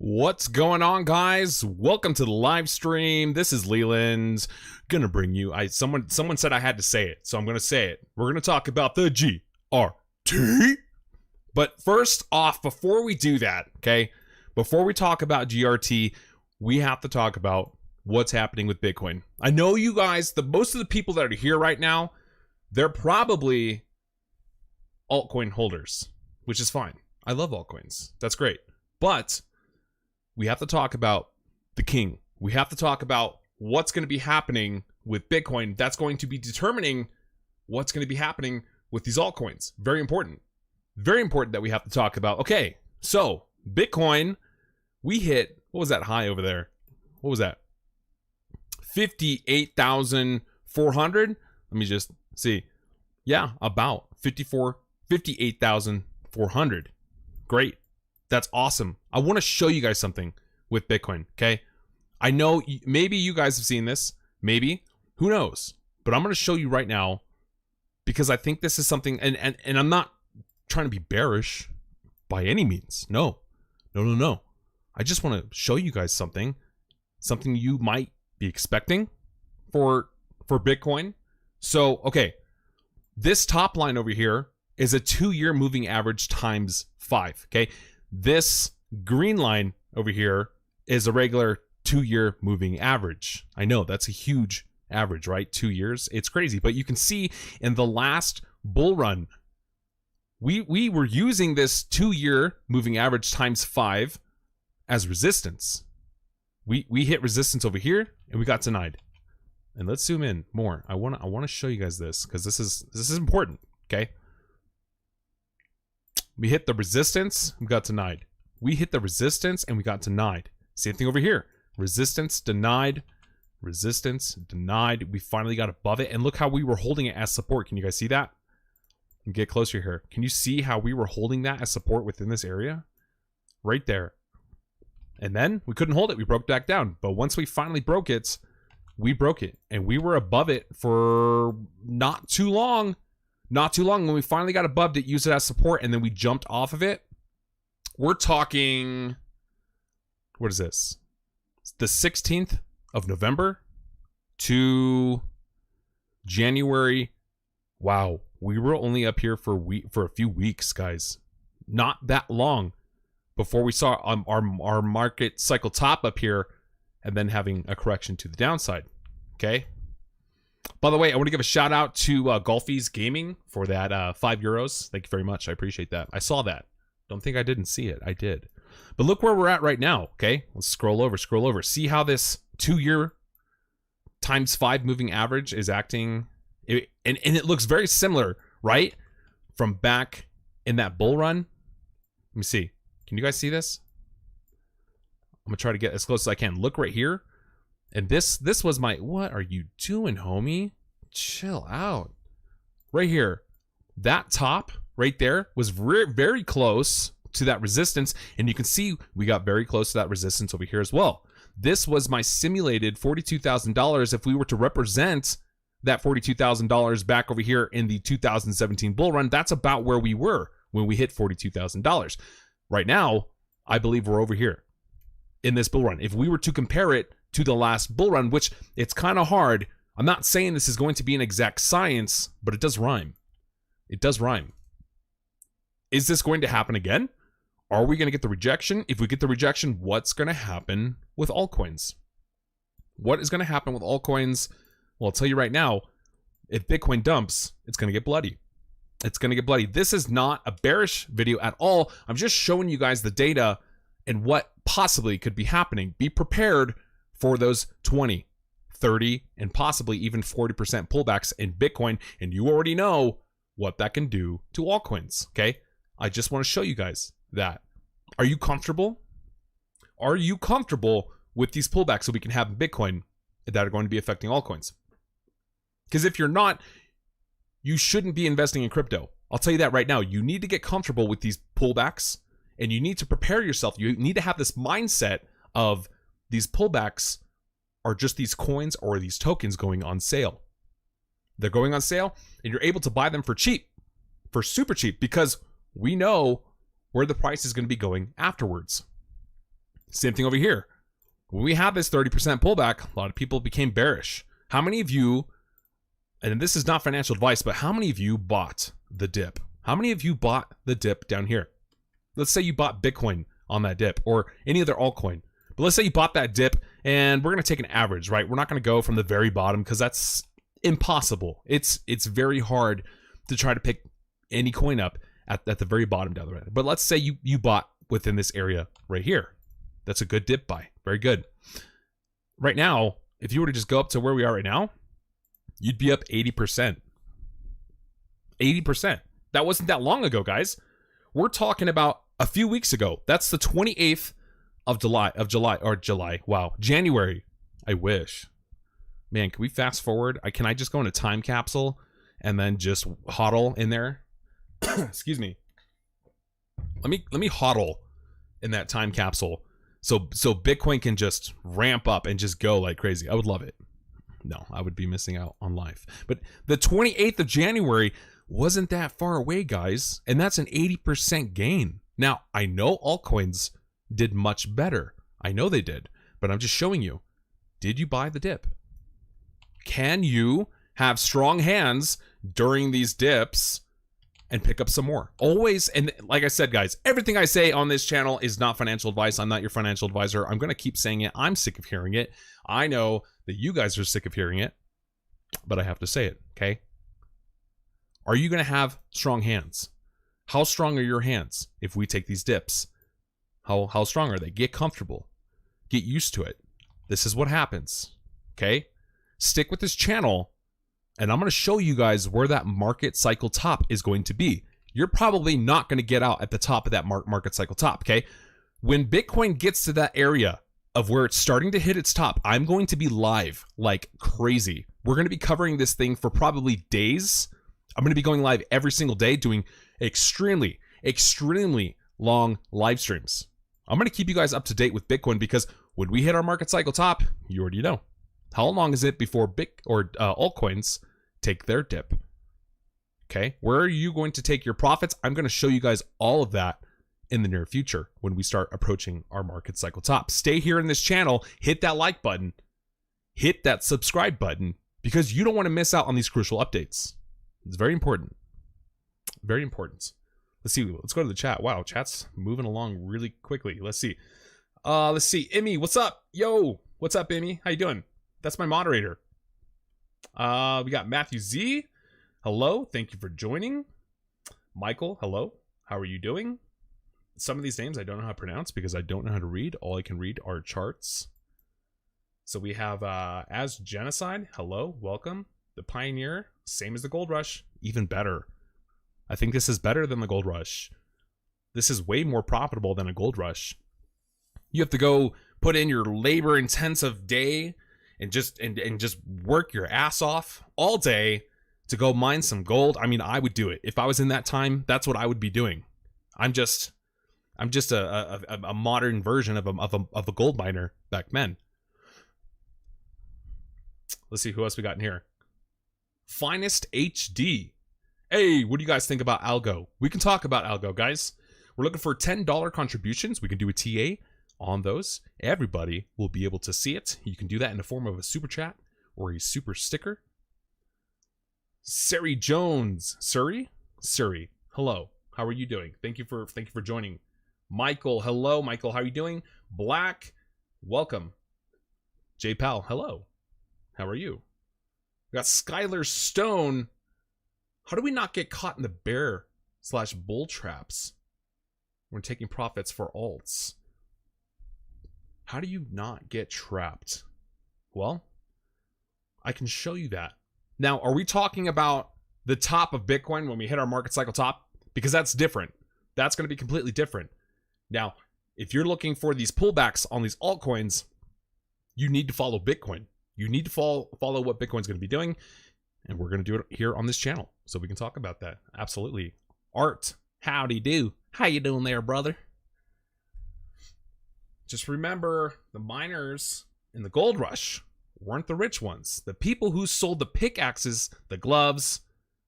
What's going on, guys? Welcome to the live stream. This is Leland. Gonna bring you. Someone said I had to say it, so I'm gonna say it. We're gonna talk about the GRT. But first off, before we do that, okay, before we talk about GRT, we have to talk about what's happening with Bitcoin. I know you guys, most of the people that are here right now, they're probably altcoin holders, which is fine. I love altcoins. That's great. But we have to talk about the king. We have to talk about what's going to be happening with Bitcoin. That's going to be determining what's going to be happening with these altcoins. Very important. Very important that we have to talk about. Okay, so Bitcoin, we hit, what was that high over there? What was that? 58,400? Let me just see. Yeah, about 58,400. Great. That's awesome. I want to show you guys something with Bitcoin, okay? I know maybe you guys have seen this, maybe, who knows? But I'm going to show you right now because I think this is something, and I'm not trying to be bearish by any means. No. I just want to show you guys something you might be expecting for Bitcoin. So, okay, this top line over here is a 2-year moving average times 5, okay? This green line over here is a regular 2-year moving average. I know that's a huge average, right? 2 years. It's crazy. But you can see in the last bull run, we were using this 2-year moving average times 5 as resistance. We hit resistance over here and we got denied. And let's zoom in more. I want to show you guys this because this is important, okay? We hit the resistance, we got denied. We hit the resistance and we got denied. Same thing over here. Resistance, denied. Resistance, denied. We finally got above it. And look how we were holding it as support. Can you guys see that? Get closer here. Can you see how we were holding that as support within this area? Right there. And then we couldn't hold it. We broke back down. But once we finally broke it, we broke it. And we were above it for not too long. Not too long. When we finally got above it, used it as support, and then we jumped off of it. We're talking, what is this? It's the 16th of November to January. Wow, we were only up here for a few weeks, guys. Not that long before we saw our market cycle top up here and then having a correction to the downside. Okay. By the way, I want to give a shout out to Golfies Gaming for that €5. Thank you very much. I appreciate that. I saw that. Don't think I didn't see it. I did. But look where we're at right now. Okay, let's scroll over. See how this 2-year times 5 moving average is acting, and it looks very similar, right? From back in that bull run. Let me see. Can you guys see this? I'm gonna try to get as close as I can. Look right here. And this was my, what are you doing, homie? Chill out. Right here. That top right there was very close to that resistance. And you can see we got very close to that resistance over here as well. This was my simulated $42,000 if we were to represent that $42,000 back over here in the 2017 bull run. That's about where we were when we hit $42,000. Right now, I believe we're over here in this bull run. If we were to compare it to the last bull run, which it's kind of hard. I'm not saying this is going to be an exact science, but it does rhyme. It does rhyme. Is this going to happen again? Are we going to get the rejection? If we get the rejection, what's going to happen with altcoins? What is going to happen with altcoins? Well, I'll tell you right now, if Bitcoin dumps, it's going to get bloody. It's going to get bloody. This is not a bearish video at all. I'm just showing you guys the data and what possibly could be happening. Be prepared for those 20, 30, and possibly even 40% pullbacks in Bitcoin. And you already know what that can do to altcoins, okay? I just want to show you guys that. Are you comfortable? Are you comfortable with these pullbacks that we can have in Bitcoin that are going to be affecting altcoins? Because if you're not, you shouldn't be investing in crypto. I'll tell you that right now. You need to get comfortable with these pullbacks and you need to prepare yourself. You need to have this mindset of these pullbacks are just these coins or these tokens going on sale. They're going on sale and you're able to buy them for cheap, for super cheap, because we know where the price is going to be going afterwards. Same thing over here. When we had this 30% pullback, a lot of people became bearish. How many of you, and this is not financial advice, but how many of you bought the dip? How many of you bought the dip down here? Let's say you bought Bitcoin on that dip or any other altcoin. But let's say you bought that dip, and we're going to take an average, right? We're not going to go from the very bottom because that's impossible. It's very hard to try to pick any coin up at the very bottom down the road. But let's say you bought within this area right here. That's a good dip buy. Very good. Right now, if you were to just go up to where we are right now, you'd be up 80%. 80%. That wasn't that long ago, guys. We're talking about a few weeks ago. That's the 28th of July. Wow. January. I wish. Man, can we fast forward? Can I just go in a time capsule and then just hodl in there? Excuse me. Let me hodl in that time capsule. So Bitcoin can just ramp up and just go like crazy. I would love it. No, I would be missing out on life. But the 28th of January wasn't that far away, guys. And that's an 80% gain. Now, I know altcoins did much better. I know they did. But I'm just showing you. Did you buy the dip? Can you have strong hands during these dips and pick up some more? Always, and like I said, guys, everything I say on this channel is not financial advice. I'm not your financial advisor. I'm going to keep saying it. I'm sick of hearing it. I know that you guys are sick of hearing it, but I have to say it, okay? Are you going to have strong hands? How strong are your hands if we take these dips? How strong are they? Get comfortable. Get used to it. This is what happens, okay? Stick with this channel, and I'm going to show you guys where that market cycle top is going to be. You're probably not going to get out at the top of that market cycle top, okay? When Bitcoin gets to that area of where it's starting to hit its top, I'm going to be live like crazy. We're going to be covering this thing for probably days. I'm going to be going live every single day doing extremely long live streams. I'm going to keep you guys up to date with Bitcoin because when we hit our market cycle top, you already know. How long is it before altcoins take their dip? Okay, where are you going to take your profits? I'm going to show you guys all of that in the near future when we start approaching our market cycle top. Stay here in this channel, hit that like button, hit that subscribe button, because you don't want to miss out on these crucial updates. It's very important. Very important. Let's see. Let's go to the chat. Wow, chat's moving along really quickly. Let's see. Emmy, what's up? Yo, what's up, Emmy? How you doing? That's my moderator. We got Matthew Z. Hello. Thank you for joining. Michael, hello. How are you doing? Some of these names I don't know how to pronounce because I don't know how to read. All I can read are charts. So we have As Genocide. Hello. Welcome. The Pioneer. Same as the Gold Rush. Even better. I think this is better than the Gold Rush. This is way more profitable than a Gold Rush. You have to go put in your labor-intensive day and just work your ass off all day to go mine some gold. I mean, I would do it. If I was in that time, that's what I would be doing. I'm just a modern version of a gold miner back then. Let's see who else we got in here. Finest HD. Hey, what do you guys think about Algo? We can talk about Algo, guys. We're looking for $10 contributions. We can do a TA on those. Everybody will be able to see it. You can do that in the form of a super chat or a super sticker. Suri Jones. Suri, hello. How are you doing? Thank you for joining. Michael, hello. Michael, how are you doing? Black, welcome. J Pal, hello. How are you? We got Skylar Stone. How do we not get caught in the bear/bull traps when taking profits for alts? How do you not get trapped? Well, I can show you that. Now, are we talking about the top of Bitcoin when we hit our market cycle top? Because that's different. That's going to be completely different. Now, if you're looking for these pullbacks on these altcoins, you need to follow Bitcoin. You need to follow what Bitcoin's going to be doing. And we're going to do it here on this channel. So we can talk about that. Absolutely. Art, howdy do. How you doing there, brother? Just remember, the miners in the gold rush weren't the rich ones. The people who sold the pickaxes, the gloves,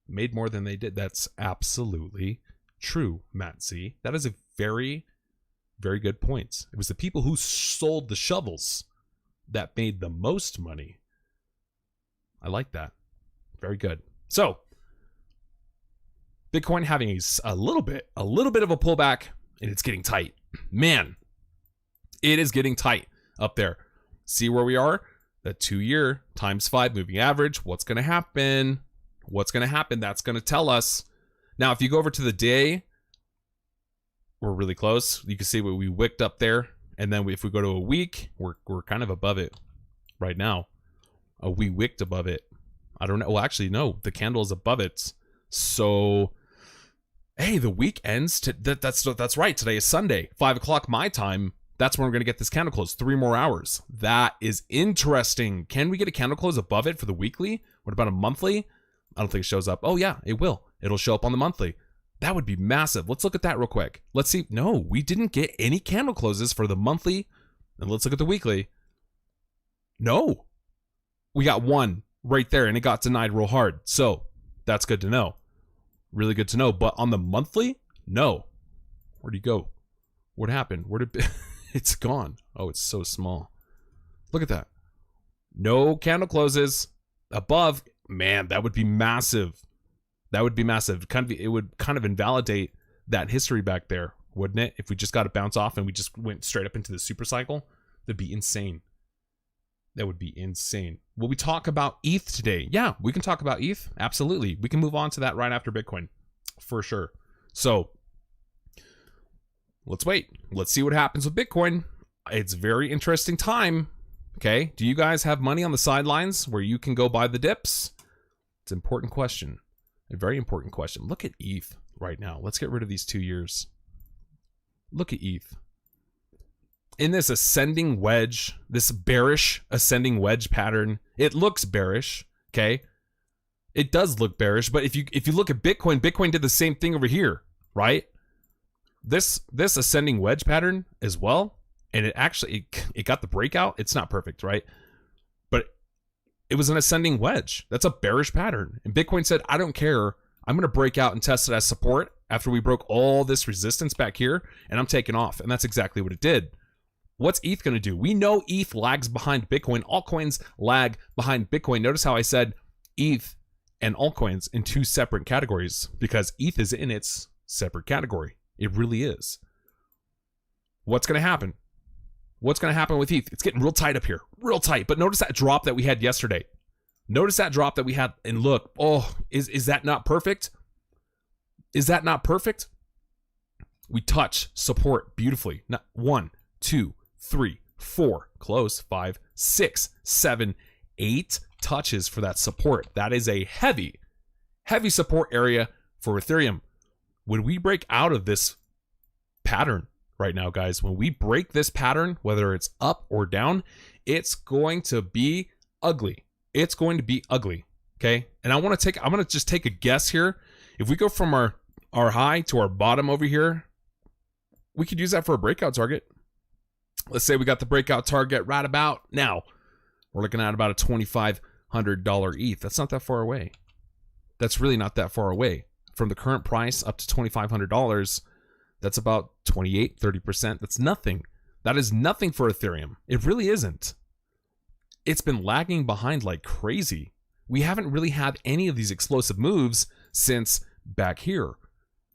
made more than they did. That's absolutely true, Matt Z. That is a very Very good points. It was the people who sold the shovels that made the most money. I like that. Very good. So, Bitcoin having a little bit of a pullback, and it's getting tight. Man, it is getting tight up there. See where we are? The 2-year times 5 moving average. What's going to happen? What's going to happen? That's going to tell us. Now, if you go over to the day, we're really close. You can see what we wicked up there. And then if we go to a week, we're kind of above it right now. We wicked above it. I don't know. Well, actually, no. The candle is above it. So, hey, the week ends. That's right. Today is Sunday. 5 o'clock my time. That's when we're going to get this candle close. 3 more hours. That is interesting. Can we get a candle close above it for the weekly? What about a monthly? I don't think it shows up. Oh, yeah, it will. It'll show up on the monthly. That would be massive. Let's look at that real quick. Let's see. No, we didn't get any candle closes for the monthly. And let's look at the weekly. No. We got one right there, and it got denied real hard. So that's good to know. Really good to know. But on the monthly, no. Where'd he go? What happened? Where did... It's gone. Oh, it's so small. Look at that. No candle closes above. Man, that would be massive. That would be massive. It would kind of invalidate that history back there, wouldn't it? If we just got to bounce off and we just went straight up into the super cycle, that'd be insane. That would be insane. Will we talk about ETH today? Yeah, we can talk about ETH. Absolutely. We can move on to that right after Bitcoin, for sure. So let's wait. Let's see what happens with Bitcoin. It's a very interesting time. Okay. Do you guys have money on the sidelines where you can go buy the dips? It's an important question. A very important question. Look at ETH right now. Let's get rid of these 2 years. Look at ETH. In this ascending wedge, this bearish ascending wedge pattern, it looks bearish, okay? It does look bearish, but if you look at Bitcoin, Bitcoin did the same thing over here, right? This ascending wedge pattern as well, and it got the breakout. It's not perfect, right? But it was an ascending wedge. That's a bearish pattern. And Bitcoin said, I don't care. I'm going to break out and test it as support after we broke all this resistance back here, and I'm taking off. And that's exactly what it did. What's ETH going to do? We know ETH lags behind Bitcoin. Altcoins lag behind Bitcoin. Notice how I said ETH and altcoins in 2 separate categories, because ETH is in its separate category. It really is. What's going to happen? What's going to happen with ETH? It's getting real tight up here. Real tight. But notice that drop that we had yesterday. Notice that drop that we had. And look, oh, is that not perfect? Is that not perfect? We touch support beautifully. Not 1, 2, 3, 4, close, 5, 6, 7, 8 touches for that support. That is a heavy support area for Ethereum. When we break out of this pattern right now, guys, when we break this pattern, whether it's up or down, it's going to be ugly. It's going to be ugly. Okay. And I'm going to just take a guess here. If we go from our high to our bottom over here, we could use that for a breakout target. Let's say we got the breakout target right about now. We're looking at about a $2,500 ETH. That's not that far away. That's really not that far away. From the current price up to $2,500, that's about 30%. That's nothing. That is nothing for Ethereum. It really isn't. It's been lagging behind like crazy. We haven't really had any of these explosive moves since back here.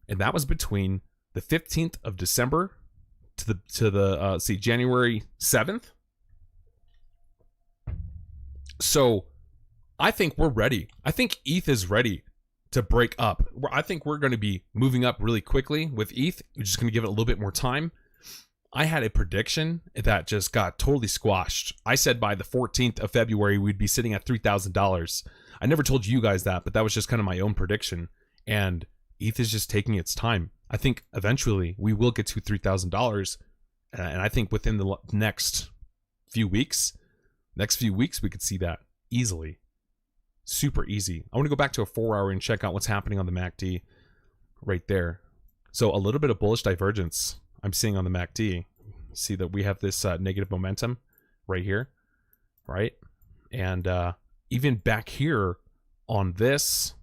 And that was between the 15th of December to the January 7th. So I think we're ready. I think ETH is ready to break up. I think we're going to be moving up really quickly with ETH. We're just going to give it a little bit more time. I had a prediction that just got totally squashed. I said by the 14th of February, we'd be sitting at $3,000. I never told you guys that, but that was just kind of my own prediction. And ETH is just taking its time. I think eventually we will get to $3,000. And I think within the next few weeks, we could see that easily. Super easy. I want to go back to a 4-hour and check out what's happening on the MACD right there. So a little bit of bullish divergence I'm seeing on the MACD. See that we have this negative momentum right here, right? And even back here on this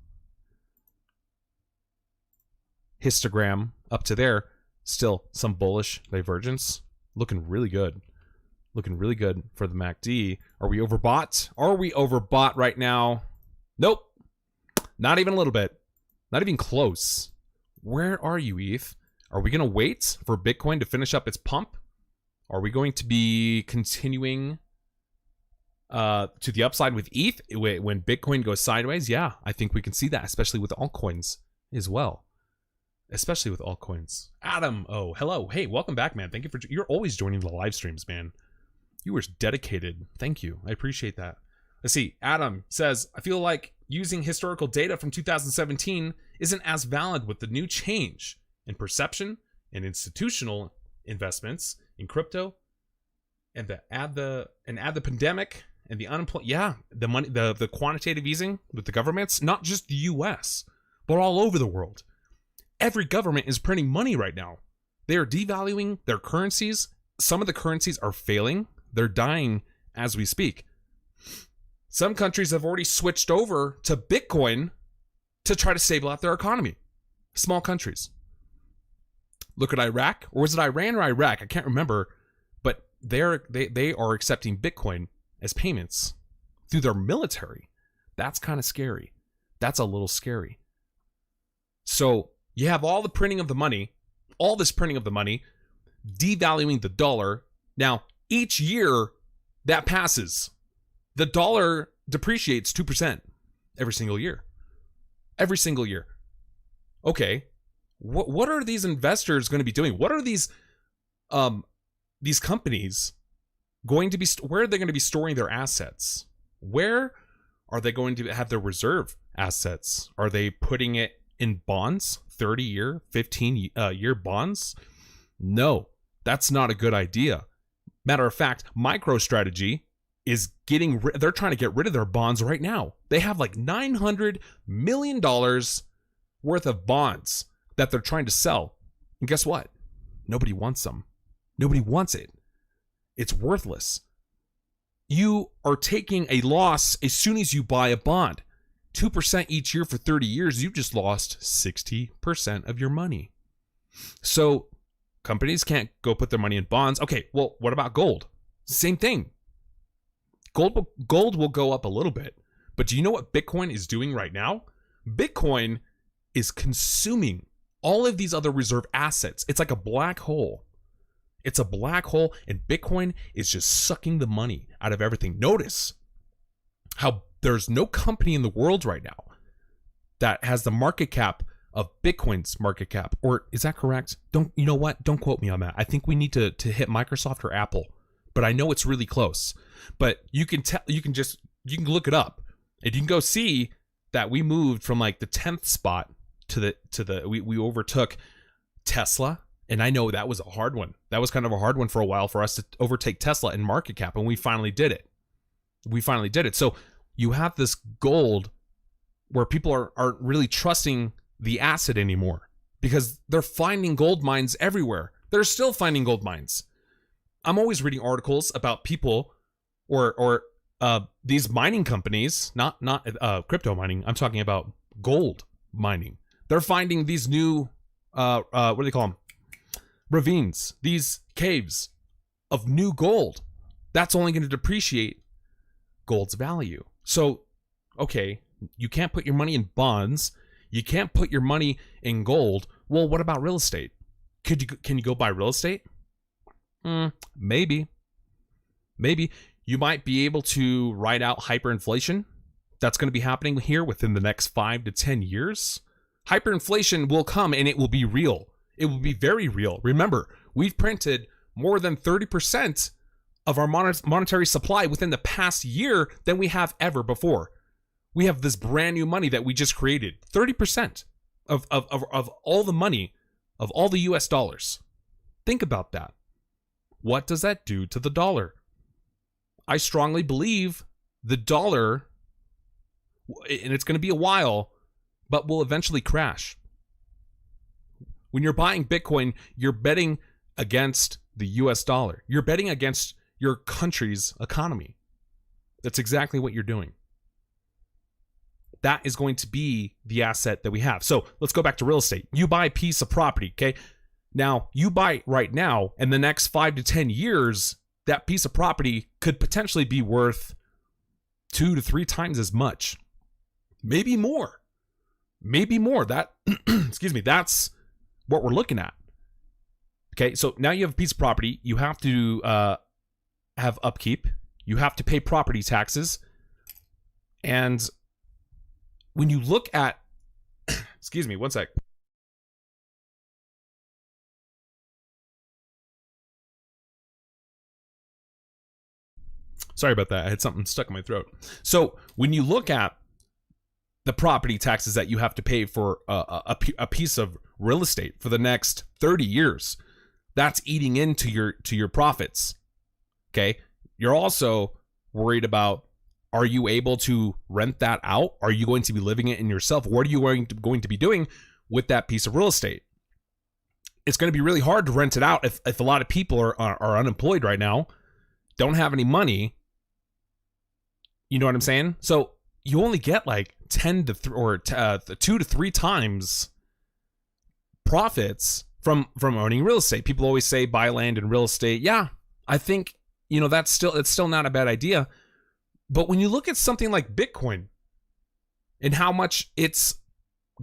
histogram up to there, Still some bullish divergence. Looking really good. Looking really good for the MACD. Are we overbought? Are we overbought right now? Nope. Not even a little bit. Not even close. Where are you, ETH? Are we going to wait for Bitcoin to finish up its pump? Are we going to be continuing to the upside with ETH when Bitcoin goes sideways? Yeah, I think we can see that, especially with altcoins as well. Especially with altcoins. Adam, oh, hello. Hey, welcome back, man. Thank you for... You're always joining the live streams, man. You were dedicated. Thank you. I appreciate that. Let's see. Adam says, I feel like using historical data from 2017 isn't as valid with the new change in perception and institutional investments in crypto and add the pandemic and the unemployment. Yeah, the money, the quantitative easing with the governments, not just the US, but all over the world. Every government is printing money right now. They are devaluing their currencies. Some of the currencies are failing. They're dying as we speak. Some countries have already switched over to Bitcoin to try to stabilize out their economy. Small countries. Look at Iraq, or was it Iran or Iraq? I can't remember, but they are accepting Bitcoin as payments through their military. That's kind of scary. That's a little scary. So you have all the printing of the money, all this printing of the money, devaluing the dollar. Now, each year that passes, the dollar depreciates 2% every single year. Every single year. Okay, what are these investors going to be doing? What are these companies going to be? Where are they going to be storing their assets? Where are they going to have their reserve assets? Are they putting it in bonds, 30-year, 15-year bonds? No, that's not a good idea. Matter of fact, MicroStrategy is they're trying to get rid of their bonds right now. They have like $900 million worth of bonds that they're trying to sell. And guess what? Nobody wants them. Nobody wants it. It's worthless. You are taking a loss as soon as you buy a bond. 2% each year for 30 years, you just lost 60% of your money. So companies can't go put their money in bonds. Okay, well, what about gold? Same thing. Gold will go up a little bit. But do you know what Bitcoin is doing right now? Bitcoin is consuming all of these other reserve assets. It's like a black hole. It's a black hole, and Bitcoin is just sucking the money out of everything. Notice how there's no company in the world right now that has the market cap of Bitcoin's market cap. Or is that correct? You know what? Don't quote me on that. I think we need to hit Microsoft or Apple, but I know it's really close. But you can look it up, and you can go see that we moved from like the 10th spot we overtook Tesla. And I know that was a hard one. That was kind of a hard one for a while for us to overtake Tesla in market cap, and we finally did it. So you have this gold where people aren't really trusting the asset anymore because they're finding gold mines everywhere. They're still finding gold mines. I'm always reading articles about people or these mining companies, not crypto mining. I'm talking about gold mining. They're finding these new, what do they call them? Ravines, these caves of new gold. That's only going to depreciate gold's value. So, okay, you can't put your money in bonds. You can't put your money in gold. Well, what about real estate? Can you go buy real estate? Maybe. You might be able to ride out hyperinflation. That's going to be happening here within the next 5 to 10 years. Hyperinflation will come, and it will be real. It will be very real. Remember, we've printed more than 30% of our monetary supply within the past year than we have ever before. We have this brand new money that we just created. 30% of all the money, of all the US dollars. Think about that. What does that do to the dollar? I strongly believe the dollar, and it's going to be a while, but will eventually crash. When you're buying Bitcoin, you're betting against the US dollar. You're betting against your country's economy. That's exactly what you're doing. That is going to be the asset that we have. So let's go back to real estate. You buy a piece of property, okay? Now, you buy it right now, and the next 5 to 10 years, that piece of property could potentially be worth 2 to 3 times as much. Maybe more. Maybe more. That, excuse me, that's what we're looking at. Okay, so now you have a piece of property. You have to have upkeep. You have to pay property taxes. And when you look at, excuse me, one sec. Sorry about that. I had something stuck in my throat. So when you look at the property taxes that you have to pay for a piece of real estate for the next 30 years, that's eating into your profits. Okay. You're also worried about, are you able to rent that out? Are you going to be living it in yourself? What are you going to be doing with that piece of real estate? It's going to be really hard to rent it out if a lot of people are unemployed right now, don't have any money. You know what I'm saying? So you only get like 2 to 3 times profits from owning real estate. People always say buy land and real estate. Yeah, I think, it's still not a bad idea. But when you look at something like Bitcoin and how much it's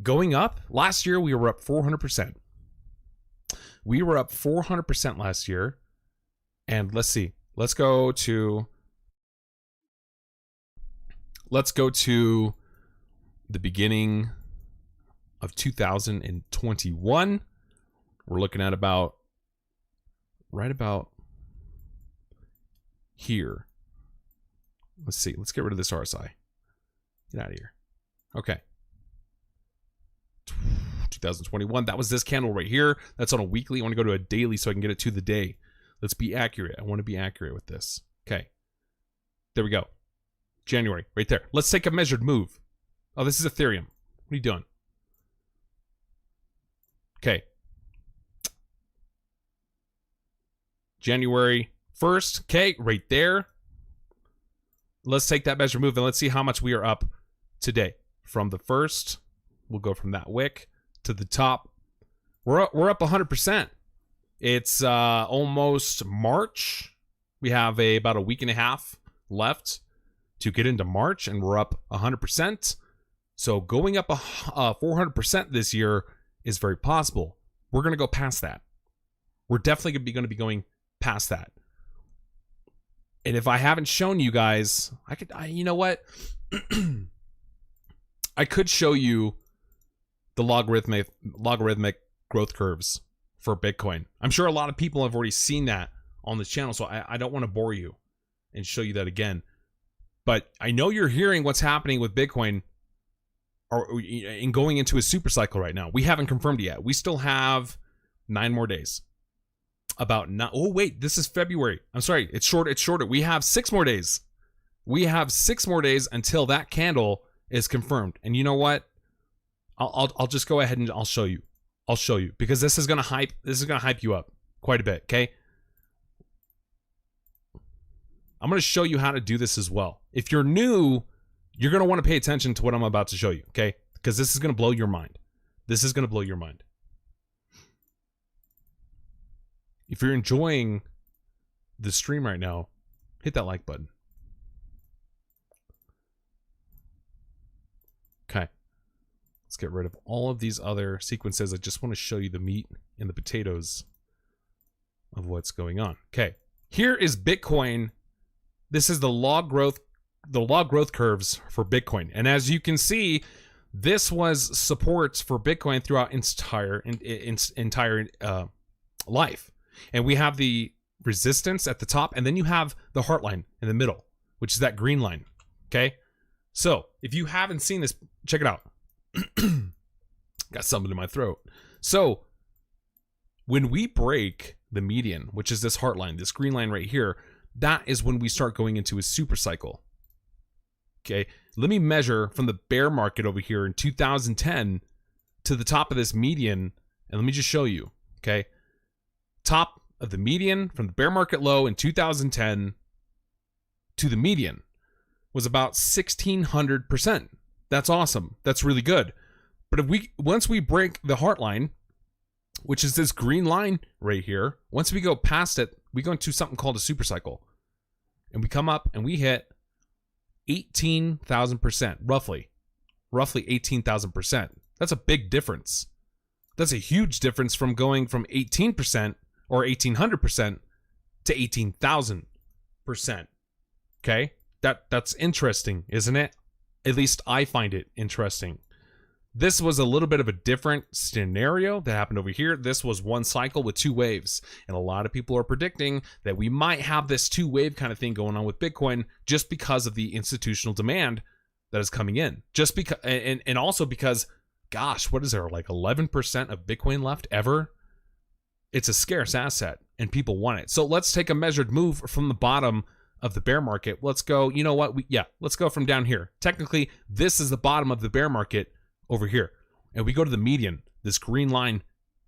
going up, last year we were up 400%. We were up 400% last year. And let's see. Let's go to the beginning of 2021. We're looking at right about here. Let's see. Let's get rid of this RSI. Get out of here. Okay. 2021. That was this candle right here. That's on a weekly. I want to go to a daily so I can get it to the day. Let's be accurate. I want to be accurate with this. Okay. There we go. January, right there. Let's take a measured move. Oh, this is Ethereum. What are you doing? Okay. January 1st. Okay, right there. Let's take that measured move and let's see how much we are up today. From the 1st, we'll go from that wick to the top. We're up 100%. It's almost March. We have about a week and a half left to get into March, and we're up 100%. So going up 400% this year is very possible. We're going to go past that. We're definitely going to be going past that. And if I haven't shown you guys, you know what? I could show you the logarithmic growth curves for Bitcoin. I'm sure a lot of people have already seen that on this channel, so I don't want to bore you and show you that again. But I know you're hearing what's happening with Bitcoin in going into a super cycle right now. We haven't confirmed it yet. We still have 9 more days. Oh wait, this is February. I'm sorry, it's shorter. We have 6 more days. We have 6 more days until that candle is confirmed. And you know what? I'll just go ahead and I'll show you. Because this is gonna hype you up quite a bit, okay? I'm gonna show you how to do this as well. If you're new, you're gonna want to pay attention to what I'm about to show you, okay? Because this is gonna blow your mind. This is gonna blow your mind. If you're enjoying the stream right now, hit that like button. Okay. Let's get rid of all of these other sequences. I just want to show you the meat and the potatoes of what's going on. Okay. Here is Bitcoin. This is the log growth curves for Bitcoin. And as you can see, this was support for Bitcoin throughout its entire life. And we have the resistance at the top, and then you have the heart line in the middle, which is that green line. Okay. So if you haven't seen this, check it out. Got something in my throat. So when we break the median, which is this heart line, this green line right here, that is when we start going into a super cycle. Okay. Let me measure from the bear market over here in 2010 to the top of this median, and let me just show you. Okay. Top of the median from the bear market low in 2010 to the median was about 1,600%. That's awesome. That's really good. But once we break the heart line, which is this green line right here. Once we go past it, we go into something called a super cycle. And we come up and we hit 18,000%, roughly 18,000%. That's a big difference. That's a huge difference from going from 18% or 1,800% to 18,000%. Okay? That's interesting, isn't it? At least I find it interesting. This was a little bit of a different scenario that happened over here. This was one cycle with two waves. And a lot of people are predicting that we might have this two-wave kind of thing going on with Bitcoin just because of the institutional demand that is coming in. Just because, and also because, gosh, what is there, like 11% of Bitcoin left ever? It's a scarce asset and people want it. So let's take a measured move from the bottom of the bear market. Let's go, you know what? Let's go from down here. Technically, this is the bottom of the bear market over here. And we go to the median, this green line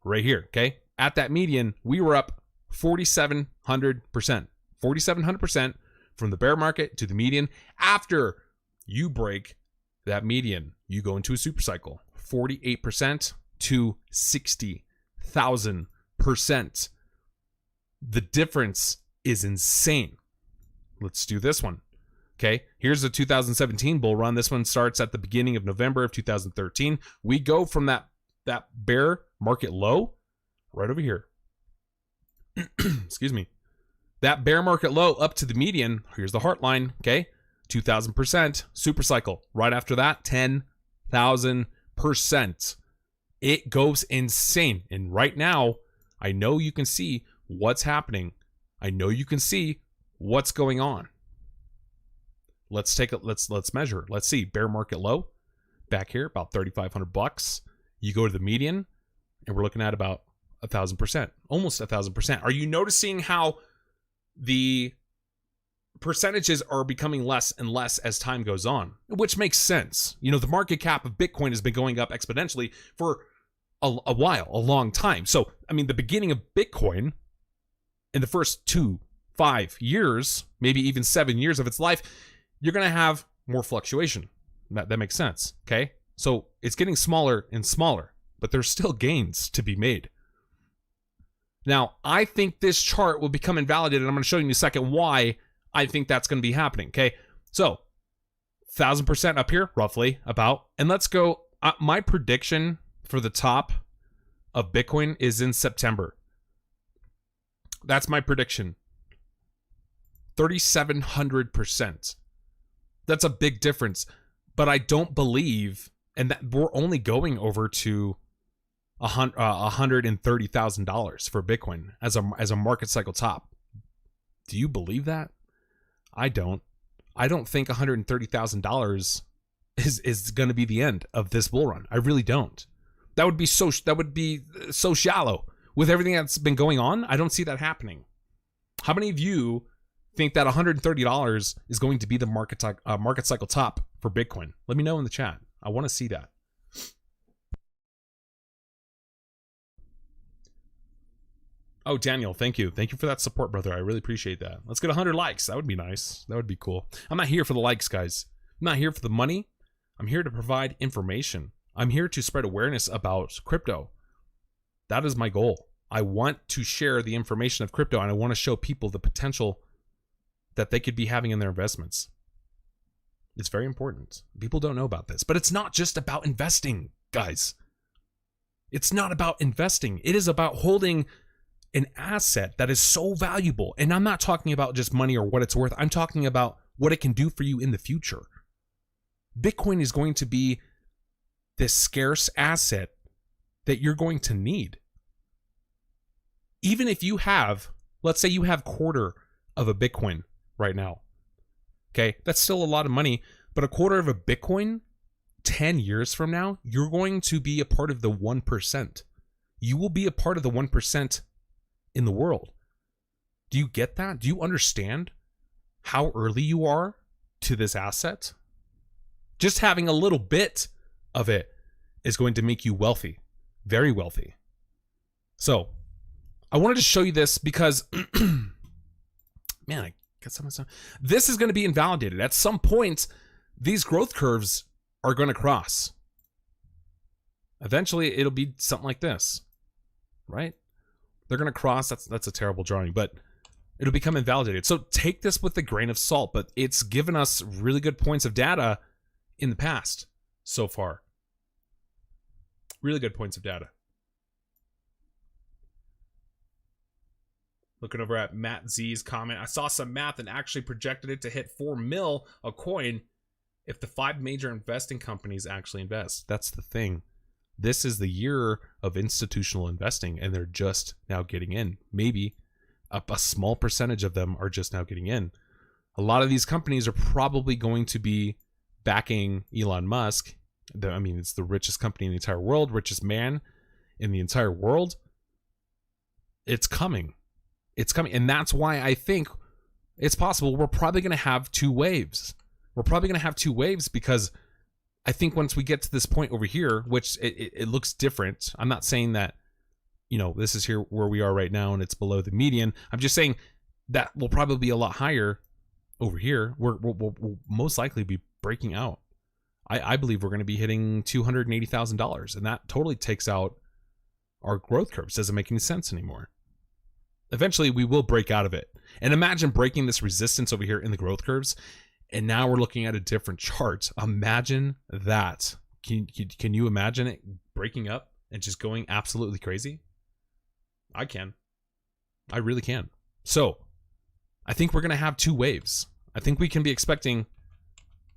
right here, okay? At that median, we were up 4,700%. 4,700% from the bear market to the median. After you break that median, you go into a super cycle. 48% to 60,000%. The difference is insane. Let's do this one. Okay, here's the 2017 bull run. This one starts at the beginning of November of 2013. We go from that bear market low right over here. Excuse me. That bear market low up to the median. Here's the heart line. Okay, 2,000% super cycle. Right after that, 10,000%. It goes insane. And right now, I know you can see what's happening. I know you can see what's going on. Let's take it. Let's measure. Let's see. Bear market low back here, about $3,500. You go to the median, and we're looking at about 1,000%, almost 1,000%. Are you noticing how the percentages are becoming less and less as time goes on? Which makes sense. You know, the market cap of Bitcoin has been going up exponentially for a while, a long time. So, I mean, the beginning of Bitcoin in the first 5 years, maybe even 7 years of its life, you're going to have more fluctuation. That makes sense, okay? So it's getting smaller and smaller, but there's still gains to be made. Now, I think this chart will become invalidated, and I'm going to show you in a second why I think that's going to be happening, okay? So 1,000% up here, roughly, about. And let's go, my prediction for the top of Bitcoin is in September. That's my prediction. 3,700%. That's a big difference, but I don't believe, and that we're only going over to $130,000 for Bitcoin as a market cycle top. Do you believe that? I don't. I don't think $130,000 is going to be the end of this bull run. I really don't. That would be so shallow with everything that's been going on. I don't see that happening. How many of you think that $130 is going to be the market cycle top for Bitcoin? Let me know in the chat. I want to see that. Oh, Daniel, thank you. Thank you for that support, brother. I really appreciate that. Let's get 100 likes. That would be nice. That would be cool. I'm not here for the likes, guys. I'm not here for the money. I'm here to provide information. I'm here to spread awareness about crypto. That is my goal. I want to share the information of crypto, and I want to show people the potential that they could be having in their investments. It's very important. People don't know about this, but it's not just about investing, guys. It's not about investing. It is about holding an asset that is so valuable. And I'm not talking about just money or what it's worth. I'm talking about what it can do for you in the future. Bitcoin is going to be this scarce asset that you're going to need. Even if you have, let's say you have quarter of a Bitcoin right now. Okay, that's still a lot of money, but a quarter of a Bitcoin 10 years from now, you're going to be a part of the 1%. You will be a part of the 1% in the world. Do you get that? Do you understand how early you are to this asset? Just having a little bit of it is going to make you wealthy, very wealthy. So I wanted to show you this because, man, I got some stuff. This is going to be invalidated. At some point, these growth curves are going to cross. Eventually, it'll be something like this. right? They're going to cross. That's a terrible drawing, but it'll become invalidated. So take this with a grain of salt, but it's given us really good points of data in the past so far. Really good points of data. Looking over at Matt Z's comment, I saw some math and actually projected it to hit 4 mil a coin if the 5 major investing companies actually invest. That's the thing. This is the year of institutional investing, and they're just now getting in. Maybe a small percentage of them are just now getting in. A lot of these companies are probably going to be backing Elon Musk. I mean, it's the richest company in the entire world, richest man in the entire world. It's coming. It's coming. And that's why I think it's possible we're probably going to have 2 waves. We're probably going to have 2 waves because I think once we get to this point over here, which it looks different. I'm not saying that, you know, this is here where we are right now and it's below the median. I'm just saying that will probably be a lot higher over here. We'll most likely be breaking out. I believe we're going to be hitting $280,000, and that totally takes out our growth curves. Doesn't make any sense anymore. Eventually, we will break out of it. And imagine breaking this resistance over here in the growth curves, and now we're looking at a different chart. Imagine that. Can you imagine it breaking up and just going absolutely crazy? I can. I really can. So, I think we're going to have 2 waves. I think we can be expecting...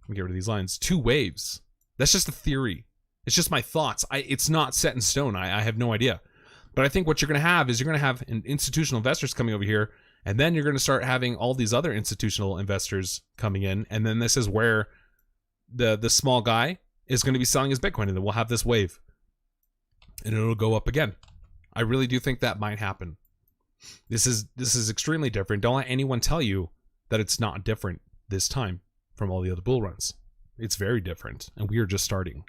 Let me get rid of these lines. 2 waves. That's just a theory. It's just my thoughts. It's not set in stone. I have no idea. But I think what you're going to have is you're going to have institutional investors coming over here, and then you're going to start having all these other institutional investors coming in, and then this is where the small guy is going to be selling his Bitcoin, and then we'll have this wave, and it'll go up again. I really do think that might happen. This is extremely different. Don't let anyone tell you that it's not different this time from all the other bull runs. It's very different, and we are just starting.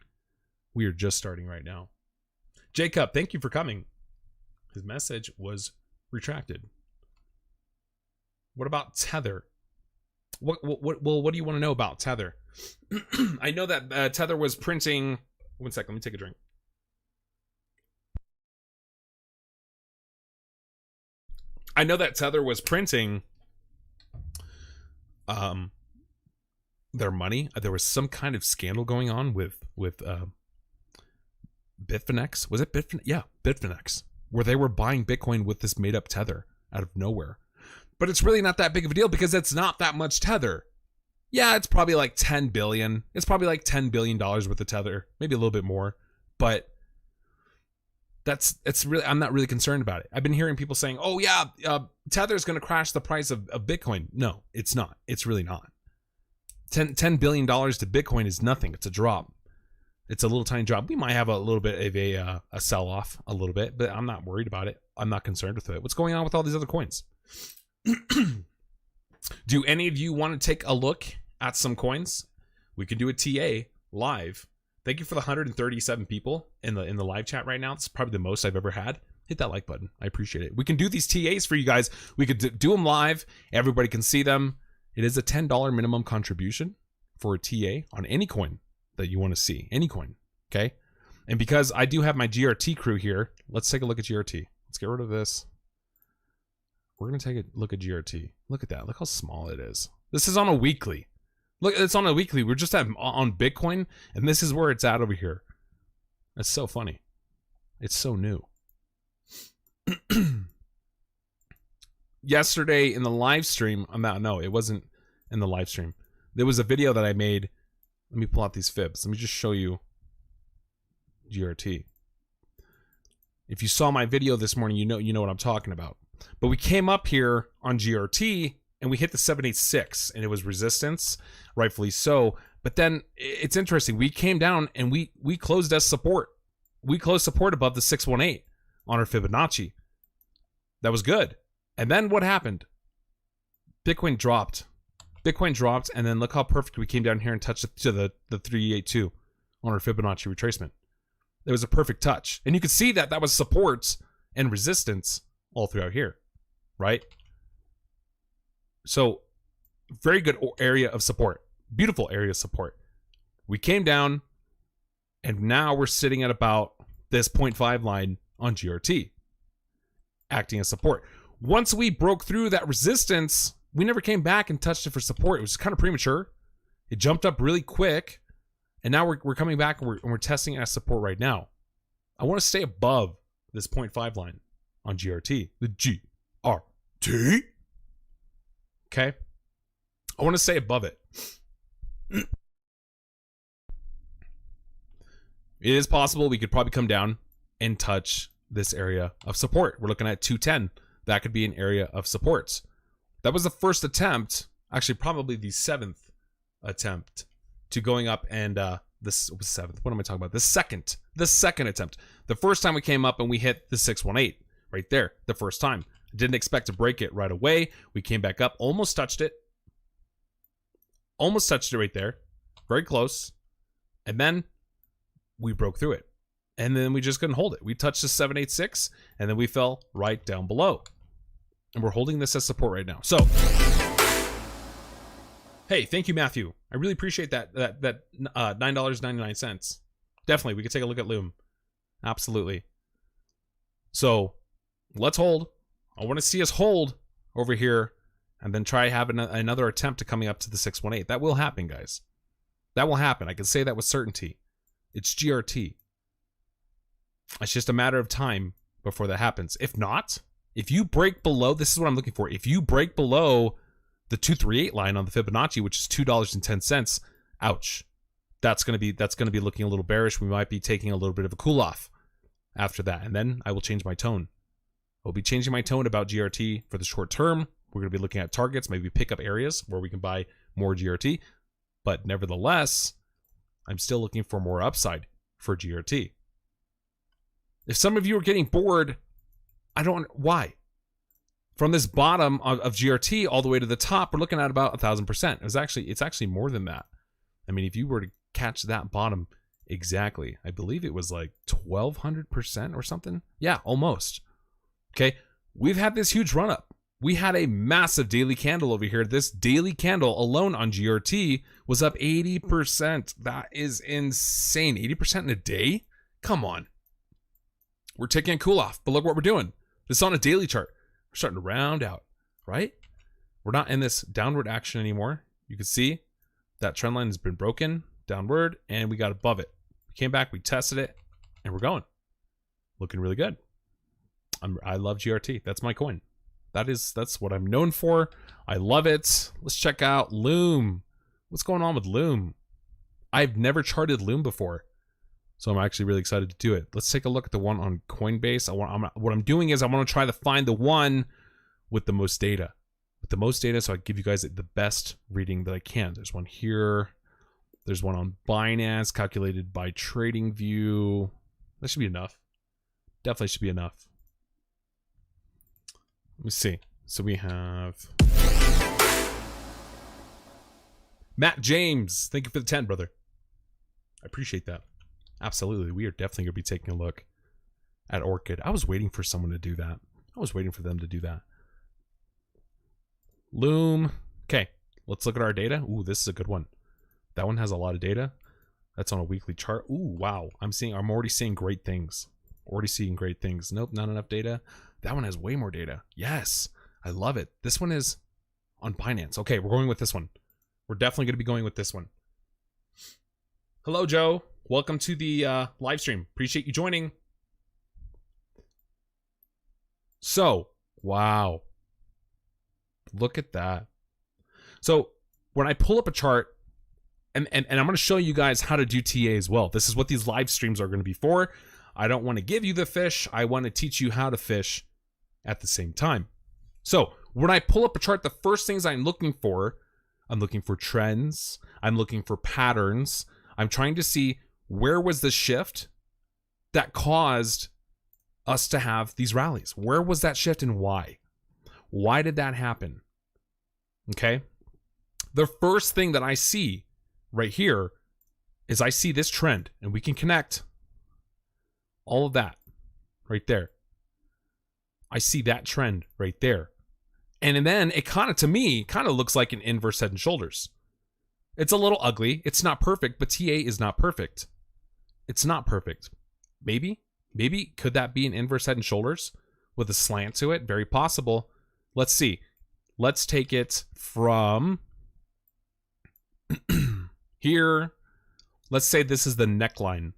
We are just starting right now. Jacob, thank you for coming. His message was retracted. What about Tether? What do you want to know about Tether? I know that Tether was printing... One second, let me take a drink. I know that Tether was printing their money. There was some kind of scandal going on with Bitfinex. Was it Bitfinex? Yeah, Bitfinex, where they were buying Bitcoin with this made up Tether out of nowhere. But it's really not that big of a deal because it's not that much Tether. Yeah, it's probably like 10 billion. It's probably like $10 billion worth of Tether, maybe a little bit more. But it's really, I'm not really concerned about it. I've been hearing people saying, oh yeah, Tether is going to crash the price of Bitcoin. No, it's not. It's really not. $10 billion to Bitcoin is nothing. It's a drop. It's a little tiny drop. We might have a little bit of a sell-off, a little bit, but I'm not worried about it. I'm not concerned with it. What's going on with all these other coins? Do any of you want to take a look at some coins? We could do a TA live. Thank you for the 137 people in the live chat right now. It's probably the most I've ever had. Hit that like button. I appreciate it. We can do these TAs for you guys. We could do them live. Everybody can see them. It is a $10 minimum contribution for a TA on any coin that you want to see. Any coin. Okay? And because I do have my GRT crew here, let's take a look at GRT. Let's get rid of this. We're going to take a look at GRT. Look at that. Look how small it is. This is on a weekly. Look, it's on a weekly. We're just on Bitcoin, and this is where it's at over here. That's so funny. It's so new. Yesterday in the live stream, no, it wasn't in the live stream. There was a video that I made. Let me pull out these fibs. Let me just show you GRT. If you saw my video this morning, you know what I'm talking about. But we came up here on GRT and we hit the 786 and it was resistance, rightfully so. But then it's interesting. We came down and we closed as support. We closed support above the 618 on our Fibonacci. That was good. And then what happened? Bitcoin dropped. Bitcoin dropped, and then look how perfect we came down here and touched it to the 382 on our Fibonacci retracement. It was a perfect touch. And you could see that was support and resistance all throughout here, right? So, very good area of support. Beautiful area of support. We came down, and now we're sitting at about this 0.5 line on GRT. acting as support. Once we broke through that resistance, we never came back and touched it for support. It was kind of premature. It jumped up really quick, and now we're coming back and we're testing it as support right now. I want to stay above this 0.5 line on GRT. The GRT. Okay. I want to stay above it. It is possible we could probably come down and touch this area of support. We're looking at 210. That could be an area of support. That was the first attempt, actually probably the 7th attempt to going up, and this was 7th. What am I talking about? The second attempt. The first time we came up and we hit the 618 right there, the first time. Didn't expect to break it right away. We came back up, almost touched it. Almost touched it right there. Very close. And then we broke through it. And then we just couldn't hold it. We touched the 786, and then we fell right down below. And we're holding this as support right now. So, hey, thank you, Matthew. I really appreciate that $9.99. Definitely, we could take a look at Loom. Absolutely. So, let's hold. I want to see us hold over here, and then try having another attempt to coming up to the 618. That will happen, guys. That will happen. I can say that with certainty. It's GRT. It's just a matter of time before that happens. If not, if you break below, this is what I'm looking for. If you break below the 238 line on the Fibonacci, which is $2.10, ouch. That's gonna be looking a little bearish. We might be taking a little bit of a cool off after that, and then I will change my tone. I'll be changing my tone about GRT for the short term. We're gonna be looking at targets, maybe pick up areas where we can buy more GRT, but nevertheless, I'm still looking for more upside for GRT. If some of you are getting bored, I don't, why? From this bottom of GRT all the way to the top, we're looking at about 1,000%. It's actually more than that. I mean, if you were to catch that bottom exactly, I believe it was like 1,200% or something. Yeah, almost. Okay, we've had this huge run up. We had a massive daily candle over here. This daily candle alone on GRT was up 80%. That is insane. 80% in a day? Come on. We're taking a cool off, but look what we're doing. This is on a daily chart. We're starting to round out, right? We're not in this downward action anymore. You can see that trend line has been broken downward, and we got above it. We came back, we tested it, and we're going. Looking really good. I love GRT. That's my coin. That's what I'm known for. I love it. Let's check out Loom. What's going on with Loom? I've never charted Loom before, so I'm actually really excited to do it. Let's take a look at the one on Coinbase. What I'm doing is I want to try to find the one with the most data. So I give you guys the best reading that I can. There's one here. There's one on Binance, calculated by TradingView. That should be enough. Definitely should be enough. Let me see. So we have Matt James. Thank you for the 10, brother. I appreciate that. Absolutely. We are definitely going to be taking a look at Orchid. I was waiting for someone to do that. I was waiting for them to do that. Loom. Okay. Let's look at our data. Ooh, this is a good one. That one has a lot of data. That's on a weekly chart. Ooh, wow. I'm already seeing great things. Already seeing great things. Nope, not enough data. That one has way more data. Yes. I love it. This one is on Binance. Okay, we're going with this one. We're definitely going to be going with this one. Hello, Joe. Welcome to the live stream. Appreciate you joining. So, wow. Look at that. So, when I pull up a chart, and I'm going to show you guys how to do TA as well. This is what these live streams are going to be for. I don't want to give you the fish. I want to teach you how to fish at the same time. So, when I pull up a chart, the first things I'm looking for trends. I'm looking for patterns. I'm trying to see where was the shift that caused us to have these rallies. Where was that shift and why? Why did that happen? Okay. The first thing that I see right here is I see this trend, and we can connect all of that right there. I see that trend right there. And then it to me looks like an inverse head and shoulders. It's a little ugly. It's not perfect, but TA is not perfect. It's not perfect. Maybe could that be an inverse head and shoulders with a slant to it. Very possible. Let's see. Let's take it from here. Let's say this is the neckline.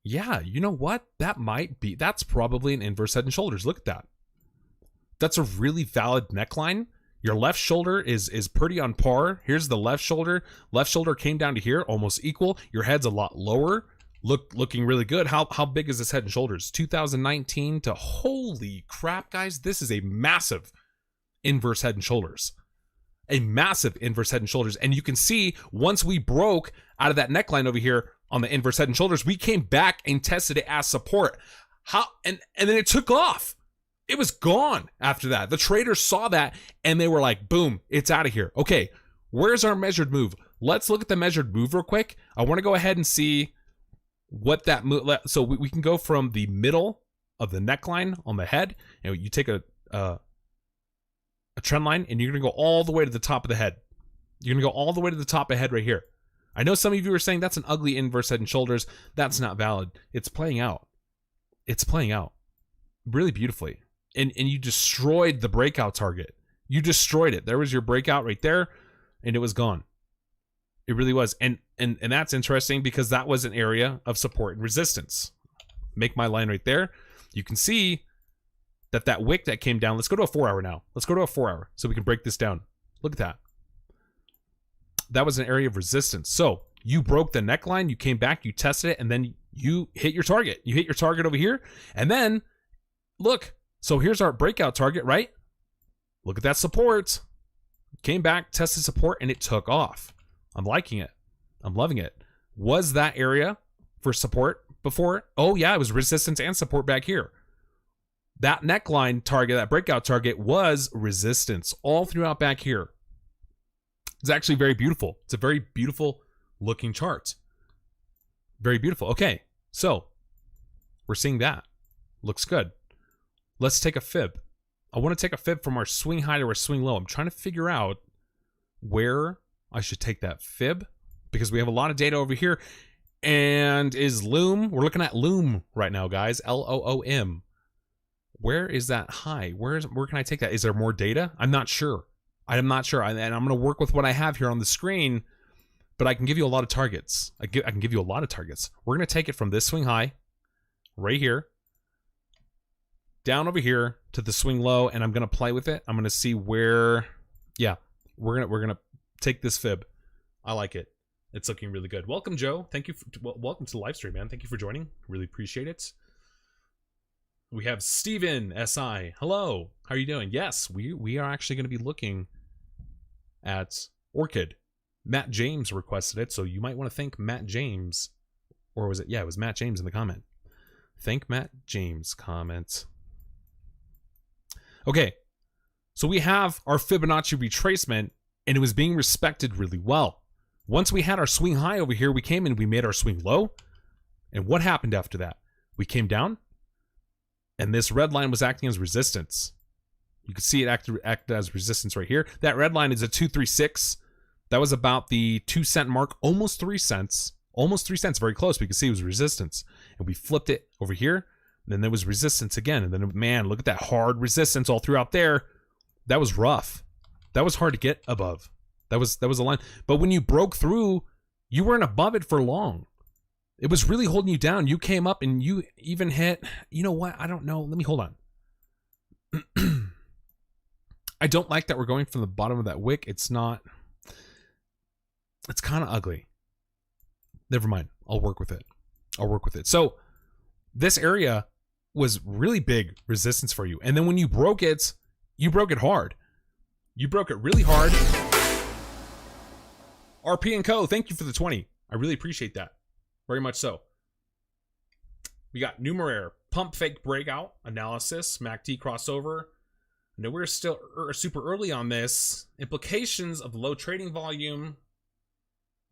Yeah, you know what? That's probably an inverse head and shoulders. Look at that. That's a really valid neckline. Your left shoulder is pretty on par. Here's the left shoulder. Left shoulder came down to here, almost equal. Your head's a lot lower. Looking really good. How big is this head and shoulders? 2019 to, holy crap, guys. This is a massive inverse head and shoulders. A massive inverse head and shoulders. And you can see once we broke out of that neckline over here on the inverse head and shoulders, we came back and tested it as support. And then it took off. It was gone after that. The traders saw that and they were like, boom, it's out of here. Okay, where's our measured move? Let's look at the measured move real quick. I want to go ahead and see what that move. So we can go from the middle of the neckline on the head, and you take a trend line and you're going to go all the way to the top of the head. You're going to go all the way to the top of the head right here. I know some of you are saying that's an ugly inverse head and shoulders. That's not valid. It's playing out. It's playing out really beautifully. And you destroyed the breakout target. You destroyed it. There was your breakout right there, and it was gone. It really was. And that's interesting because that was an area of support and resistance. Make my line right there. You can see that wick that came down. Let's go to a 4-hour now. Let's go to a 4-hour so we can break this down. Look at that. That was an area of resistance. So you broke the neckline, you came back, you tested it, and then you hit your target. You hit your target over here, and then look. So here's our breakout target, right? Look at that support. Came back, tested support, and it took off. I'm liking it. I'm loving it. Was that area for support before? Oh yeah, it was resistance and support back here. That neckline target, that breakout target, was resistance all throughout back here. It's actually very beautiful. It's a very beautiful looking chart. Very beautiful. Okay, so we're seeing that. Looks good. Let's take a fib. I want to take a fib from our swing high to our swing low. I'm trying to figure out where I should take that fib because we have a lot of data over here. And is Loom, we're looking at Loom right now, guys. Loom. Where is that high? Where can I take that? Is there more data? I'm not sure. I'm not sure. And I'm going to work with what I have here on the screen, but I can give you a lot of targets. I can give you a lot of targets. We're going to take it from this swing high right here down over here to the swing low, and I'm going to play with it. I'm going to see where, yeah, we're going to take this fib. I like it. It's looking really good. Welcome, Joe. Thank you. Welcome to the live stream, man. Thank you for joining. Really appreciate it. We have Steven SI. Hello. How are you doing? Yes, we are actually going to be looking at Orchid. Matt James requested it, so you might want to thank Matt James. Or was it? Yeah, it was Matt James in the comment. Thank Matt James comment. Okay, so we have our Fibonacci retracement, and it was being respected really well. Once we had our swing high over here, we came in, we made our swing low. And what happened after that? We came down, and this red line was acting as resistance. You can see it act as resistance right here. That red line is a 236. That was about the 2-cent mark, almost 3 cents. Almost 3 cents, very close. We can see it was resistance. And we flipped it over here. And then there was resistance again. And then, man, look at that hard resistance all throughout there. That was rough. That was hard to get above. That was a line. But when you broke through, you weren't above it for long. It was really holding you down. You came up and you even hit, you know what? I don't know. Let me hold on. I don't like that we're going from the bottom of that wick. It's not, it's kind of ugly. Never mind. I'll work with it. I'll work with it. So this area was really big resistance for you. And then when you broke it hard. You broke it really hard. RP & Co., thank you for the 20. I really appreciate that. Very much so. We got numeraire, pump fake breakout, analysis, MACD crossover. I know we're still super early on this. Implications of low trading volume.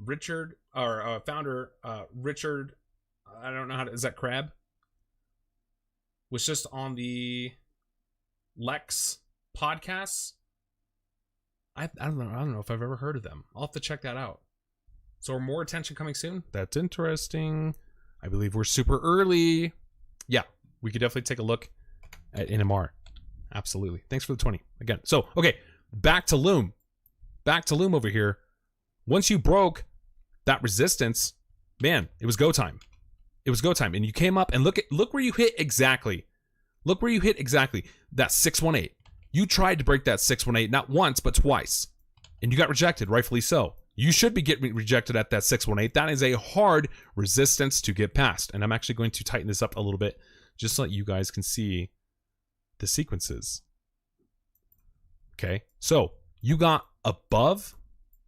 Founder Richard, I don't know how to, is that Crab? Was just on the Lex podcasts. I don't know if I've ever heard of them. I'll have to check that out. So more attention coming soon? That's interesting. I believe we're super early. Yeah, we could definitely take a look at NMR. Absolutely. Thanks for the 20 again. So, okay, back to Loom. Back to Loom over here. Once you broke that resistance, man, it was go time. It was go time. And you came up and look where you hit exactly. Look where you hit exactly. That 618. You tried to break that 618 not once, but twice. And you got rejected, rightfully so. You should be getting rejected at that 618. That is a hard resistance to get past. And I'm actually going to tighten this up a little bit just so that you guys can see the sequences. Okay, so you got above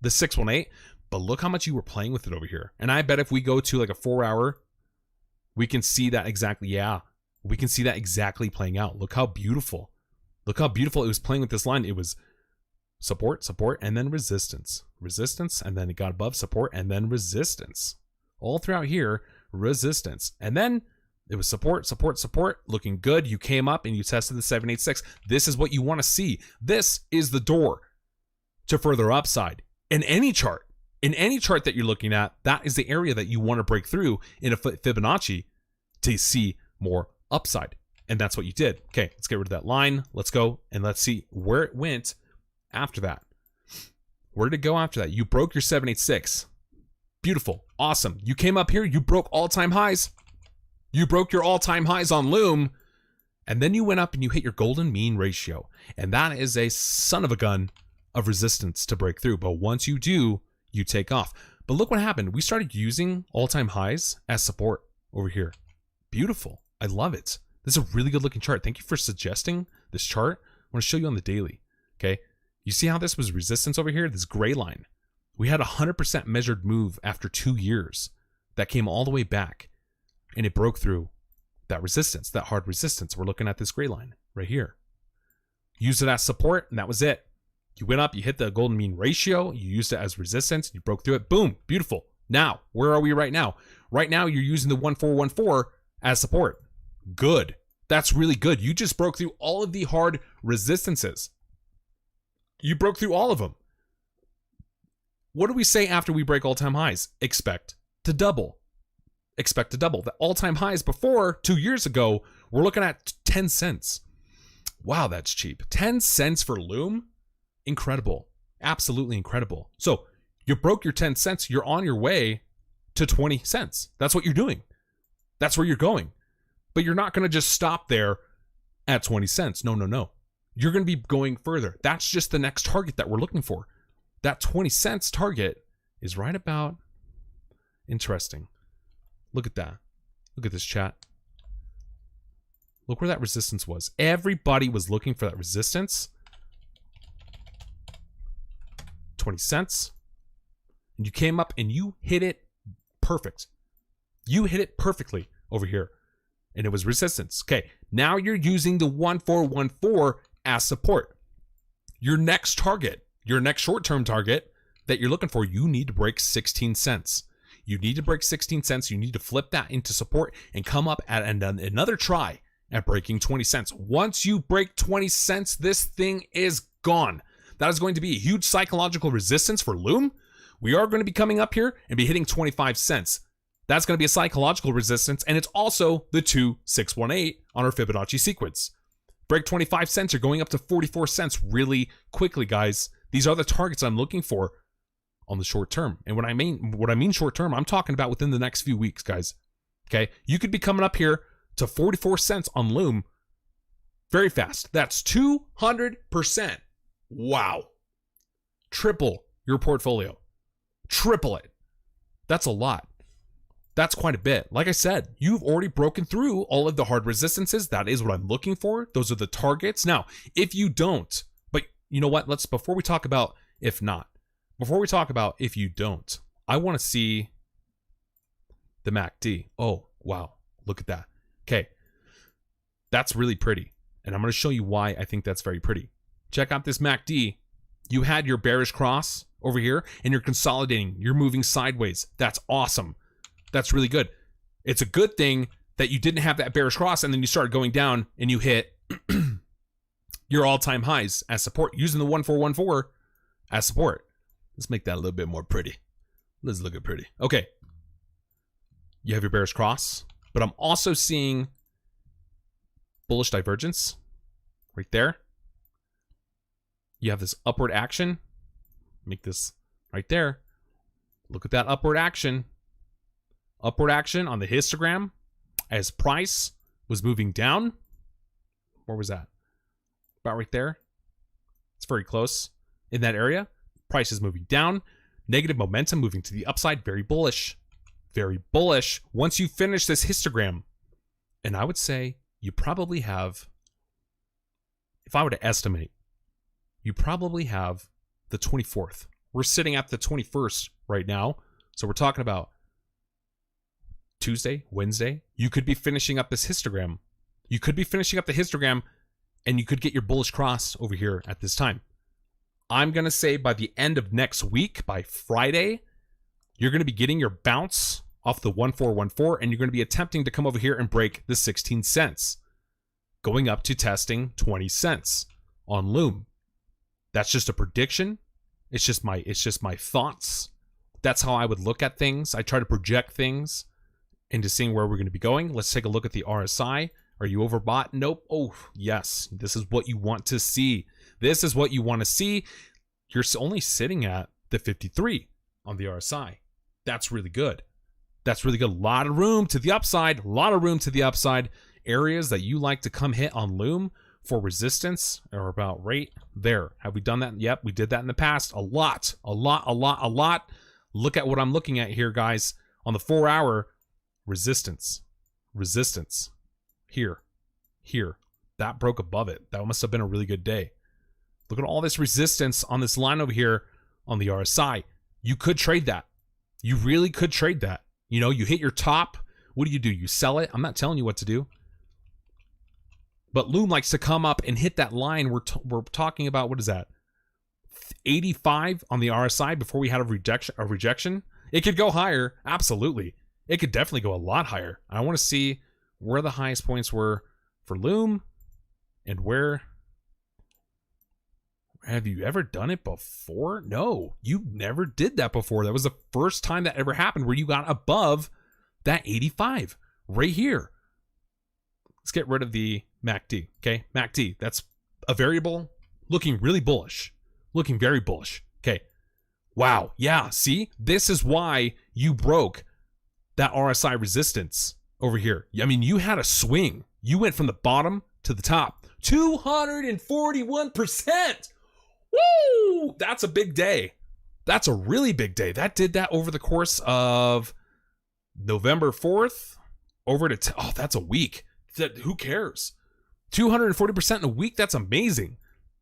the 618, but look how much you were playing with it over here. And I bet if we go to like a 4 hour, we can see that exactly. Yeah, we can see that exactly playing out. Look how beautiful. Look how beautiful it was playing with this line. It was support, support, and then resistance. Resistance, and then it got above support, and then resistance. All throughout here, resistance. And then it was support, support, support, looking good. You came up and you tested the 786. This is what you want to see. This is the door to further upside. In any chart that you're looking at, that is the area that you want to break through in a Fibonacci to see more upside. And that's what you did. Okay, let's get rid of that line. Let's go and let's see where it went after that. Where did it go after that? You broke your 786. Beautiful. Awesome. You came up here. You broke all-time highs. You broke your all-time highs on Loom. And then you went up and you hit your golden mean ratio. And that is a son of a gun of resistance to break through. But once you do, you take off. But look what happened. We started using all-time highs as support over here. Beautiful. I love it. This is a really good looking chart. Thank you for suggesting this chart. I want to show you on the daily. Okay. You see how this was resistance over here? This gray line. We had a 100% measured move after 2 years that came all the way back. And it broke through that resistance, that hard resistance. We're looking at this gray line right here. Used it as support, and that was it. You went up, you hit the golden mean ratio, you used it as resistance, you broke through it. Boom, beautiful. Now, where are we right now? Right now, you're using the 1414 as support. Good. That's really good. You just broke through all of the hard resistances. You broke through all of them. What do we say after we break all-time highs? Expect to double. Expect to double. The all-time highs before 2 years ago, we're looking at 10 cents. Wow, that's cheap. 10 cents for Loom? Incredible. Absolutely incredible. So you broke your 10 cents. You're on your way to 20 cents. That's what you're doing. That's where you're going. But you're not going to just stop there at 20 cents. No, no, no. You're going to be going further. That's just the next target that we're looking for. That 20 cents target is right about... Interesting. Look at that. Look at this, chat. Look where that resistance was. Everybody was looking for that resistance. 20 cents. And you came up and you hit it perfect. You hit it perfectly over here. And it was resistance. Okay, now you're using the 1414 as support. Your next target, your next short-term target that you're looking for, you need to break 16 cents. You need to break 16 cents. You need to flip that into support and come up at another try at breaking 20 cents. Once you break 20 cents, this thing is gone. That is going to be a huge psychological resistance for Loom. We are going to be coming up here and be hitting 25 cents. That's going to be a psychological resistance, and it's also the 2618 on our Fibonacci sequence. Break 25 cents, you're going up to 44 cents really quickly, guys. These are the targets I'm looking for on the short term. And what I mean short term, I'm talking about within the next few weeks, guys. Okay? You could be coming up here to 44 cents on Loom very fast. That's 200%. Wow. Triple your portfolio. Triple it. That's a lot. That's quite a bit. Like I said, you've already broken through all of the hard resistances. That is what I'm looking for. Those are the targets. Now, if you don't, but you know what? Before we talk about if not, before we talk about if you don't, I want to see the MACD. Oh, wow. Look at that. Okay. That's really pretty. And I'm going to show you why I think that's very pretty. Check out this MACD. You had your bearish cross over here and you're consolidating. You're moving sideways. That's awesome. That's really good. It's a good thing that you didn't have that bearish cross and then you started going down and you hit your all-time highs as support using the 1414 as support. Let's make that a little bit more pretty. Let's look at pretty. Okay. You have your bearish cross, but I'm also seeing bullish divergence right there. You have this upward action. Make this right there. Look at that upward action. Upward action on the histogram as price was moving down. Where was that? About right there. It's very close in that area. Price is moving down. Negative momentum moving to the upside. Very bullish. Very bullish. Once you finish this histogram, and I would say you probably have, if I were to estimate, you probably have the 24th. We're sitting at the 21st right now. So we're talking about Tuesday, Wednesday. You could be finishing up this histogram. You could be finishing up the histogram and you could get your bullish cross over here at this time. I'm going to say by the end of next week, by Friday, you're going to be getting your bounce off the 1414 and you're going to be attempting to come over here and break the 16 cents, going up to testing 20 cents on Loom. That's just a prediction. It's just my thoughts. That's how I would look at things. I try to project things into seeing where we're going to be going. Let's take a look at the RSI. Are you overbought? Nope. Oh, yes. This is what you want to see. This is what you want to see. You're only sitting at the 53 on the RSI. That's really good. That's really good. A lot of room to the upside. A lot of room to the upside. Areas that you like to come hit on Loom for resistance are about right there. Have we done that? Yep, we did that in the past. A lot. Look at what I'm looking at here, guys. On the 4-hour, resistance. Here. That broke above it. That must have been a really good day. Look at all this resistance on this line over here on the RSI. You could trade that. You really could trade that. You know, you hit your top. What do? You sell it? I'm not telling you what to do. But Loom likes to come up and hit that line. We're talking about, what is that? 85 on the RSI before we had a rejection. It could go higher. Absolutely. It could definitely go a lot higher. I want to see where the highest points were for Loom and where. Have you ever done it before? No, you never did that before. That was the first time that ever happened where you got above that 85 right here. Let's get rid of the MACD. Okay, MACD. That's a variable looking really bullish. Looking very bullish. Okay. Wow. Yeah. See, this is why you broke that RSI resistance over here. I mean, you had a swing. You went from the bottom to the top. 241%. Woo! That's a big day. That's a really big day. That did that over the course of November 4th over to, oh, that's a week. Who cares? 240% in a week. That's amazing.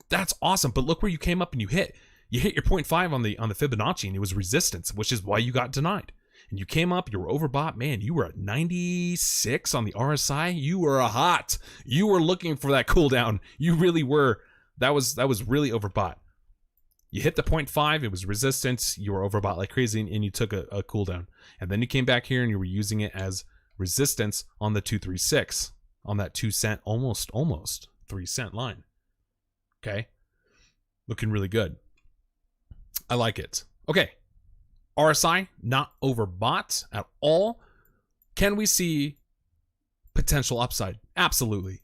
That's awesome. But look where you came up and you hit your 0.5 on the Fibonacci, and it was resistance, which is why you got denied. And you came up, you were overbought. Man, you were at 96 on the RSI. You were hot. You were looking for that cool down. You really were. That was really overbought. You hit the 0.5, it was resistance. You were overbought like crazy, and you took a cool down. And then you came back here and you were using it as resistance on the 236, on that 2 cent, almost 3 cent line. Okay. Looking really good. I like it. Okay. RSI, not overbought at all. Can we see potential upside? Absolutely.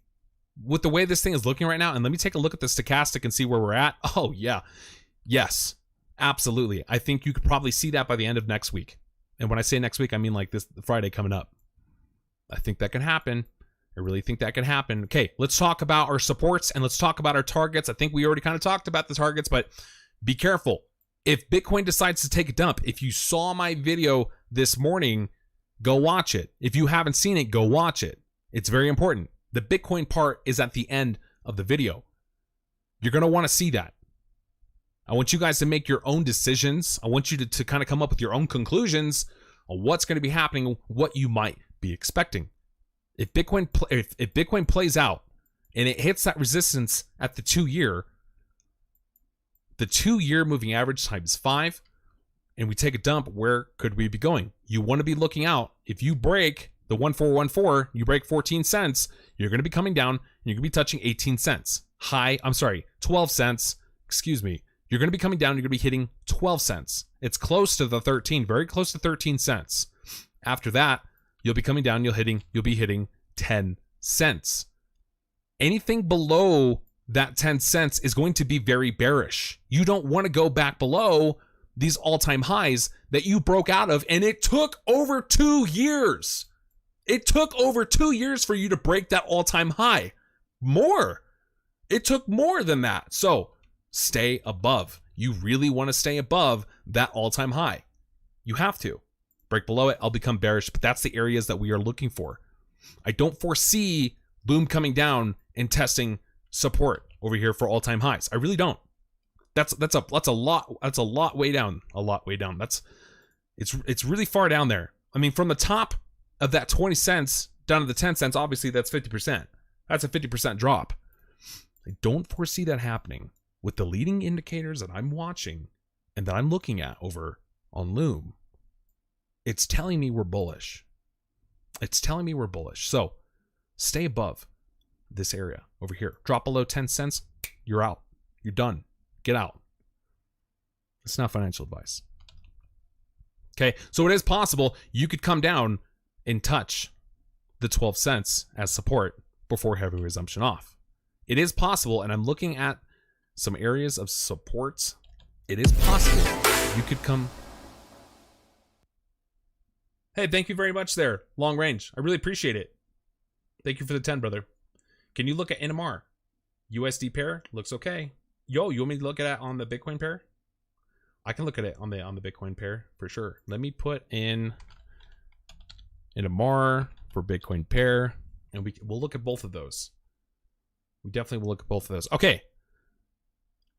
With the way this thing is looking right now, and let me take a look at the stochastic and see where we're at. Oh, yeah. Yes, absolutely. I think you could probably see that by the end of next week. And when I say next week, I mean like this Friday coming up. I think that can happen. I really think that can happen. Okay, let's talk about our supports and let's talk about our targets. I think we already kind of talked about the targets, but be careful. If Bitcoin decides to take a dump, if you saw my video this morning, go watch it. If you haven't seen it, go watch it. It's very important. The Bitcoin part is at the end of the video. You're going to want to see that. I want you guys to make your own decisions. I want you to kind of come up with your own conclusions on what's going to be happening, what you might be expecting. If Bitcoin plays out and it hits that resistance at the 2-year moving average times 5, and we take a dump, where could we be going? You want to be looking out. If you break the 1414, you break 14 cents, you're going to be coming down and you're going to be touching 18 cents. 12 cents. Excuse me. You're going to be coming down, you're going to be hitting 12 cents. It's close to the 13, very close to 13 cents. After that, you'll be coming down, you'll be hitting 10 cents. anything below that 10 cents is going to be very bearish. You don't want to go back below these all-time highs that you broke out of, and it took over 2 years. It took over 2 years for you to break that all-time high. More. It took more than that. So stay above. You really want to stay above that all-time high. You have to. Break below it, I'll become bearish, but that's the areas that we are looking for. I don't foresee Loom coming down and testing support over here for all-time highs. I really don't. That's a lot way down. A lot way down. It's really far down there. I mean, from the top of that 20 cents down to the 10 cents, obviously that's 50%. That's a 50% drop. I don't foresee that happening with the leading indicators that I'm watching and that I'm looking at over on Loom. It's telling me we're bullish. It's telling me we're bullish. So stay above this area over here. Drop below 10 cents, you're out. You're done. Get out. It's not financial advice. Okay, so it is possible you could come down and touch the 12 cents as support before heavy resumption off. It is possible, and I'm looking at some areas of supports. It is possible you could come. Hey, thank you very much there, Long Range. I really appreciate it. Thank you for the 10, brother. Can you look at NMR? USD pair looks okay. Yo, you want me to look at it on the Bitcoin pair? I can look at it on the Bitcoin pair for sure. Let me put in NMR for Bitcoin pair, and we'll look at both of those. We definitely will look at both of those. Okay.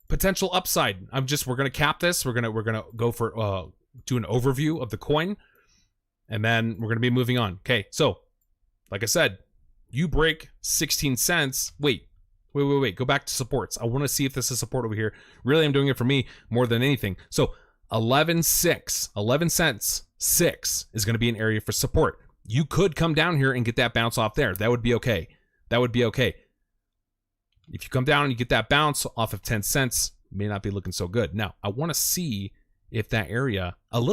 Potential upside. We're gonna cap this. We're gonna go for do an overview of the coin, and then we're gonna be moving on. Okay, so like I said, you break 16 cents. Wait. Go back to supports. I want to see if this is support over here. Really, I'm doing it for me more than anything. So 11 cents, 6 is going to be an area for support. You could come down here and get that bounce off there. That would be okay. That would be okay. If you come down and you get that bounce off of 10 cents, may not be looking so good. Now, I want to see if that area, it was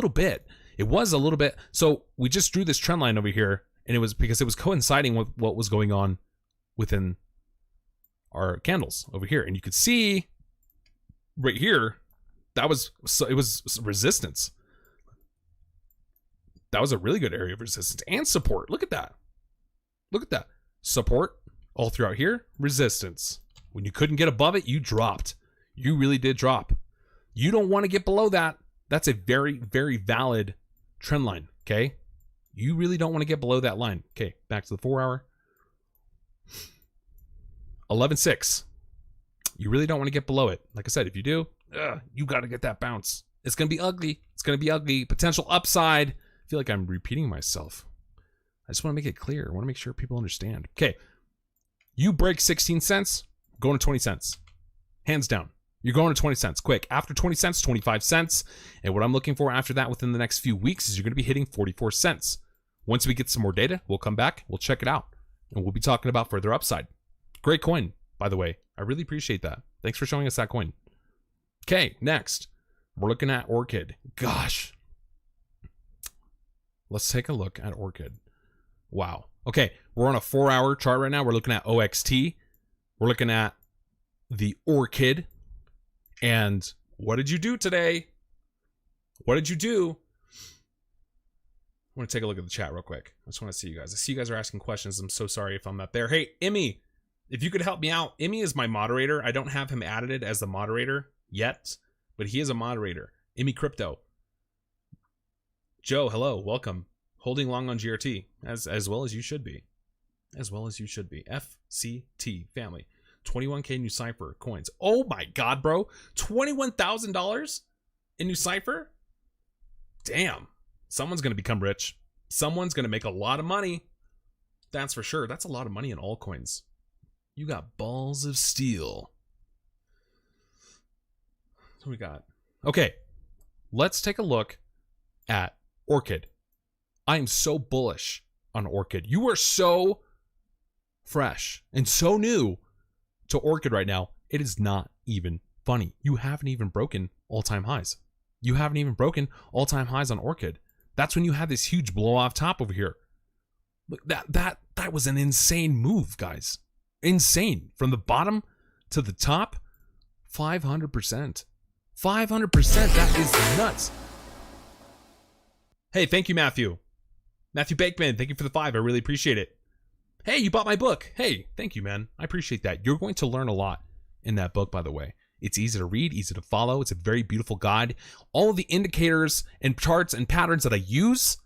a little bit. So we just drew this trend line over here, and it was because it was coinciding with what was going on within our candles over here, and you could see right here it was resistance. That was a really good area of resistance and support. Look at that. Support all throughout here, resistance. When you couldn't get above it, you dropped. You really did drop. You don't want to get below that. That's a very, very valid trend line. Okay, you really don't want to get below that line. Okay, back to the 4 hour. 11.6. You really don't want to get below it. Like I said, if you do, you got to get that bounce. It's going to be ugly. Potential upside. I feel like I'm repeating myself. I just want to make it clear. I want to make sure people understand. Okay. You break 16 cents, going to 20 cents. Hands down. You're going to 20 cents. Quick. After 20 cents, 25 cents. And what I'm looking for after that within the next few weeks is you're going to be hitting 44 cents. Once we get some more data, we'll come back. We'll check it out. And we'll be talking about further upside. Great coin, by the way. I really appreciate that. Thanks for showing us that coin. Okay, next. We're looking at Orchid. Gosh. Let's take a look at Orchid. Wow. Okay, we're on a 4 hour chart right now. We're looking at OXT. We're looking at the Orchid. And what did you do today? What did you do? I want to take a look at the chat real quick. I just want to see you guys. I see you guys are asking questions. I'm so sorry if I'm not there. Hey, Emmy. If you could help me out, Emmy is my moderator. I don't have him added as the moderator yet, but he is a moderator. Emmy Crypto. Joe, hello, welcome. Holding long on GRT, as well as you should be. FCT family. 21K new Cypher coins. Oh my God, bro. $21,000 in new Cypher? Damn. Someone's going to become rich. Someone's going to make a lot of money. That's for sure. That's a lot of money in altcoins. You got balls of steel. What we got? Okay, let's take a look at Orchid. I am so bullish on Orchid. You are so fresh and so new to Orchid right now. It is not even funny. You haven't even broken all-time highs. You haven't even broken all-time highs on Orchid. That's when you had this huge blow off top over here. Look, that was an insane move, guys. Insane. From the bottom to the top, 500%. 500%. That is nuts. Hey, thank you, Matthew. Matthew Bakeman, thank you for the 5. I really appreciate it. Hey, you bought my book. Hey, thank you, man. I appreciate that. You're going to learn a lot in that book, by the way. It's easy to read, easy to follow. It's a very beautiful guide. All of the indicators and charts and patterns that I use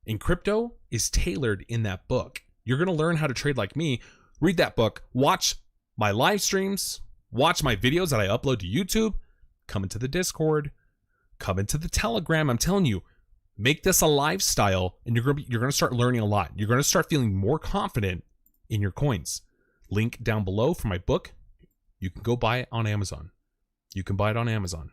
in crypto is tailored in that book. You're going to learn how to trade like me. Read that book. Watch my live streams. Watch my videos that I upload to YouTube. Come into the Discord. Come into the Telegram. I'm telling you, make this a lifestyle, and you're going to start learning a lot. You're going to start feeling more confident in your coins. Link down below for my book. You can go buy it on Amazon. You can buy it on Amazon.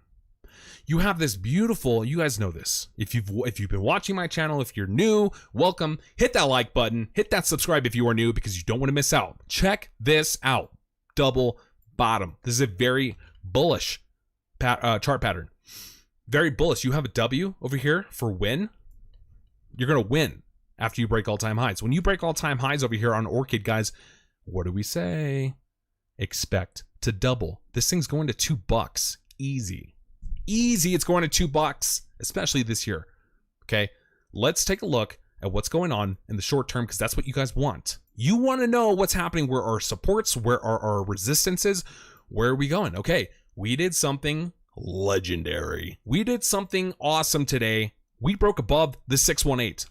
You have this beautiful, you guys know this. If you've been watching my channel, if you're new, welcome. Hit that like button. Hit that subscribe if you are new because you don't want to miss out. Check this out. Double bottom. This is a very bullish chart pattern. Very bullish. You have a W over here for win. You're going to win after you break all-time highs. When you break all-time highs over here on Orchid, guys, what do we say? Expect to double. This thing's going to $2. Easy. Easy. It's going to $2, especially this year. Okay. Let's take a look at what's going on in the short term because that's what you guys want. You want to know what's happening, where our supports, where are our resistances, where are we going? Okay. We did something legendary. We did something awesome today. We broke above the 618.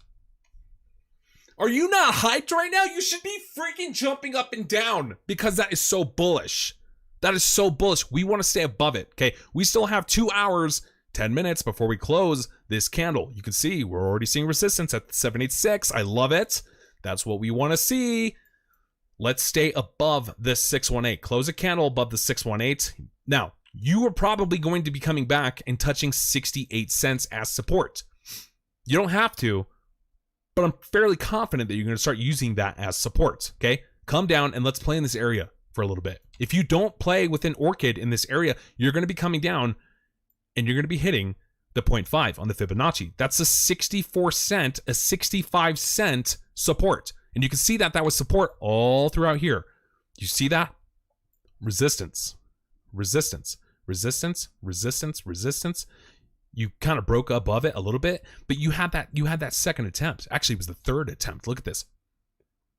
Are you not hyped right now? You should be freaking jumping up and down because that is so bullish. That is so bullish. We want to stay above it, okay? We still have 2 hours, 10 minutes before we close this candle. You can see we're already seeing resistance at 786. I love it. That's what we want to see. Let's stay above this 618. Close a candle above the 618. Now, you are probably going to be coming back and touching 68 cents as support. You don't have to, but I'm fairly confident that you're going to start using that as support, okay? Come down and let's play in this area for a little bit. If you don't play within Orchid in this area, you're going to be coming down and you're going to be hitting the 0.5 on the Fibonacci. That's a 64 cent, a 65 cent support. And you can see that that was support all throughout here. You see that? Resistance, resistance, resistance, resistance, resistance. You kind of broke above it a little bit, but you had that second attempt. Actually, it was the third attempt. Look at this.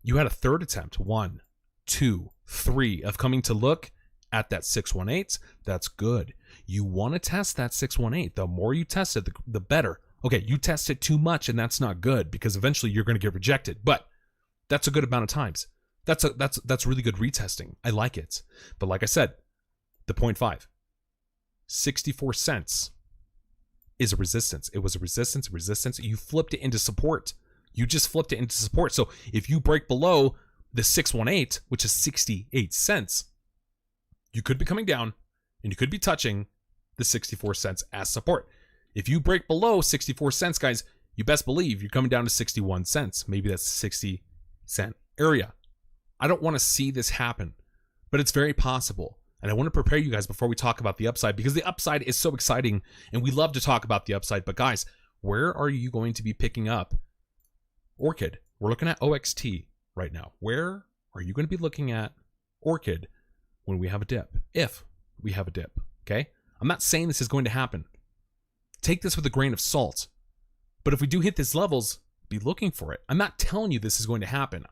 You had a third attempt. 1, 2, 3 of coming to look at that 618. That's good. You want to test that 618. The more you test it, the better. Okay, you test it too much and that's not good because eventually you're going to get rejected. But that's a good amount of times. That's really good retesting. I like it. But like I said, the 0.5, 64 cents is a resistance. It was a resistance, resistance. You flipped it into support. You just flipped it into support. So if you break below the 618, which is 68 cents, you could be coming down and you could be touching the 64 cents as support. If you break below 64 cents, guys, you best believe you're coming down to 61 cents. Maybe that's 60 cent area. I don't want to see this happen, but it's very possible. And I want to prepare you guys before we talk about the upside because the upside is so exciting and we love to talk about the upside. But guys, where are you going to be picking up Orchid? We're looking at OXT right now. Where are you going to be looking at Orchid when we have a dip? If we have a dip, okay? I'm not saying this is going to happen. Take this with a grain of salt. But if we do hit these levels, be looking for it. I'm not telling you this is going to happen.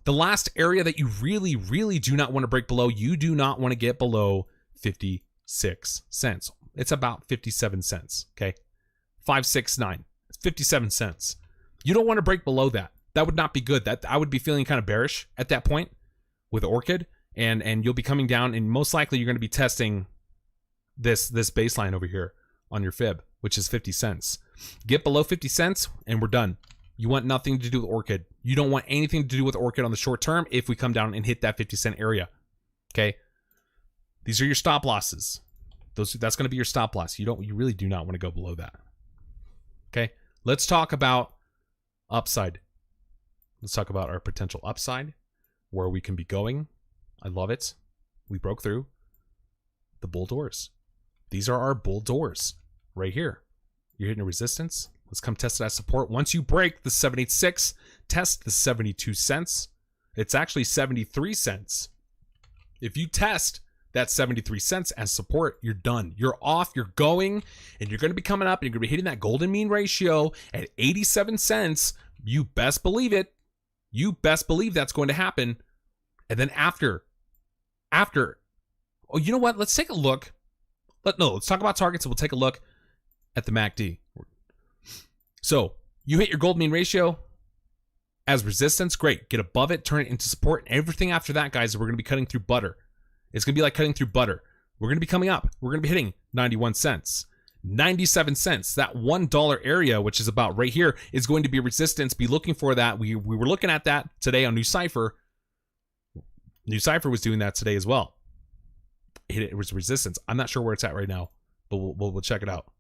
The last area that you really, really do not want to break below, you do not want to get below 56 cents. It's about 57 cents, okay? 569. It's 57 cents. You don't want to break below that. That would not be good. That I would be feeling kind of bearish at that point with Orchid, and you'll be coming down, and most likely you're going to be testing this baseline over here on your fib, which is 50 cents. Get below 50 cents, and we're done. You want nothing to do with Orchid. You don't want anything to do with Orchid on the short term if we come down and hit that 50 cent area. Okay? These are your stop losses. That's going to be your stop loss. You really do not want to go below that. Okay? Let's talk about upside. Let's talk about our potential upside, where we can be going. I love it. We broke through the bull doors. These are our bull doors right here. You're hitting a resistance. Let's come test that support. Once you break the 786, test the 72 cents. It's actually 73 cents. If you test that 73 cents as support, you're done. You're off, you're going, and you're going to be coming up, and you're going to be hitting that golden mean ratio at 87 cents. You best believe it. You best believe that's going to happen. And then after, oh, you know what? Let's take a look. Let's talk about targets, and we'll take a look at the MACD. So you hit your golden mean ratio as resistance, great. Get above it, turn it into support, and everything after that, guys, we're going to be cutting through butter. It's going to be like cutting through butter. We're going to be coming up. We're going to be hitting 91 cents, 97 cents. That $1 area, which is about right here, is going to be resistance. Be looking for that. We were looking at that today on New Cipher. New Cipher was doing that today as well. It was resistance. I'm not sure where it's at right now, but we'll check it out.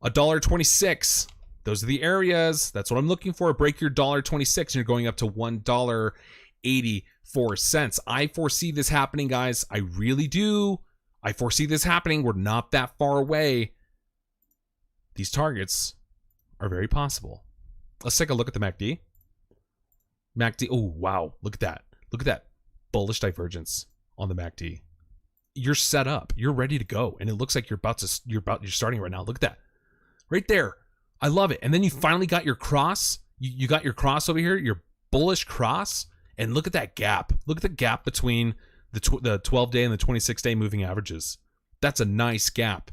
$1.26. Those are the areas. That's what I'm looking for. Break your $1.26 and you're going up to $1.84. I foresee this happening, guys. I really do. I foresee this happening. We're not that far away. These targets are very possible. Let's take a look at the MACD. MACD. Oh, wow. Look at that. Look at that bullish divergence on the MACD. You're set up. You're ready to go. And it looks like you're starting right now. Look at that. Right there. I love it. And then you finally got your cross. You got your cross over here, your bullish cross. And look at that gap. Look at the gap between the 12-day and the 26-day moving averages. That's a nice gap.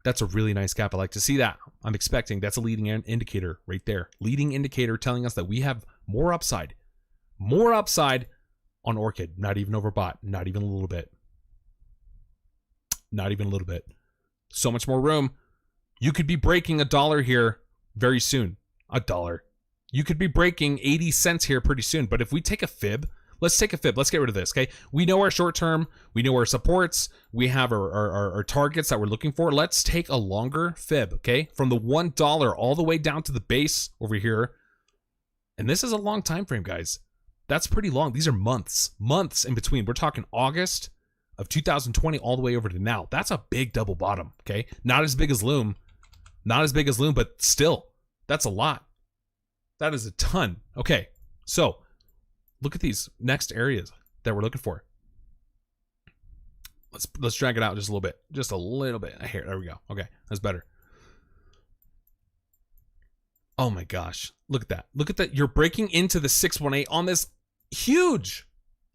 That's a really nice gap. I like to see that. I'm expecting that's a leading indicator right there. Leading indicator telling us that we have more upside. More upside on Orchid. Not even overbought. Not even a little bit. Not even a little bit. So much more room. You could be breaking $1 here very soon. $1. You could be breaking 80 cents here pretty soon. But if we take a fib, let's take a fib. Let's get rid of this, okay? We know our short term. We know our supports. We have our targets that we're looking for. Let's take a longer fib, okay? From the $1 all the way down to the base over here. And this is a long time frame, guys. That's pretty long. These are months. Months in between. We're talking August of 2020 all the way over to now. That's a big double bottom, okay? Not as big as Loom. Not as big as Loom, but still, that's a lot. That is a ton. Okay, so look at these next areas that we're looking for. Let's drag it out just a little bit. Just a little bit. Here, there we go. Okay, that's better. Oh my gosh. Look at that. Look at that. You're breaking into the 618 on this huge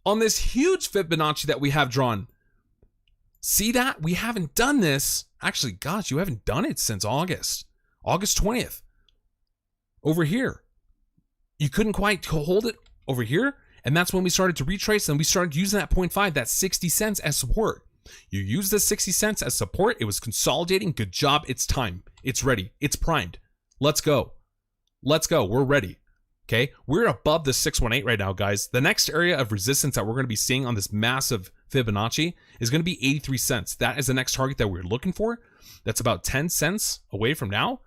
Fibonacci that we have drawn. See that? We haven't done this. Actually, gosh, you haven't done it since August 20th. Over here. You couldn't quite hold it over here. And that's when we started to retrace and we started using that 0.5, that 60 cents as support. You use the 60 cents as support. It was consolidating. Good job. It's time. It's ready. It's primed. Let's go. Let's go. We're ready. Okay. We're above the 618 right now, guys. The next area of resistance that we're going to be seeing on this massive Fibonacci is going to be 83 cents. That is the next target that we're looking for. That's about 10 cents away from now.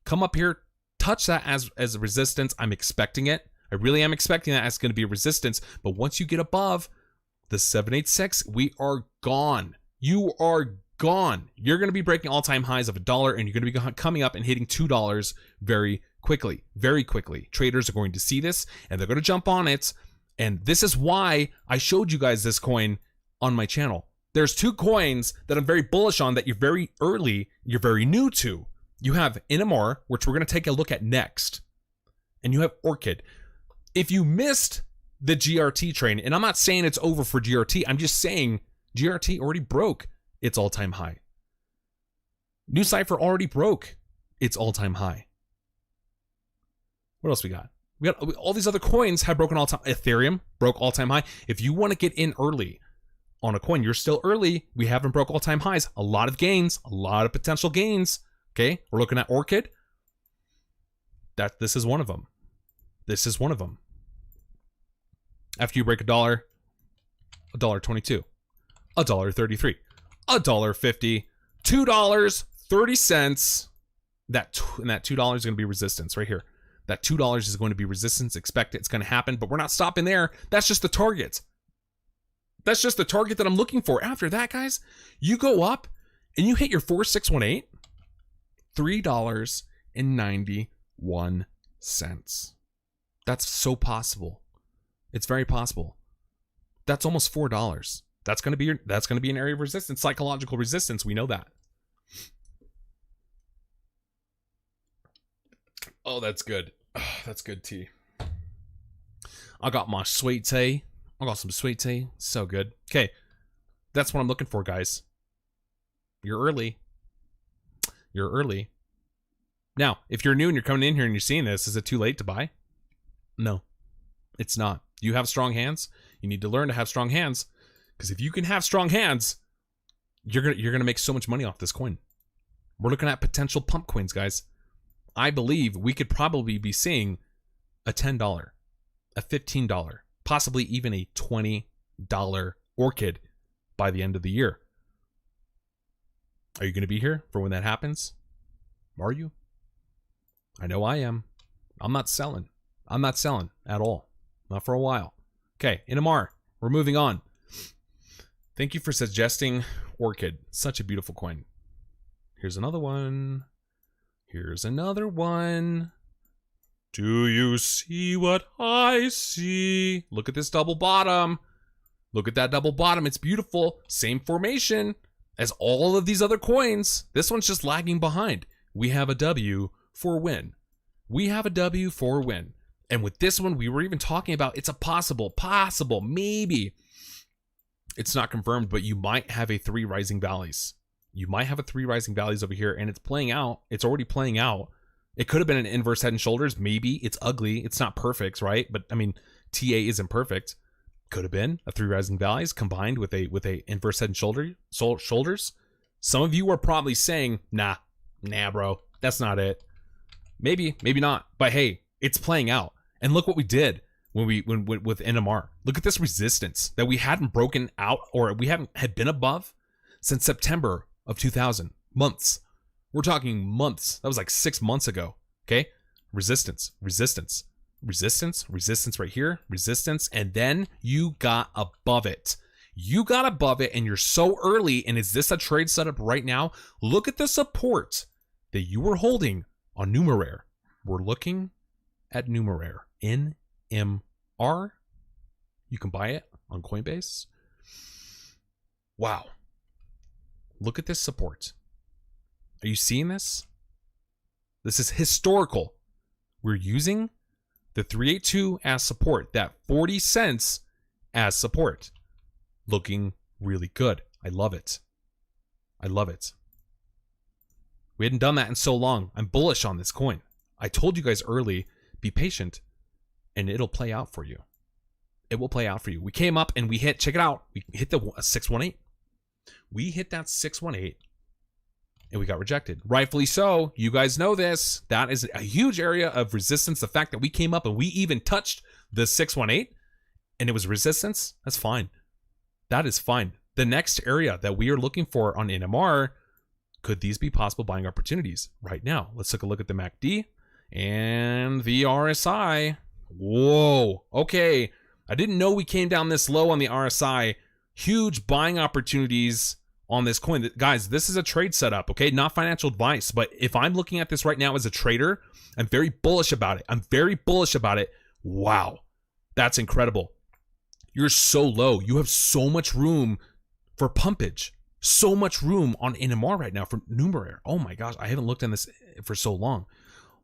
Come up here, touch that as a resistance. I'm expecting it. I really am expecting that as going to be a resistance. But once you get above the 786, we are gone. You are gone. You're going to be breaking all-time highs of $1 and you're going to be coming up and hitting $2 very quickly. Very quickly. Traders are going to see this and they're going to jump on it. And this is why I showed you guys this coin on my channel. There's two coins that I'm very bullish on that you're very new to. You have NMR, which we're going to take a look at next. And you have Orchid. If you missed the GRT train, and I'm not saying it's over for GRT, I'm just saying GRT already broke its all-time high. New Cipher already broke its all-time high. What else we got? We got all these other coins have broken all-time. Ethereum broke all-time high. If you want to get in early on a coin, you're still early. We haven't broke all-time highs. A lot of gains, a lot of potential gains. Okay, we're looking at Orchid. This is one of them. This is one of them. After you break $1, $1.22, $1.33, $1.50, $2.30. That $2 is going to be resistance right here. That $2 is going to be resistance. Expect it's going to happen, but we're not stopping there. That's just the target. That's just the target that I'm looking for. After that, guys, you go up and you hit your 4618, $3.91. That's so possible. It's very possible. That's almost $4. That's going to be an area of resistance, psychological resistance. We know that. Oh, that's good. Oh, that's good tea. I got my sweet tea. I got some sweet tea. So good. Okay. That's what I'm looking for, guys. You're early. You're early. Now, if you're new and you're coming in here and you're seeing this, is it too late to buy? No, it's not. You have strong hands. You need to learn to have strong hands, because if you can have strong hands, you're gonna make so much money off this coin. We're looking at potential pump coins, guys. I believe we could probably be seeing a $10, a $15, possibly even a $20 Orchid by the end of the year. Are you going to be here for when that happens? Are you? I know I am. I'm not selling. I'm not selling at all. Not for a while. Okay, NMR. We're moving on. Thank you for suggesting Orchid. Such a beautiful coin. Here's another one. Here's another one. Do you see what I see? Look at this double bottom. Look at that double bottom. It's beautiful. Same formation as all of these other coins. This one's just lagging behind. We have a W for win. We have a W for win. And with this one, we were even talking about it's a possible, maybe. It's not confirmed, but you might have a 3 rising valleys. You might have a 3 rising valleys over here, and it's playing out. It's already playing out. It could have been an inverse head and shoulders. Maybe. It's ugly. It's not perfect, right? But I mean, TA isn't perfect. Could have been a 3 rising valleys combined with a inverse head and shoulders. Some of you are probably saying, nah, bro, that's not it. Maybe not. But hey, it's playing out. And look what we did when with NMR. Look at this resistance that we hadn't broken out, or we had been above since September of 2000. Months. We're talking months. That was like 6 months ago. Okay? Resistance right here, resistance, and then you got above it. You got above it, and you're so early. And is this a trade setup right now? Look at the support that you were holding on Numeraire. We're looking at Numeraire. NMR. You can buy it on Coinbase. Wow. Look at this support. Are you seeing this? This is historical. We're using the 382 as support, that 40 cents as support. Looking really good. I love it. I love it. We hadn't done that in so long. I'm bullish on this coin. I told you guys early, be patient, and it'll play out for you. It will play out for you. We came up and we hit, check it out, we hit the 618. We hit that 618. And we got rejected. Rightfully so. You guys know this. That is a huge area of resistance. The fact that we came up and we even touched the 618 and it was resistance, that's fine. That is fine. The next area that we are looking for on NMR, could these be possible buying opportunities right now? Let's take a look at the MACD and the RSI. Whoa. Okay. I didn't know we came down this low on the RSI. Huge buying opportunities on this coin. Guys, this is a trade setup, okay? Not financial advice, but if I'm looking at this right now as a trader, I'm very bullish about it. I'm very bullish about it. Wow. That's incredible. You're so low. You have so much room for pumpage. So much room on NMR right now from Numeraire. Oh my gosh, I haven't looked at this for so long.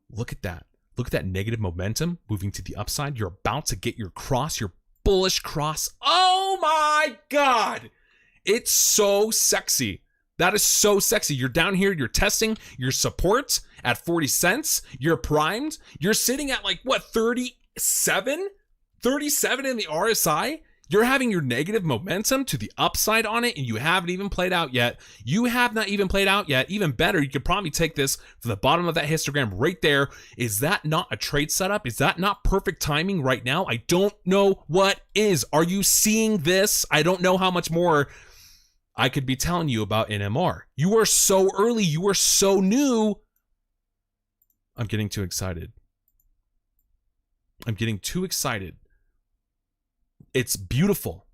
Look at that. Look at that negative momentum moving to the upside. You're about to get your cross, your bullish cross. Oh my God. It's so sexy. That is so sexy. You're down here, you're testing your support at 40 cents. You're primed. You're sitting at like, what, 37? 37 in the RSI? You're having your negative momentum to the upside on it, and you haven't even played out yet. You have not even played out yet. Even better, you could probably take this to the bottom of that histogram right there. Is that not a trade setup? Is that not perfect timing right now? I don't know what is. Are you seeing this? I don't know how much more I could be telling you about NMR. You are so early. You are so new. I'm getting too excited. I'm getting too excited. It's beautiful.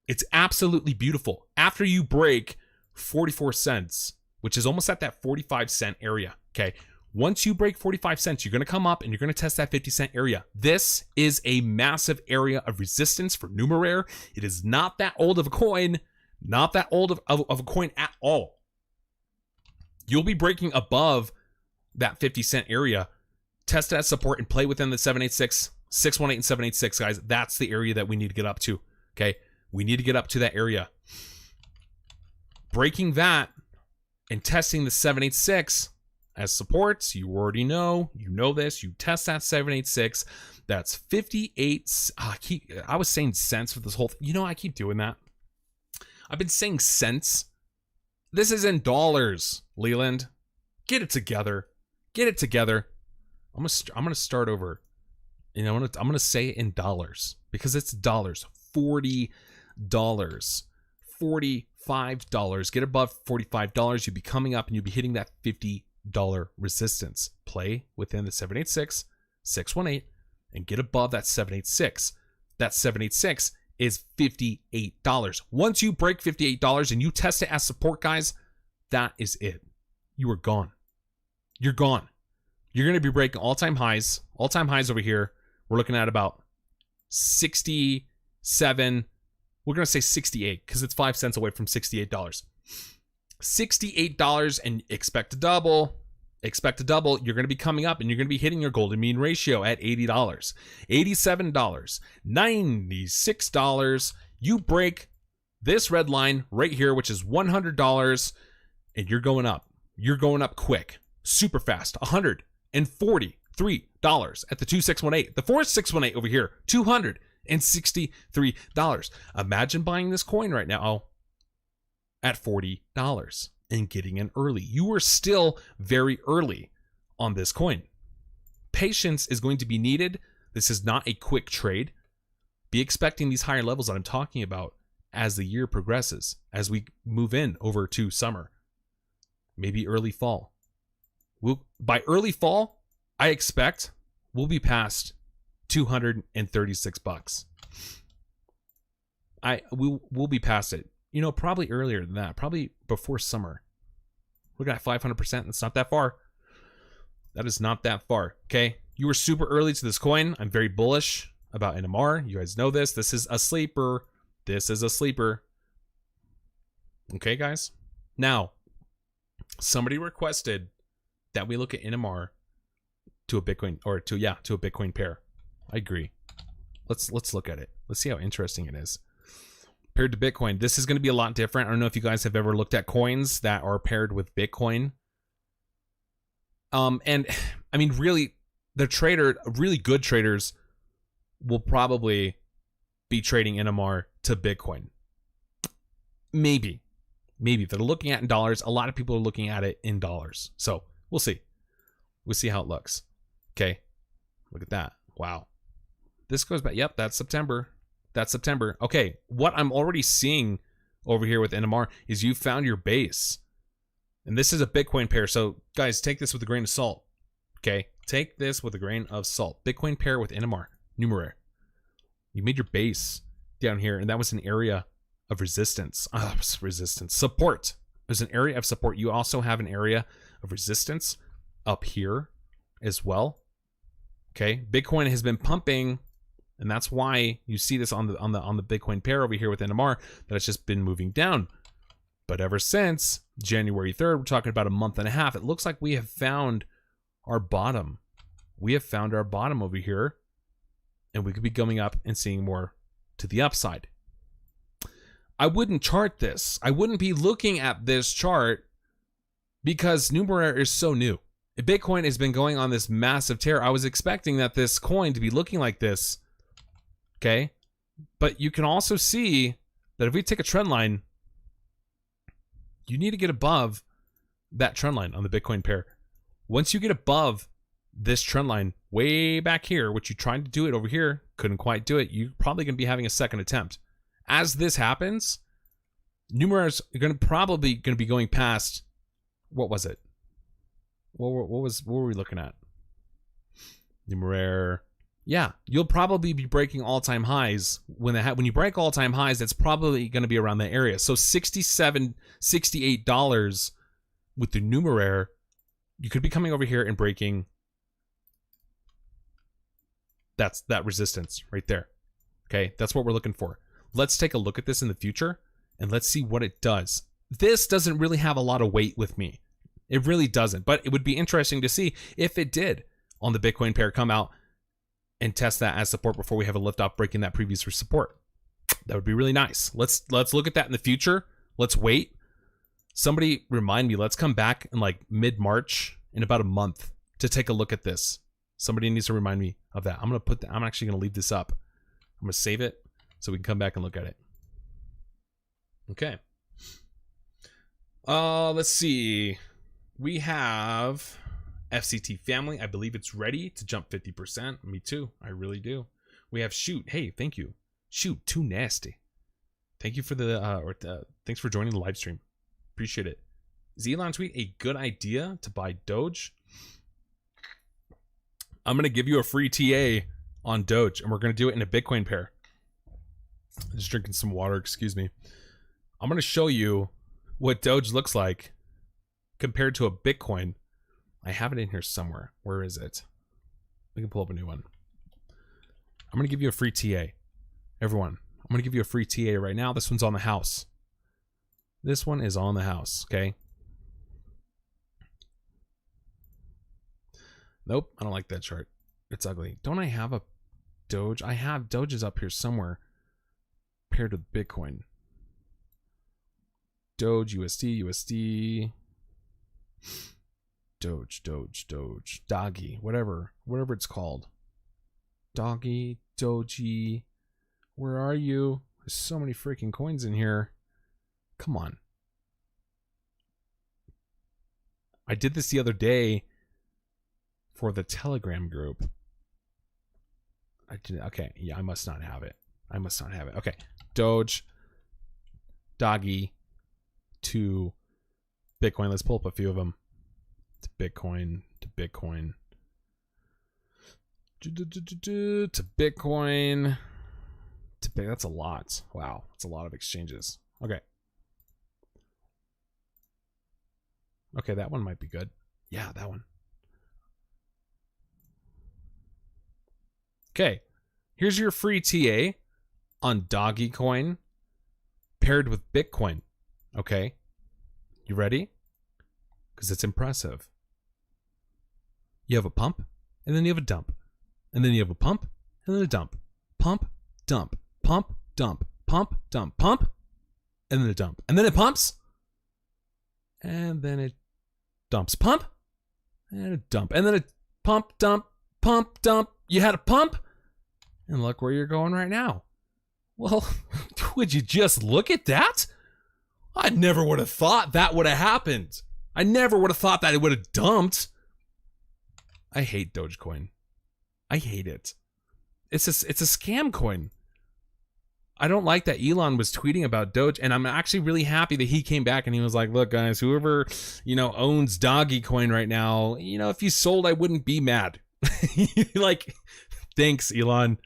It's absolutely beautiful. After you break 44 cents, which is almost at that 45 cent area, okay? Once you break 45 cents, you're going to come up and you're going to test that 50 cent area. This is a massive area of resistance for Numeraire. It is not that old of a coin, not that old of a coin at all. You'll be breaking above that 50 cent area, test that support, and play within the 786, 618, and 786, guys. That's the area that we need to get up to, okay? We need to get up to that area. Breaking that and testing the 786 as supports, you already know, you know this, you test that 786, that's 58, I was saying cents for this whole thing. You know, I keep doing that. I've been saying cents. This is in dollars, Leland. Get it together. Get it together. I'm gonna start over. You know, I'm gonna say it in dollars because it's dollars. $40, $45. Get above $45. You'll be coming up and you'll be hitting that $50 resistance. Play within the 786, 618, and get above that 786. That 786 is $58. Once you break $58 and you test it as support, guys, that is it. You are gone. You're gone. You're going to be breaking all-time highs. All-time highs over here. We're looking at about 67. We're going to say 68 because it's 5 cents away from $68. $68 and expect to double. Expect to double. You're going to be coming up and you're going to be hitting your golden mean ratio at $80, $87, $96. You break this red line right here, which is $100, and you're going up. You're going up quick, super fast. $143 at the 2618. The 4618 over here, $263. Imagine buying this coin right now at $40 and getting in early. You are still very early on this coin. Patience is going to be needed. This is not a quick trade. Be expecting these higher levels that I'm talking about as the year progresses, as we move in over to summer, maybe early fall. By early fall, I expect we'll be past $236. We'll be past it. You know, probably earlier than that, probably before summer. Look at 500%. That's not that far. That is not that far. Okay. You were super early to this coin. I'm very bullish about NMR. You guys know this. This is a sleeper. This is a sleeper. Okay, guys. Now, somebody requested that we look at NMR to a Bitcoin to a Bitcoin pair. I agree. Let's look at it. Let's see how interesting it is. Paired to Bitcoin, this is going to be a lot different. I don't know if you guys have ever looked at coins that are paired with Bitcoin. And I mean, really, really good traders will probably be trading NMR to Bitcoin. Maybe they're looking at it in dollars. A lot of people are looking at it in dollars. So we'll see. We'll see how it looks. Okay, look at that. Wow, this goes back. Yep, that's September. That's September. Okay, what I'm already seeing over here with NMR is you found your base. And this is a Bitcoin pair. So, guys, take this with a grain of salt. Okay? Take this with a grain of salt. Bitcoin pair with NMR. Numeraire. You made your base down here, and that was an area of resistance. Support. There's an area of support. You also have an area of resistance up here as well. Okay? Bitcoin has been pumping. And that's why you see this on the Bitcoin pair over here with NMR, that it's just been moving down. But ever since January 3rd, we're talking about a month and a half, it looks like we have found our bottom. We have found our bottom over here, and we could be going up and seeing more to the upside. I wouldn't chart this. I wouldn't be looking at this chart because Numeraire is so new. Bitcoin has been going on this massive tear. I was expecting that this coin to be looking like this. Okay, but you can also see that if we take a trend line, you need to get above that trend line on the Bitcoin pair. Once you get above this trend line way back here, which you tried to do it over here, couldn't quite do it, you're probably going to be having a second attempt. As this happens, Numeraire's probably going to be going past, what was it? What were we looking at? Numeraire. Yeah, you'll probably be breaking all-time highs. When you break all-time highs, that's probably going to be around that area. So $67, $68 with the Numeraire, You could be coming over here and breaking that resistance right there. Okay, that's what we're looking for. Let's take a look at this in the future and let's see what it does. This doesn't really have a lot of weight with me. It really doesn't, but it would be interesting to see if it did on the Bitcoin pair come out and test that as support before we have a lift off breaking that previous support. That would be really nice. Let's look at that in the future. Let's wait. Somebody remind me, let's come back in like mid-March in about a month to take a look at this. Somebody needs to remind me of that. I'm actually going to leave this up. I'm going to save it so we can come back and look at it. Okay. Let's see. We have FCT family. I believe it's ready to jump 50%. Me too. I really do. We have Shoot. Hey, thank you. Shoot, too nasty. Thank you for thanks for joining the live stream. Appreciate it. Is Elon tweet a good idea to buy Doge? I'm going to give you a free TA on Doge, and we're going to do it in a Bitcoin pair. Just drinking some water, excuse me. I'm going to show you what Doge looks like compared to a Bitcoin. I have it in here somewhere. Where is it? We can pull up a new one. I'm going to give you a free TA. Everyone, I'm going to give you a free TA right now. This one's on the house. This one is on the house, okay? Nope, I don't like that chart. It's ugly. Don't I have a Doge? I have Doges up here somewhere paired with Bitcoin. Doge, USD. Doge, Doggy, whatever it's called. Doggy, Doji. Where are you? There's so many freaking coins in here. Come on. I did this the other day for the Telegram group. I did. Okay, yeah, I must not have it. Okay, Doge, Doggy, to Bitcoin. Let's pull up a few of them. To Bitcoin. To Bitcoin. That's a lot. Wow, that's a lot of exchanges. Okay. Okay, that one might be good. Yeah, that one. Okay, here's your free TA on Doggy Coin paired with Bitcoin. Okay, you ready? Because it's impressive. You have a pump, and then you have a dump. And then you have a pump, and then a dump. Pump, dump, pump, dump, pump, dump, pump, and then a dump. And then it pumps, and then it dumps. Pump, and a dump. And then a pump, dump, pump, dump. You had a pump, and look where you're going right now. Well, would you just look at that? I never would have thought that would have happened. I never would have thought that it would have dumped. I hate Dogecoin. I hate it. It's a scam coin. I don't like that Elon was tweeting about Doge, and I'm actually really happy that he came back and he was like, look guys, whoever, owns Doggy Coin right now, if you sold, I wouldn't be mad. Like, thanks, Elon.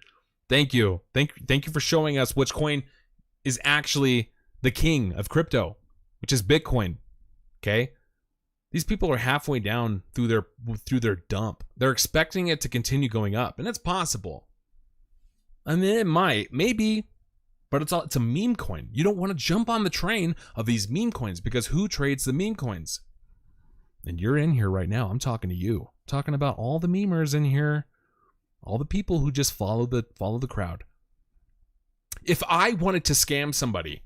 Thank you. Thank you for showing us which coin is actually the king of crypto, which is Bitcoin. Okay? These people are halfway down through their dump. They're expecting it to continue going up, and it's possible. I mean, it might, maybe, but it's a meme coin. You don't want to jump on the train of these meme coins, because who trades the meme coins? And you're in here right now. I'm talking to you. I'm talking about all the memers in here, all the people who just follow the crowd. If I wanted to scam somebody,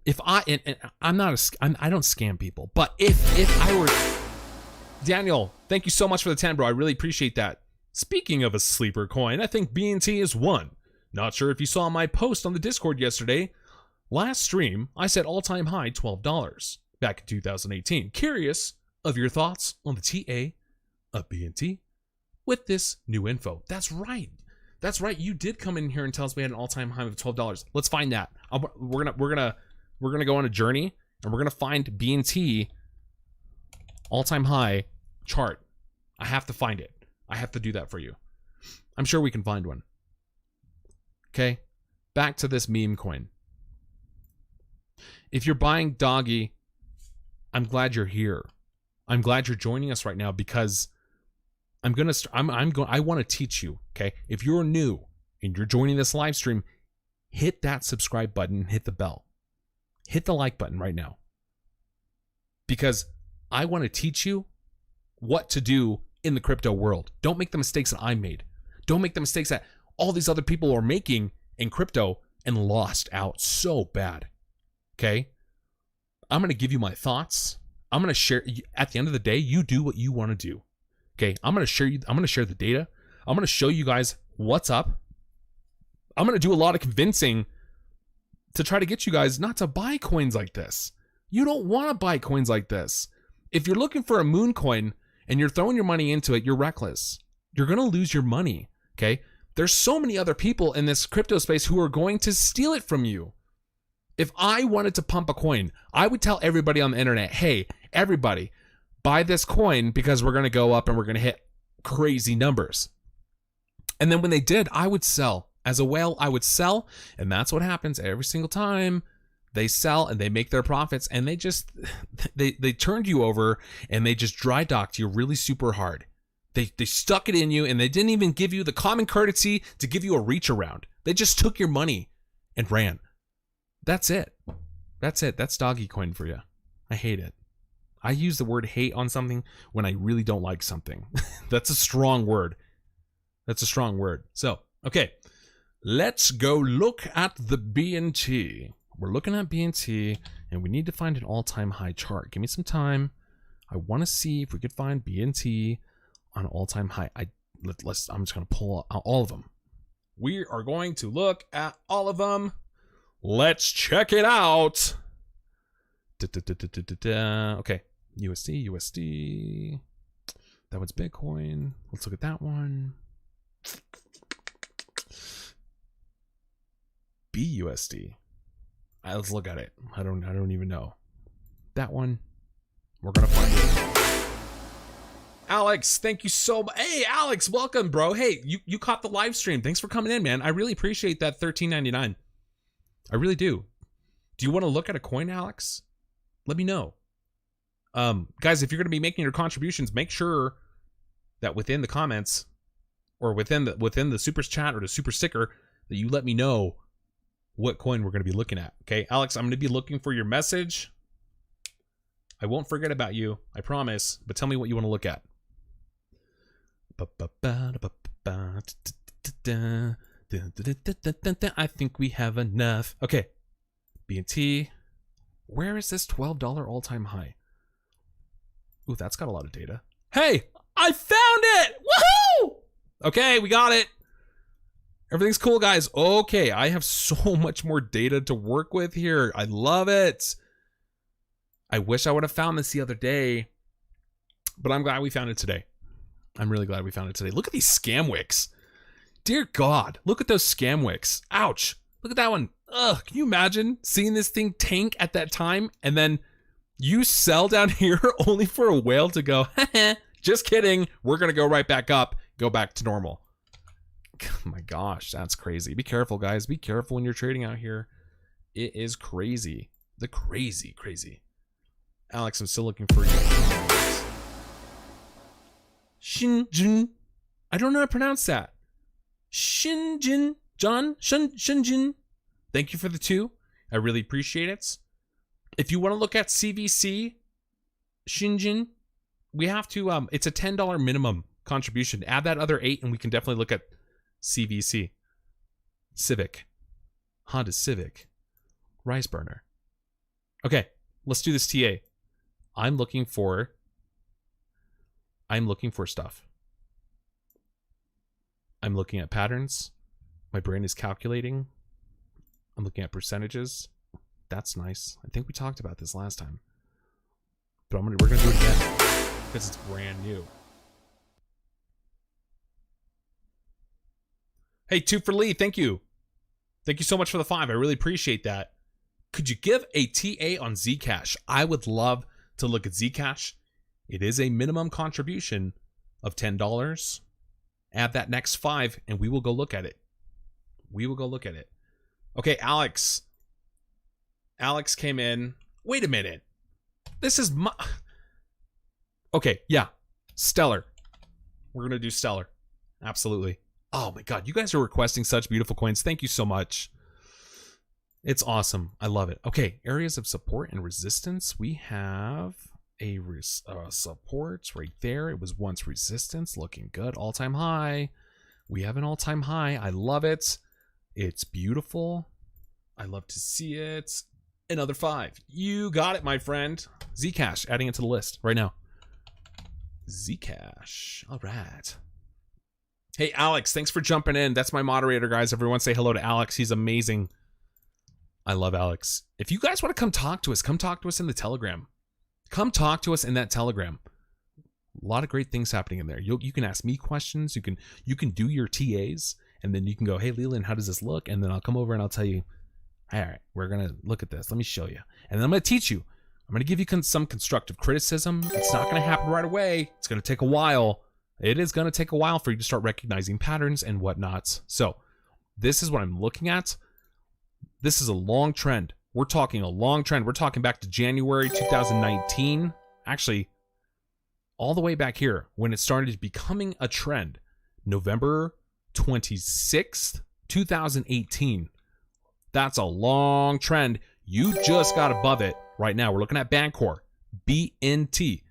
I don't scam people, but if I were Daniel, thank you so much for the 10, bro. I really appreciate that. Speaking of a sleeper coin, I think BNT is one. Not sure if you saw my post on the Discord yesterday. Last stream, I said all-time high $12 back in 2018. Curious of your thoughts on the TA of BNT with this new info. That's right. That's right. You did come in here and tell us we had an all-time high of $12. Let's find that. We're gonna go on a journey, and we're gonna find BNT all-time high chart. I have to find it. I have to do that for you. I'm sure we can find one. Okay, back to this meme coin. If you're buying Doggy, I'm glad you're here. I'm glad you're joining us right now because I want to teach you, okay? If you're new and you're joining this live stream, hit that subscribe button, hit the bell. Hit the like button right now. Because I want to teach you what to do in the crypto world. Don't make the mistakes that I made. Don't make the mistakes that all these other people are making in crypto and lost out so bad. Okay? I'm going to give you my thoughts. I'm going to share, at the end of the day, you do what you want to do. Okay? I'm going to share the data. I'm going to show you guys what's up. I'm going to do a lot of convincing to try to get you guys not to buy coins like this. You don't want to buy coins like this. If you're looking for a moon coin and you're throwing your money into it, you're reckless. You're going to lose your money. Okay? There's so many other people in this crypto space who are going to steal it from you. If I wanted to pump a coin, I would tell everybody on the internet, hey, everybody, buy this coin because we're going to go up and we're going to hit crazy numbers. And then when they did, I would sell. As a whale, I would sell. And that's what happens every single time. They sell and they make their profits and they just, they turned you over and they just dry docked you really super hard. They stuck it in you and they didn't even give you the common courtesy to give you a reach around. They just took your money and ran. That's it. That's it. That's doggy coin for you. I hate it. I use the word hate on something when I really don't like something. That's a strong word. That's a strong word. So, okay. Let's go look at the BNT. We're looking at BNT and we need to find an all-time high chart. Give me some time. I want to see if we could find BNT on an all-time high. I'm just going to pull out all of them. We are going to look at all of them. Let's check it out. Okay, USD. That one's Bitcoin. Let's look at that one. BUSD. Let's look at it. I don't even know. That one. We're gonna find it. Alex, thank you so much. Hey, Alex, welcome, bro. Hey, you caught the live stream. Thanks for coming in, man. I really appreciate that $13.99. I really do. Do you want to look at a coin, Alex? Let me know. Guys, if you're going to be making your contributions, make sure that within the comments or within the super chat or the super sticker that you let me know what coin we're going to be looking at. Okay, Alex, I'm going to be looking for your message. I won't forget about you, I promise, but tell me what you want to look at. I think we have enough. Okay. BNT. Where is this $12 all-time high? Ooh, that's got a lot of data. Hey, I found it! Woohoo! Okay, we got it. Everything's cool, guys. Okay, I have so much more data to work with here. I love it. I wish I would have found this the other day, but I'm glad we found it today. I'm really glad we found it today. Look at these scam wicks. Dear God, look at those scam wicks. Ouch. Look at that one. Ugh, can you imagine seeing this thing tank at that time and then you sell down here only for a whale to go, just kidding. We're going to go right back up, go back to normal. Oh my gosh, that's crazy. Be careful, guys. Be careful when you're trading out here. It is crazy. The crazy. Alex, I'm still looking for you. Shinjin. I don't know how to pronounce that. Shinjin. John? Shinjin. Thank you for the 2. I really appreciate it. If you want to look at CVC, Shinjin, we have to, it's a $10 minimum contribution. Add that other 8 and we can definitely look at CVC. Civic. Honda Civic. Rice burner. Okay, let's do this TA. I'm looking for stuff. I'm looking at patterns. My brain is calculating. I'm looking at percentages. That's nice. I think we talked about this last time. But we're gonna do it again because it's brand new. Hey, 2 for Lee, thank you. Thank you so much for the 5. I really appreciate that. Could you give a TA on Zcash? I would love to look at Zcash. It is a minimum contribution of $10. Add that next 5 and we will go look at it. We will go look at it. Okay, Alex. Alex came in. Wait a minute. This is my... Okay, yeah. Stellar. We're going to do stellar. Absolutely. Oh my God, you guys are requesting such beautiful coins. Thank you so much. It's awesome. I love it. Okay, areas of support and resistance. We have a support right there. It was once resistance. Looking good. All-time high. We have an all-time high. I love it. It's beautiful. I love to see it. Another 5. You got it, my friend. Zcash, adding it to the list right now. Zcash. All right. Hey, Alex, thanks for jumping in. That's my moderator, guys. Everyone say hello to Alex. He's amazing. I love Alex. If you guys want to come talk to us in the Telegram. Come talk to us in that Telegram. A lot of great things happening in there. You can ask me questions. You can do your TAs, and then you can go, hey, Leland, how does this look? And then I'll come over and I'll tell you, all right, we're going to look at this. Let me show you. And then I'm going to teach you. I'm going to give you some constructive criticism. It's not going to happen right away. It's going to take a while. It is going to take a while for you to start recognizing patterns and whatnot. So this is what I'm looking at. This is a long trend. We're talking a long trend. We're talking back to January 2019. Actually, all the way back here when it started becoming a trend. November 26th, 2018. That's a long trend. You just got above it right now. We're looking at Bancor, BNT.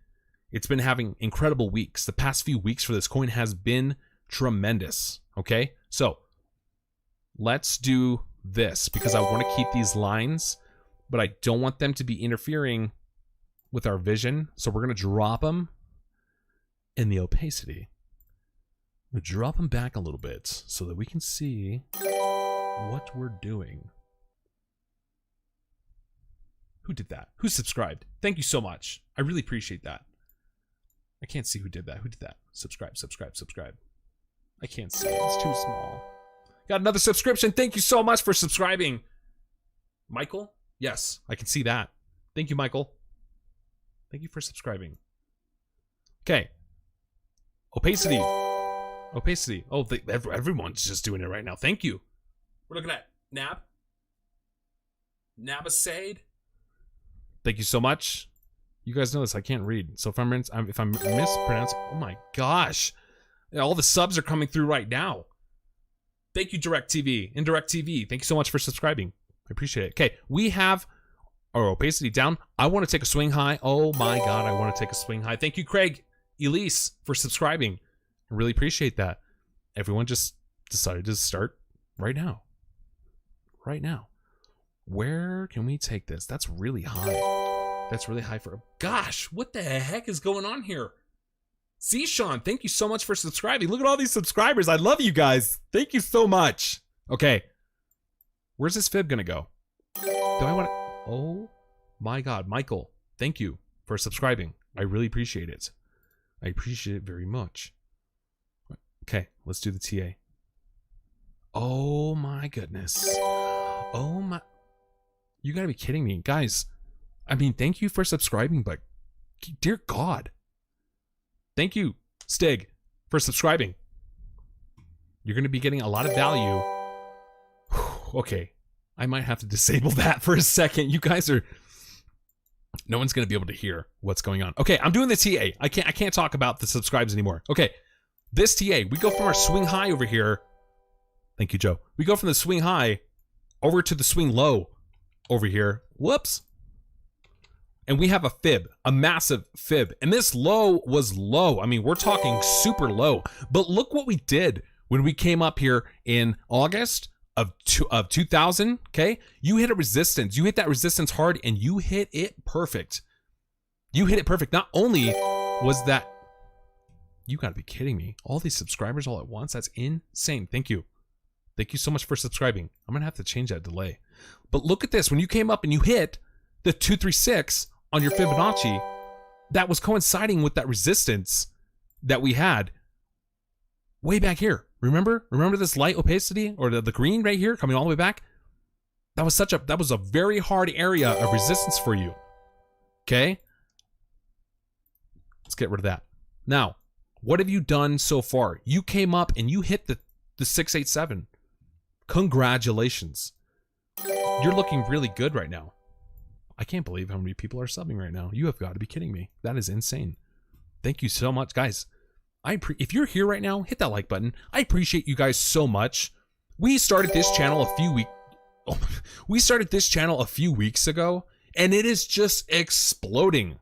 It's been having incredible weeks. The past few weeks for this coin has been tremendous. Okay, so let's do this because I want to keep these lines, but I don't want them to be interfering with our vision. So we're going to drop them in the opacity. We'll drop them back a little bit so that we can see what we're doing. Who did that? Who subscribed? Thank you so much. I really appreciate that. I can't see who did that. Who did that? Subscribe, subscribe, subscribe. I can't see it. It's too small. Got another subscription. Thank you so much for subscribing. Michael? Yes, I can see that. Thank you, Michael. Thank you for subscribing. Okay. Opacity. Opacity. Oh, everyone's just doing it right now. Thank you. We're looking at Nab. Nabasade. Thank you so much. You guys know this. I can't read. So if I'm mispronouncing, oh my gosh. All the subs are coming through right now. Thank you, DirecTV. Indirect TV. Thank you so much for subscribing. I appreciate it. Okay, we have our opacity down. I want to take a swing high. Oh my God, I want to take a swing high. Thank you, Craig Elise, for subscribing. I really appreciate that. Everyone just decided to start right now. Right now. Where can we take this? That's really high. That's really high for... Gosh, what the heck is going on here? Zishan, thank you so much for subscribing. Look at all these subscribers. I love you guys. Thank you so much. Okay. Where's this fib gonna go? Do I want to... Oh my God. Michael, thank you for subscribing. I really appreciate it. I appreciate it very much. Okay, let's do the TA. Oh my goodness. Oh my... You gotta be kidding me. Guys, I mean, thank you for subscribing, but dear God. Thank you, Stig, for subscribing. You're going to be getting a lot of value. Okay, I might have to disable that for a second. You guys are... No one's going to be able to hear what's going on. Okay, I'm doing the TA. I can't talk about the subscribes anymore. Okay, this TA, we go from our swing high over here. Thank you, Joe. We go from the swing high over to the swing low over here. Whoops. And we have a fib, a massive fib. And this low was low. I mean, we're talking super low. But look what we did when we came up here in August of 2000, okay? You hit a resistance. You hit that resistance hard, and you hit it perfect. You hit it perfect. Not only was that... You gotta be kidding me. All these subscribers all at once? That's insane. Thank you. Thank you so much for subscribing. I'm gonna have to change that delay. But look at this. When you came up and you hit the 236... on your Fibonacci, that was coinciding with that resistance that we had way back here. Remember this light opacity or the green right here coming all the way back? That was a very hard area of resistance for you. Okay? Let's get rid of that. Now, what have you done so far? You came up and you hit the 687. Congratulations. You're looking really good right now. I can't believe how many people are subbing right now. You have got to be kidding me. That is insane. Thank you so much, guys. If you're here right now, hit that like button. I appreciate you guys so much. We started this channel a few weeks ago, and it is just exploding.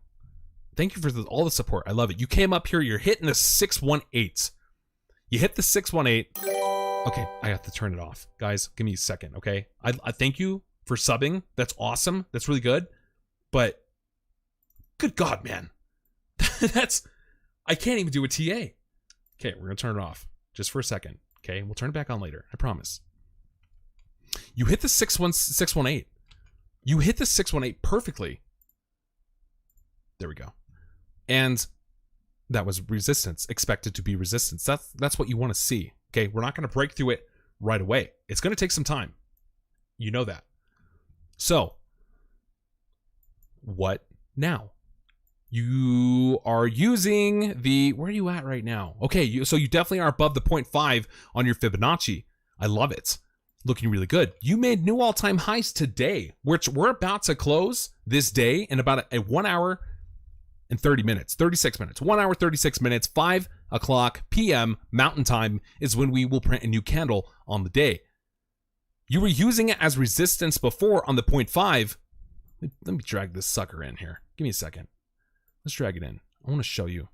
Thank you for all the support. I love it. You came up here, you're hitting the 618. You hit the 618. Okay, I have to turn it off. Guys, give me a second, okay? I thank you for subbing. That's awesome. That's really good. But good God, man. I can't even do a TA. Okay, we're gonna turn it off just for a second. Okay, we'll turn it back on later. I promise. You hit the 618. You hit the 618 perfectly. There we go. And that was resistance, expected to be resistance. That's what you want to see. Okay, we're not going to break through it right away. It's going to take some time. You know that. So, what now? You are using the, where are you at right now? Okay, so you definitely are above the 0.5 on your Fibonacci. I love it. Looking really good. You made new all-time highs today, which we're about to close this day in about a 1 hour and 30 minutes, 36 minutes, 1 hour, 36 minutes, 5 o'clock p.m. Mountain Time is when we will print a new candle on the day. You were using it as resistance before on the 0.5. Let me drag this sucker in here. Give me a second. Let's drag it in. I want to show you.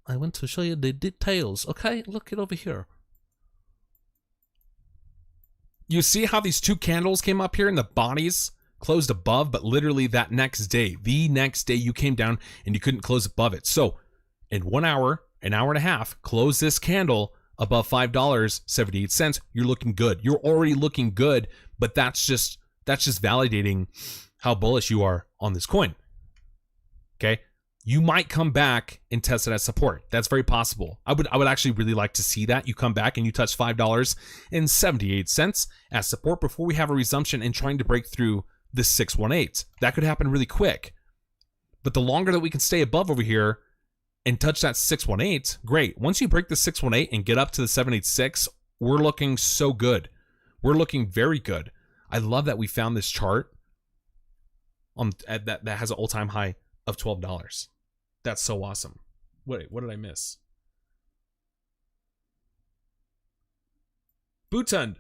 I want to show you the details. Okay, look it over here. You see how these two candles came up here and the bodies closed above, but literally that next day, the next day you came down and you couldn't close above it. So in 1 hour, an hour and a half, close this candle above $5.78. You're looking good. You're already looking good, but that's just validating how bullish you are on this coin. Okay. You might come back and test it as support. That's very possible. I would actually really like to see that. You come back and you touch $5.78 as support before we have a resumption and trying to break through the 618. That could happen really quick. But the longer that we can stay above over here and touch that 618, great. Once you break the 618 and get up to the 786, we're looking so good. We're looking very good. I love that we found this chart that has an all-time high of $12. That's so awesome. Wait, what did I miss? Bhutan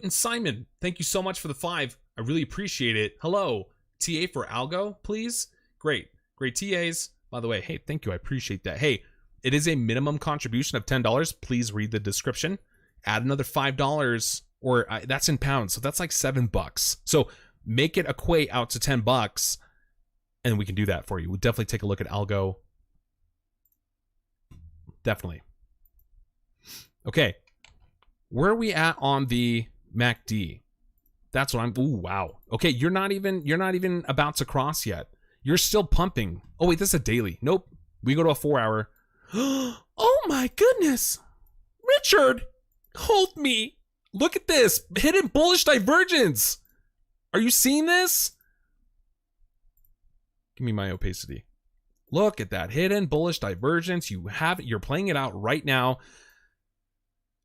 Simon, thank you so much for the 5. I really appreciate it. Hello. TA for Algo, please. Great TAs. By the way, hey, thank you. I appreciate that. Hey, it is a minimum contribution of $10. Please read the description. Add another $5, or that's in pounds, so that's like $7. So make it equate out to $10. And we can do that for you. We'll definitely take a look at Algo. Definitely. Okay. Where are we at on the MACD? That's what I'm. Ooh, wow. Okay, you're not even about to cross yet. You're still pumping. Oh wait, this is a daily. Nope. We go to a 4 hour. Oh my goodness. Richard, hold me. Look at this. Hidden bullish divergence. Are you seeing this? Give me my opacity. Look at that hidden bullish divergence. You're playing it out right now.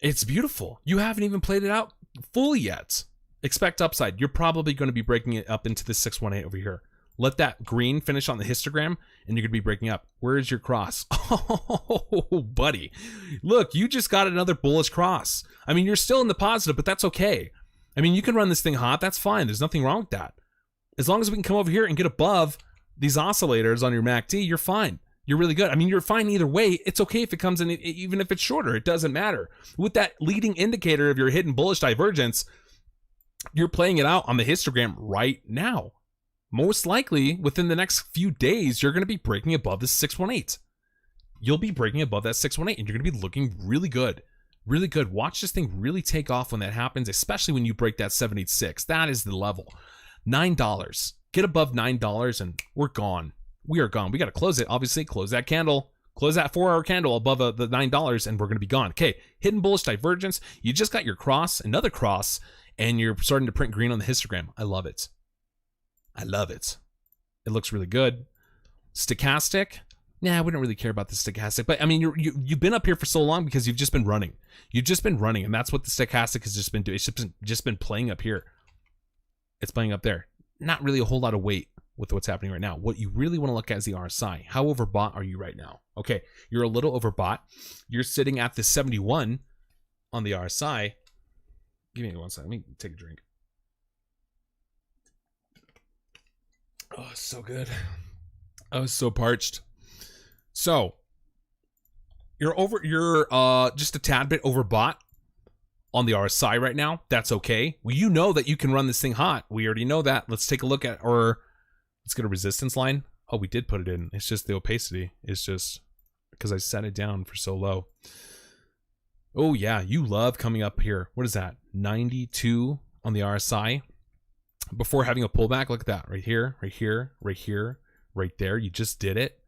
It's beautiful. You haven't even played it out fully yet. Expect upside. You're probably going to be breaking it up into the 618 over here. Let that green finish on the histogram and you're going to be breaking up. Where is your cross? Oh, buddy. Look, you just got another bullish cross. I mean, you're still in the positive, but that's okay. I mean, you can run this thing hot. That's fine. There's nothing wrong with that. As long as we can come over here and get above these oscillators on your MACD, you're fine. You're really good. I mean, you're fine either way. It's okay if it comes in, even if it's shorter. It doesn't matter. With that leading indicator of your hidden bullish divergence, you're playing it out on the histogram right now. Most likely, within the next few days, you're going to be breaking above the 618. You'll be breaking above that 618, and you're going to be looking really good. Really good. Watch this thing really take off when that happens, especially when you break that 786. That is the level. $9. Get above $9 and we're gone. We are gone. We got to close it. Obviously, close that candle. Close that 4 hour candle above the $9 and we're going to be gone. Okay, hidden bullish divergence. You just got your cross, another cross, and you're starting to print green on the histogram. I love it. I love it. It looks really good. Stochastic. Nah, I wouldn't really care about the stochastic, but I mean, you've been up here for so long because you've just been running. You've just been running, and that's what the stochastic has just been doing. It's just been playing up here. It's playing up there. Not really a whole lot of weight with what's happening right now. What you really want to look at is the RSI. How overbought are you right now? Okay, you're a little overbought. You're sitting at the 71 on the RSI. Give me 1 second. Let me take a drink. Oh, it's so good. I was so parched. So you're just a tad bit overbought on the RSI right now. That's okay. Well, you know that you can run this thing hot. We already know that. Let's take a look at, or let's get a resistance line. Oh, we did put it in. It's just the opacity. It's just because I set it down for so low. Oh yeah, you love coming up here. What is that? 92 on the RSI. Before having a pullback, look at that. Right here, right here, right here, right there. You just did it.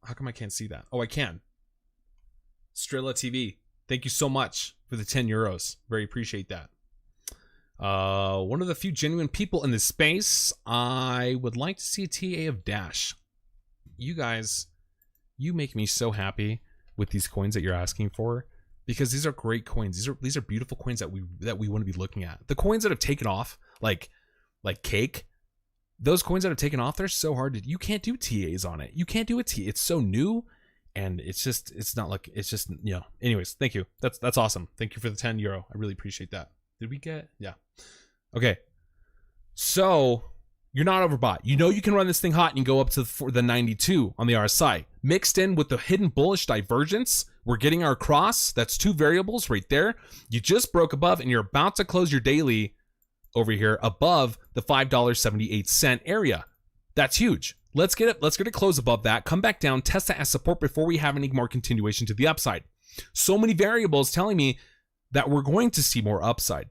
How come I can't see that? Oh, I can. Strilla TV. Thank you so much for the 10 euros. Very appreciate that. One of the few genuine people in this space. I would like to see a TA of Dash. You guys, you make me so happy with these coins that you're asking for, because these are great coins. These are beautiful coins that we want to be looking at. The coins that have taken off, like Cake, those coins that have taken off, they're so hard to, you can't do TAs on it. You can't do a T. It's so new, and it's just anyways, thank you. That's awesome. Thank you for the 10 euro. I really appreciate that. Did we get, yeah. Okay. So you're not overbought. You know you can run this thing hot and you go up to the 92 on the RSI. Mixed in with the hidden bullish divergence, we're getting our cross. That's two variables right there. You just broke above and you're about to close your daily over here above the $5.78 area. That's huge. Let's get it close above that. Come back down, test that as support before we have any more continuation to the upside. So many variables telling me that we're going to see more upside.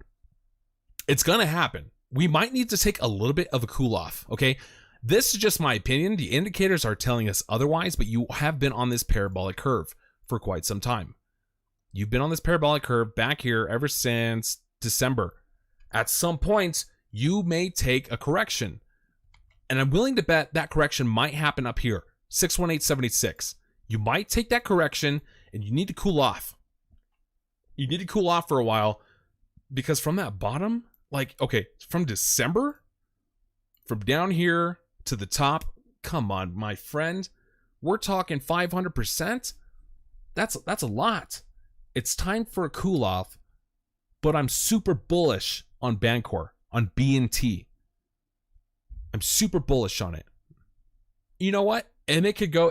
It's going to happen. We might need to take a little bit of a cool off, okay? This is just my opinion. The indicators are telling us otherwise, but you have been on this parabolic curve for quite some time. You've been on this parabolic curve back here ever since December. At some point, you may take a correction. And I'm willing to bet that correction might happen up here, 618.76. You might take that correction and you need to cool off. You need to cool off for a while, because from that bottom, like, okay, from December, from down here to the top, come on, my friend, we're talking 500%. That's a lot. It's time for a cool off, but I'm super bullish on Bancor, on B&T. I'm super bullish on it. You know what? And it could go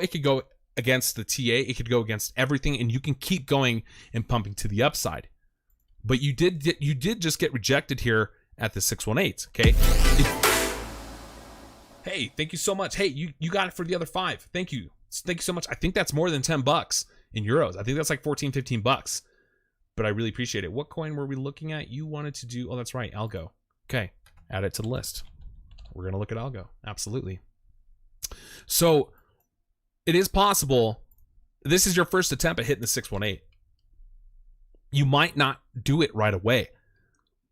against the TA, it could go against everything, and you can keep going and pumping to the upside. But you did just get rejected here at the 618, okay? Hey, thank you so much. Hey, you got it for the other 5. Thank you. Thank you so much. I think that's more than 10 bucks in euros. I think that's like 14, 15 bucks. But I really appreciate it. What coin were we looking at? You wanted to do, oh, that's right, Algo. Okay, add it to the list. We're going to look at Algo. Absolutely. So it is possible this is your first attempt at hitting the 618. You might not do it right away.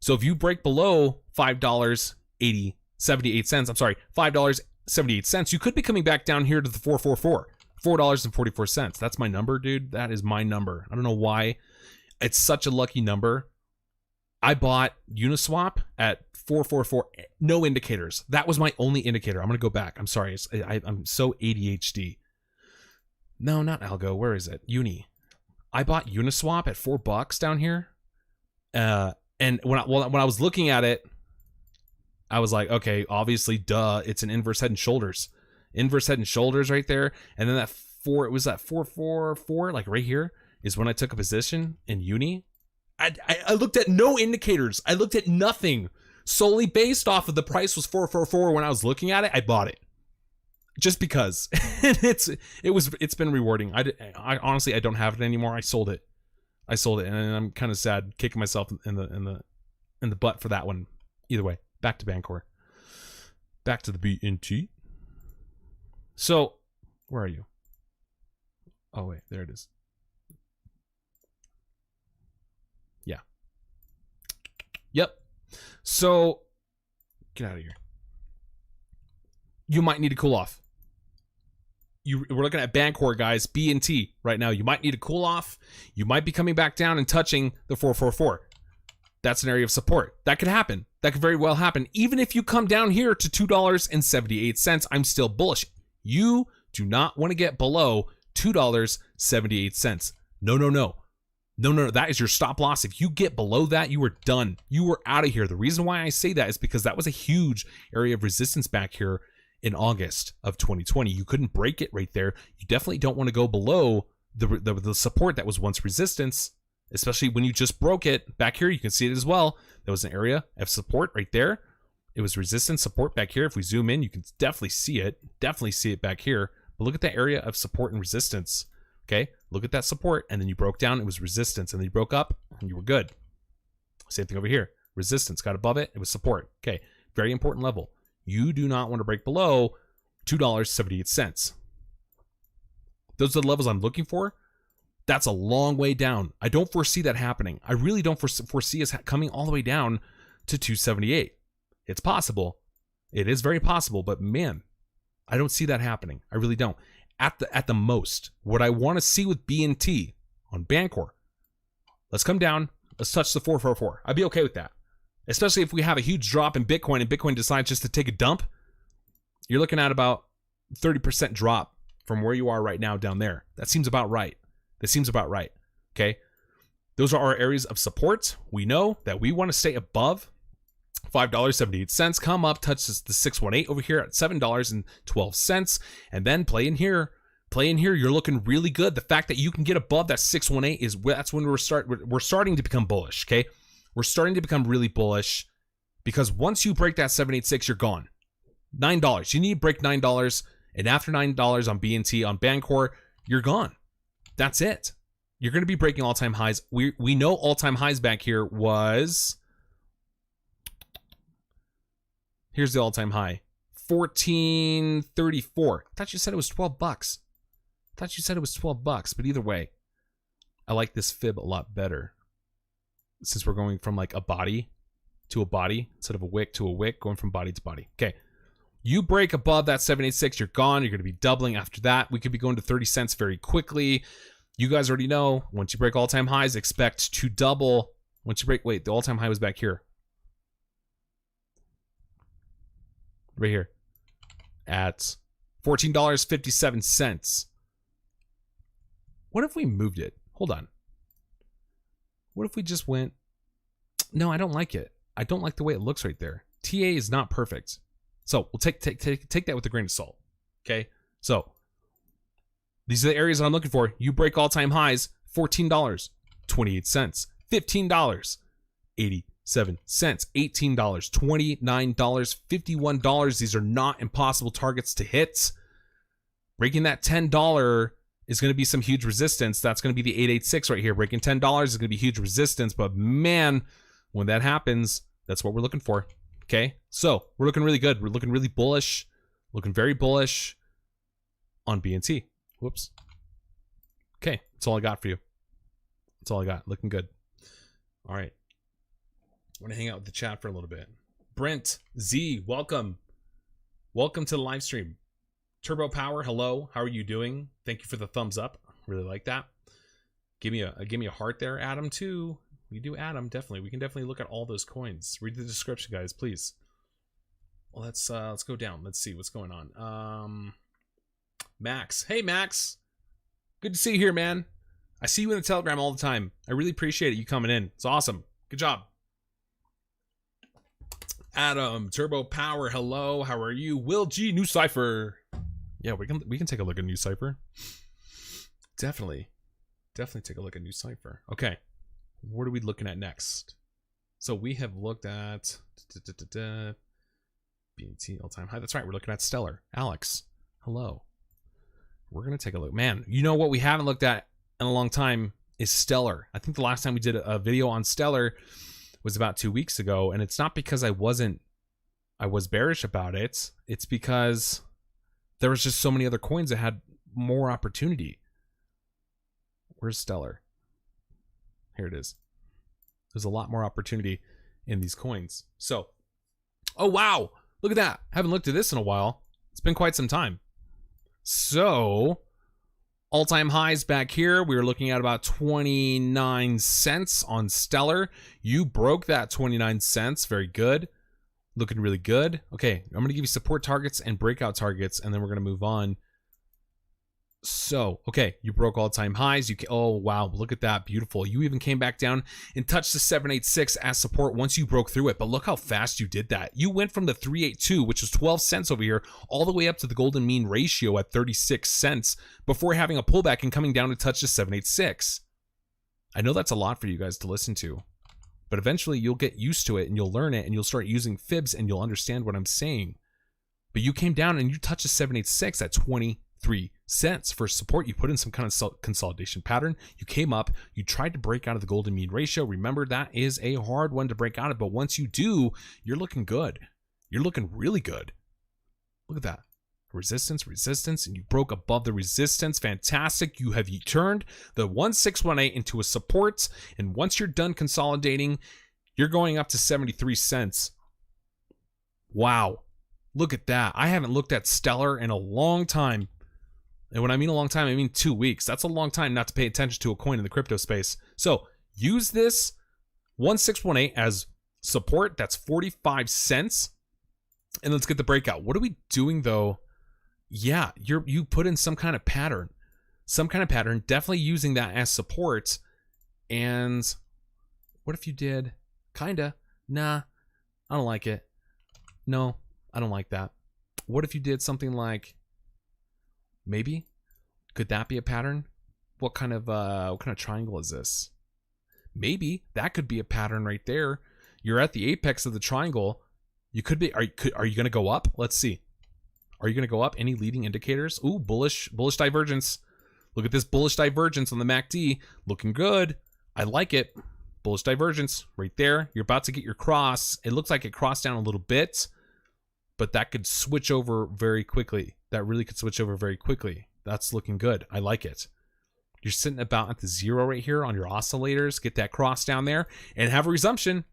So if you break below $5.78, you could be coming back down here to the 444, $4.44. That's my number, dude. That is my number. I don't know why. It's such a lucky number. I bought Uniswap at 444, no indicators. That was my only indicator. I'm going to go back. I'm sorry. I'm so ADHD. No, not Algo. Where is it? Uni. I bought Uniswap at $4 down here. And when I was looking at it, I was like, okay, obviously, duh, it's an inverse head and shoulders. Inverse head and shoulders right there. And then it was that 444, like right here, is when I took a position in Uni. I looked at no indicators. I looked at nothing. Solely based off of the price was 444 when I was looking at it, I bought it. Just because. It's been rewarding. I honestly, I don't have it anymore. I sold it, and I'm kind of sad, kicking myself in the butt for that one. Either way, back to Bancor. Back to the B&T. So, where are you? Oh wait, there it is. Yeah. Yep. So, get out of here. You might need to cool off. We're looking at Bancor, guys, B&T right now. You might need to cool off. You might be coming back down and touching the 444. That's an area of support. That could happen. That could very well happen. Even if you come down here to $2.78, I'm still bullish. You do not want to get below $2.78. No, no, no. No, no, no. That is your stop loss. If you get below that, you are done. You are out of here. The reason why I say that is because that was a huge area of resistance back here in August of 2020. You couldn't break it right there. You definitely don't want to go below the support that was once resistance, especially when you just broke it. Back here, you can see it as well. There was an area of support right there. It was resistance support back here. If we zoom in, you can definitely see it. Definitely see it back here. But look at that area of support and resistance. Okay, look at that support, and then you broke down, it was resistance, and then you broke up, and you were good. Same thing over here. Resistance, got above it, it was support. Okay, very important level. You do not want to break below $2.78. Those are the levels I'm looking for. That's a long way down. I don't foresee that happening. I really don't foresee us coming all the way down to 278. It's possible. It is very possible, but man, I don't see that happening. I really don't. At the most, what I want to see with BNT on Bancor, let's come down, let's touch the 444. I'd be okay with that. Especially if we have a huge drop in Bitcoin and Bitcoin decides just to take a dump. You're looking at about 30% drop from where you are right now down there. That seems about right. That seems about right. Okay. Those are our areas of support. We know that we want to stay above $5.78. Come up, touch the 618 over here at $7.12, and then play in here. Play in here. You're looking really good. The fact that you can get above that 618 is that's when we're starting to become bullish. Okay, we're starting to become really bullish because once you break that 786, you're gone. $9. You need to break $9, and after $9 on BNT on Bancor, you're gone. That's it. You're going to be breaking all-time highs. We know all-time highs back here was. Here's the all-time high, 1434. I thought you said it was $12. I thought you said it was $12, but either way, I like this fib a lot better. Since we're going from like a body to a body instead of a wick to a wick, going from body to body. Okay, you break above that 786, you're gone. You're going to be doubling after that. We could be going to 30 cents very quickly. You guys already know, once you break all-time highs, expect to double. Once you break, wait, the all-time high was back here. Right here at $14.57. What if we moved it? Hold on. What if we just went? No, I don't like it. I don't like the way it looks right there. TA is not perfect. So we'll take that with a grain of salt. Okay. So these are the areas that I'm looking for. You break all-time highs, $14.28, $15.87, $18, $29, $51. These are not impossible targets to hit. Breaking that $10 is going to be some huge resistance. That's going to be the 886 right here. Breaking $10 is going to be huge resistance. But man, when that happens, that's what we're looking for. Okay, so we're looking really good. We're looking really bullish. Looking very bullish on BNT. Whoops. Okay, that's all I got for you. That's all I got. Looking good. All right. I want to hang out with the chat for a little bit. Brent Z, welcome. Welcome to the live stream. Turbo Power, hello. How are you doing? Thank you for the thumbs up. Really like that. Give me a heart there, Adam, too. We do Adam, definitely. We can definitely look at all those coins. Read the description, guys, please. Well, let's go down. Let's see what's going on. Max. Hey, Max. Good to see you here, man. I see you in the Telegram all the time. I really appreciate it, you coming in. It's awesome. Good job. Adam, Turbo Power, hello. How are you? Will G, New Cipher. Yeah, we can take a look at New Cipher. Definitely take a look at New Cipher. Okay, what are we looking at next? So we have looked at BNT all-time high. That's right. We're looking at Stellar. Alex, hello. We're gonna take a look. Man, you know what we haven't looked at in a long time is Stellar. I think the last time we did a video on Stellar was about 2 weeks ago, and it's not because I was bearish about it. It's because there was just so many other coins that had more opportunity. Where's Stellar? Here it is. There's a lot more opportunity in these coins. So, oh wow, look at that. Haven't looked at this in a while. It's been quite some time. So, All-time highs back here. We were looking at about 29 cents on Stellar. You broke that 29 cents. Very good. Looking really good. Okay, I'm going to give you support targets and breakout targets, and then we're going to move on. So, okay, you broke all-time highs. Oh, wow, look at that. Beautiful. You even came back down and touched the 786 as support once you broke through it. But look how fast you did that. You went from the 382, which was 12 cents over here, all the way up to the golden mean ratio at 36 cents before having a pullback and coming down to touch the 786. I know that's a lot for you guys to listen to, but eventually you'll get used to it and you'll learn it and you'll start using fibs and you'll understand what I'm saying. But you came down and you touched the 786 at 23 cents for support. You put in some kind of consolidation pattern. You came up, you tried to break out of the golden mean ratio. Remember, that is a hard one to break out of, but once you do, you're looking good. You're looking really good. Look at that. Resistance, resistance, and you broke above the resistance. Fantastic. You have turned the 1618 into a support, and once you're done consolidating, you're going up to 73 cents. Wow. Look at that. I haven't looked at Stellar in a long time. And when I mean a long time, I mean 2 weeks. That's a long time not to pay attention to a coin in the crypto space. So use this 1618 as support. That's 45 cents. And let's get the breakout. What are we doing though? Yeah, you put in some kind of pattern. Some kind of pattern. Definitely using that as support. And what if you did? Kinda. Nah, I don't like it. No, I don't like that. What if you did something like, maybe? Could that be a pattern? What kind of triangle is this? Maybe that could be a pattern right there. You're at the apex of the triangle. You could be. Are you going to go up? Let's see. Are you going to go up? Any leading indicators? Ooh, bullish divergence. Look at this bullish divergence on the MACD. Looking good. I like it. Bullish divergence right there. You're about to get your cross. It looks like it crossed down a little bit, but that could switch over very quickly. That really could switch over very quickly. That's looking good. I like it. You're sitting about at the 0 right here on your oscillators. Get that cross down there and have a resumption.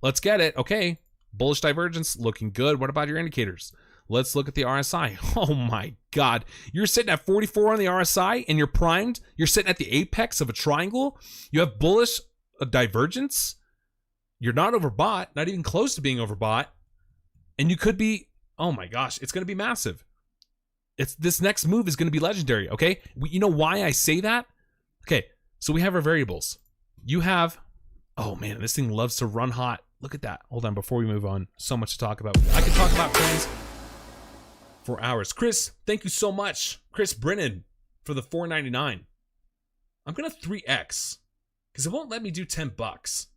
Let's get it. Okay. Bullish divergence looking good. What about your indicators? Let's look at the RSI. Oh my God. You're sitting at 44 on the RSI and you're primed. You're sitting at the apex of a triangle. You have bullish divergence. You're not overbought, not even close to being overbought. And you could be, oh my gosh, it's going to be massive. This next move is going to be legendary, okay? You know why I say that? Okay, so we have our variables. You have, oh man, this thing loves to run hot. Look at that. Hold on, before we move on, so much to talk about. I could talk about coins for hours. Chris, thank you so much. Chris Brennan for the $4.99. I'm going to 3X because it won't let me do $10.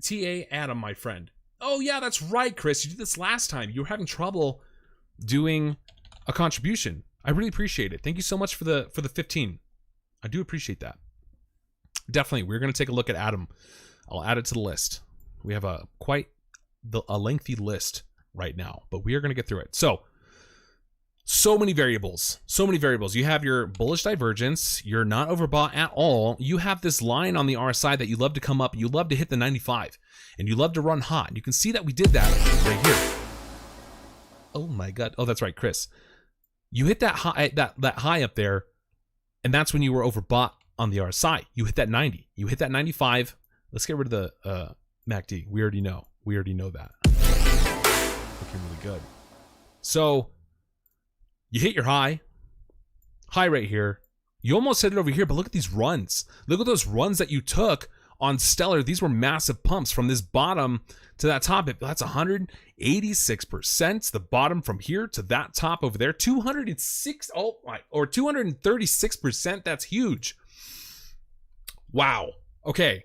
TA Adam, my friend. Oh yeah, that's right, Chris. You did this last time. You were having trouble doing a contribution. I really appreciate it. Thank you so much for the 15. I do appreciate that. Definitely, we're going to take a look at Adam. I'll add it to the list. We have a lengthy list right now, but we are going to get through it. So many variables. So many variables. You have your bullish divergence. You're not overbought at all. You have this line on the RSI that you love to come up. You love to hit the 95, and you love to run hot. You can see that we did that right here. Oh my God. Oh, that's right, Chris. You hit that high, that high up there, and that's when you were overbought on the RSI. You hit that 90. You hit that 95. Let's get rid of the MACD. We already know. We already know that. Looking really good. So you hit your high right here. You almost hit it over here, but look at these runs. Look at those runs that you took on Stellar. These were massive pumps from this bottom to that top. That's 186%. The bottom from here to that top over there, 206. Oh my, or 236%. That's huge. Wow. Okay.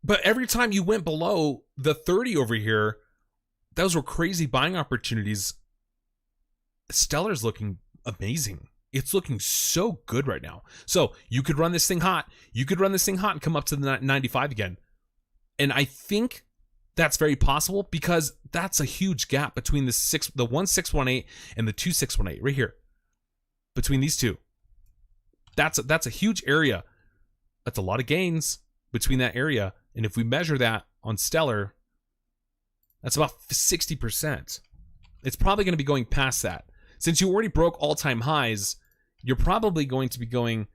But every time you went below the 30 over here, those were crazy buying opportunities. Stellar's looking amazing. It's looking so good right now. So you could run this thing hot. You could run this thing hot and come up to the 95 again. And I think that's very possible because that's a huge gap between the 1618 and the 2618 right here. Between these two. That's a huge area. That's a lot of gains between that area. And if we measure that on Stellar, that's about 60%. It's probably going to be going past that. Since you already broke all-time highs, you're probably going to be going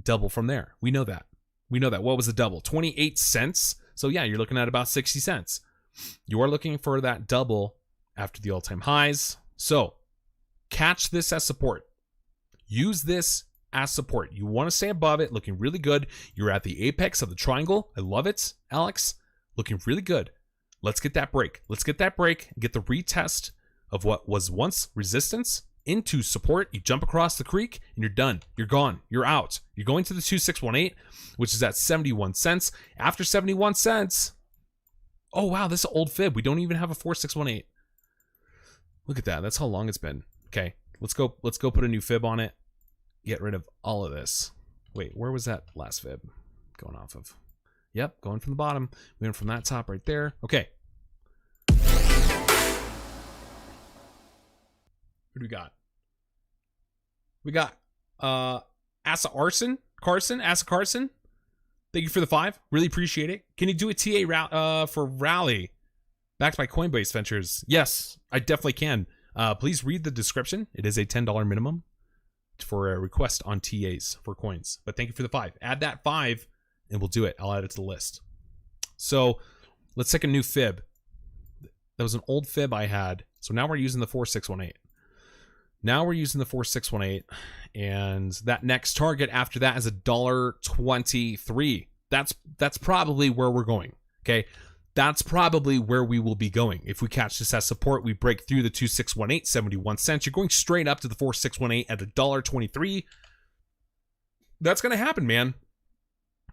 double from there. We know that. What was the double? 28 cents. So yeah, you're looking at about 60 cents. You are looking for that double after the all-time highs. So catch this as support. Use this as support. You want to stay above it, looking really good. You're at the apex of the triangle. I love it, Alex. Looking really good. Let's get that break. Get the retest of what was once resistance into support. You jump across the creek and you're done. You're gone. You're out. You're going to the 2618, which is at 71 cents. After 71 cents, oh wow, this is an old fib. We don't even have a 4618. Look at that. That's how long it's been. Okay, let's go put a new fib on it. Get rid of all of this. Wait, where was that last fib going off of? Yep, going from the bottom. We went from that top right there. Okay. What do we got? We got Asa Carson. Thank you for the 5. Really appreciate it. Can you do a TA for Rally? Backed by Coinbase Ventures. Yes, I definitely can. Please read the description. It is a $10 minimum for a request on TAs for coins. But thank you for the 5. Add that 5 and we'll do it. I'll add it to the list. So let's take a new fib. That was an old fib I had. So now we're using the 4618. And that next target after that is $1.23. That's probably where we're going. Okay. That's probably where we will be going. If we catch this as support, we break through the 2618, 71 cents. You're going straight up to the 4618 at $1.23. That's going to happen, man.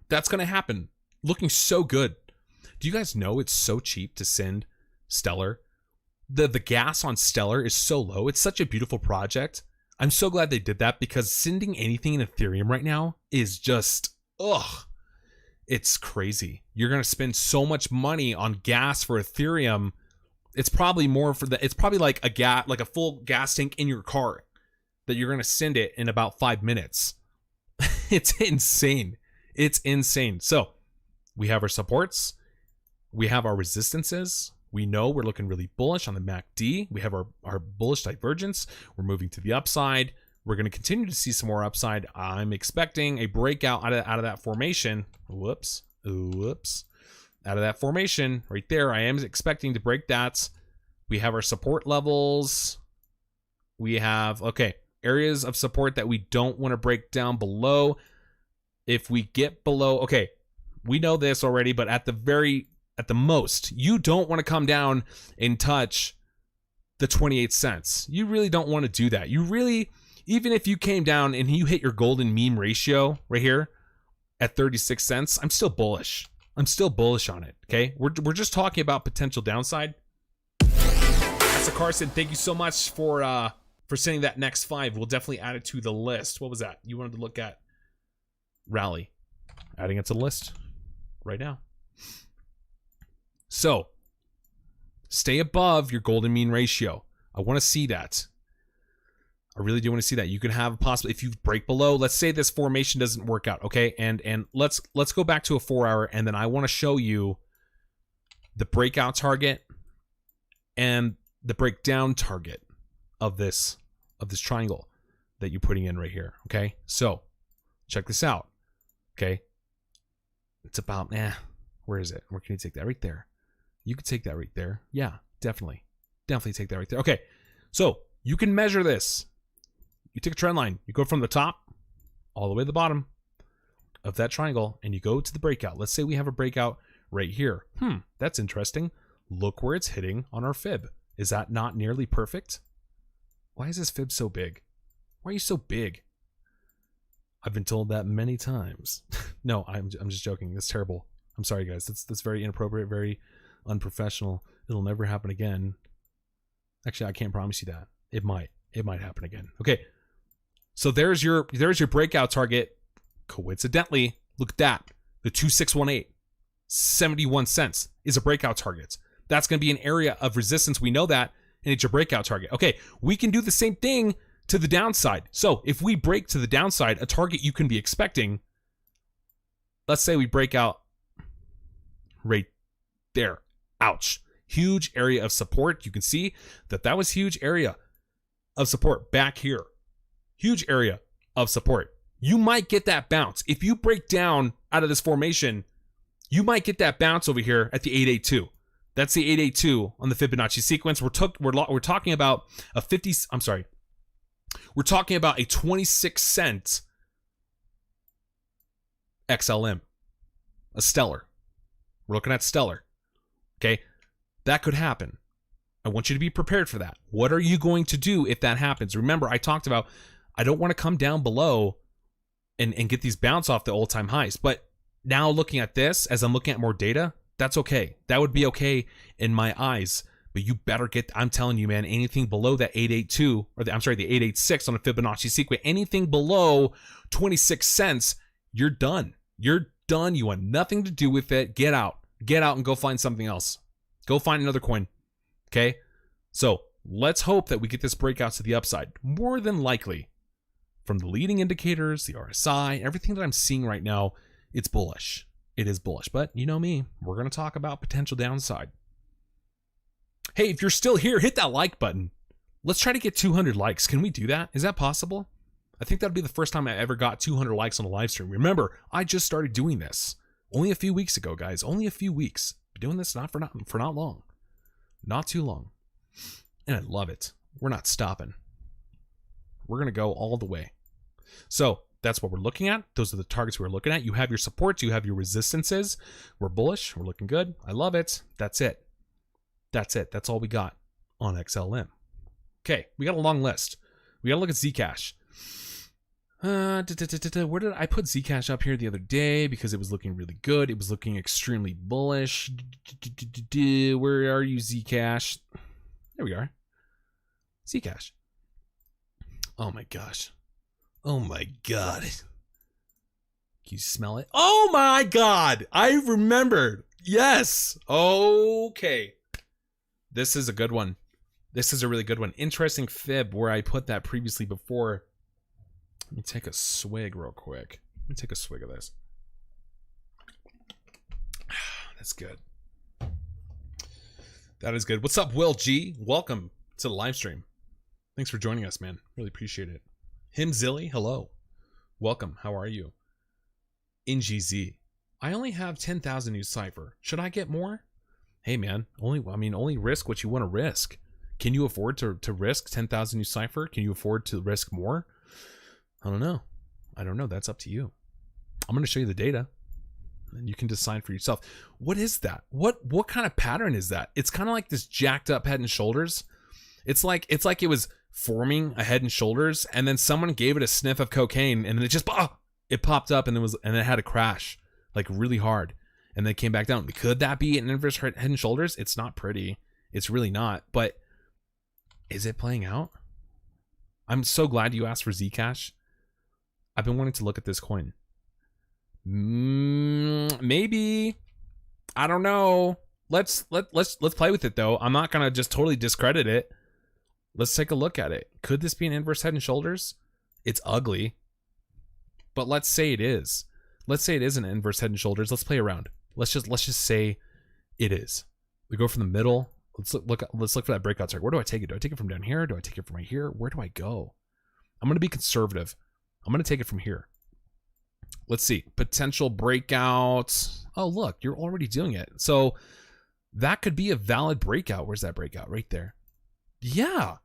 That's going to happen. Looking so good. Do you guys know it's so cheap to send Stellar? The gas on Stellar is so low. It's such a beautiful project. I'm so glad they did that because sending anything in Ethereum right now is just, it's crazy. You're going to spend so much money on gas for Ethereum. It's probably more for it's probably like a full gas tank in your car that you're going to send it in about 5 minutes. It's insane. It's insane. So we have our supports. We have our resistances. We know we're looking really bullish on the MACD. We have our bullish divergence. We're moving to the upside. We're going to continue to see some more upside. I'm expecting a breakout out of that formation. Whoops. Out of that formation right there. I am expecting to break that. We have our support levels. We have, areas of support that we don't want to break down below. If we get below, we know this already, but at the most, you don't want to come down and touch the 28 cents. You really don't want to do that. You really, even if you came down and you hit your golden mean ratio right here at 36 cents, I'm still bullish. I'm still bullish on it, okay? We're just talking about potential downside. That's a Carson. Thank you so much for sending that next 5. We'll definitely add it to the list. What was that? You wanted to look at Rally. Adding it to the list right now. So, stay above your golden mean ratio. I want to see that. I really do want to see that. You can have possibly, if you break below, let's say this formation doesn't work out, okay? And let's go back to a 4-hour, and then I want to show you the breakout target and the breakdown target of this triangle that you're putting in right here, okay? So, check this out, okay? It's about, where is it? Where can you take that? Right there. You could take that right there. Yeah, definitely. Definitely take that right there. Okay, so you can measure this. You take a trend line. You go from the top all the way to the bottom of that triangle, and you go to the breakout. Let's say we have a breakout right here. That's interesting. Look where it's hitting on our fib. Is that not nearly perfect? Why is this fib so big? Why are you so big? I've been told that many times. No, I'm just joking. That's terrible. I'm sorry, guys. That's very inappropriate, very unprofessional. It'll never happen again. Actually, I can't promise you that. It might happen again. Okay. So there's your breakout target. Coincidentally, look at that. The 2618, 71 cents is a breakout target. That's going to be an area of resistance. We know that, and it's your breakout target. Okay, we can do the same thing to the downside. So if we break to the downside, a target you can be expecting, let's say we break out right there. Ouch. Huge area of support. You can see that was huge area of support back here. Huge area of support. You might get that bounce. If you break down out of this formation, you might get that bounce over here at the 882. That's the 882 on the Fibonacci sequence. We're talking about a 50. I'm sorry. We're talking about a 26 cent XLM, a stellar. We're looking at stellar. Okay, that could happen. I want you to be prepared for that. What are you going to do if that happens? Remember, I talked about I don't want to come down below and get these bounce off the all-time highs. But now looking at this, as I'm looking at more data, that's okay. That would be okay in my eyes. But you better get, I'm telling you, man, anything below that 882, or the 886 on a Fibonacci sequence, anything below 26 cents, you're done. You're done. You want nothing to do with it. Get out. Get out and go find something else. Go find another coin. Okay? So let's hope that we get this breakout to the upside. More than likely, from the leading indicators, the RSI, everything that I'm seeing right now, it's bullish. It is bullish. But you know me, we're going to talk about potential downside. Hey, if you're still here, hit that like button. Let's try to get 200 likes. Can we do that? Is that possible? I think that'd be the first time I ever got 200 likes on a live stream. Remember, I just started doing this only a few weeks ago, guys. Only a few weeks. Been doing this not long. Not too long. And I love it. We're not stopping. We're going to go all the way. So that's what we're looking at. Those are the targets we're looking at. You have your supports. You have your resistances. We're bullish. We're looking good. I love it. That's it. That's it. That's all we got on XLM. Okay. We got a long list. We got to look at Zcash. Where did I put Zcash up here the other day because it was looking really good. It was looking extremely bullish. Where are you, Zcash? There we are. Zcash. Oh my gosh. Oh my God. Can you smell it? Oh my God. I remembered. Yes. Okay. This is a good one. This is a really good one. Interesting fib where I put that previously before. Let me take a swig real quick. Let me take a swig of this. That's good. That is good. What's up, Will G? Welcome to the live stream. Thanks for joining us, man. Really appreciate it. Him Zilly, hello. Welcome. How are you? NGZ. I only have 10,000 new cipher. Should I get more? Hey, man. Only risk what you want to risk. Can you afford to risk 10,000 new cipher? Can you afford to risk more? I don't know. I don't know. That's up to you. I'm going to show you the data and you can decide for yourself. What is that? What kind of pattern is that? It's kind of like this jacked up head and shoulders. It's like it was forming a head and shoulders and then someone gave it a sniff of cocaine and then it just it popped up and it had a crash like really hard and then it came back down. Could that be an inverse head and shoulders? It's not pretty. It's really not. But is it playing out? I'm so glad you asked for Zcash. I've been wanting to look at this coin. Maybe. I don't know. Let's play with it though. I'm not gonna just totally discredit it. Let's take a look at it. Could this be an inverse head and shoulders? It's ugly. But let's say it is. Let's say it is an inverse head and shoulders. Let's play around. Let's just say it is. We go from the middle. Let's look for that breakout target. Where do I take it? Do I take it from down here? Do I take it from right here? Where do I go? I'm gonna be conservative. I'm going to take it from here. Let's see. Potential breakouts. Oh, look, you're already doing it. So that could be a valid breakout. Where's that breakout? Right there. Yeah.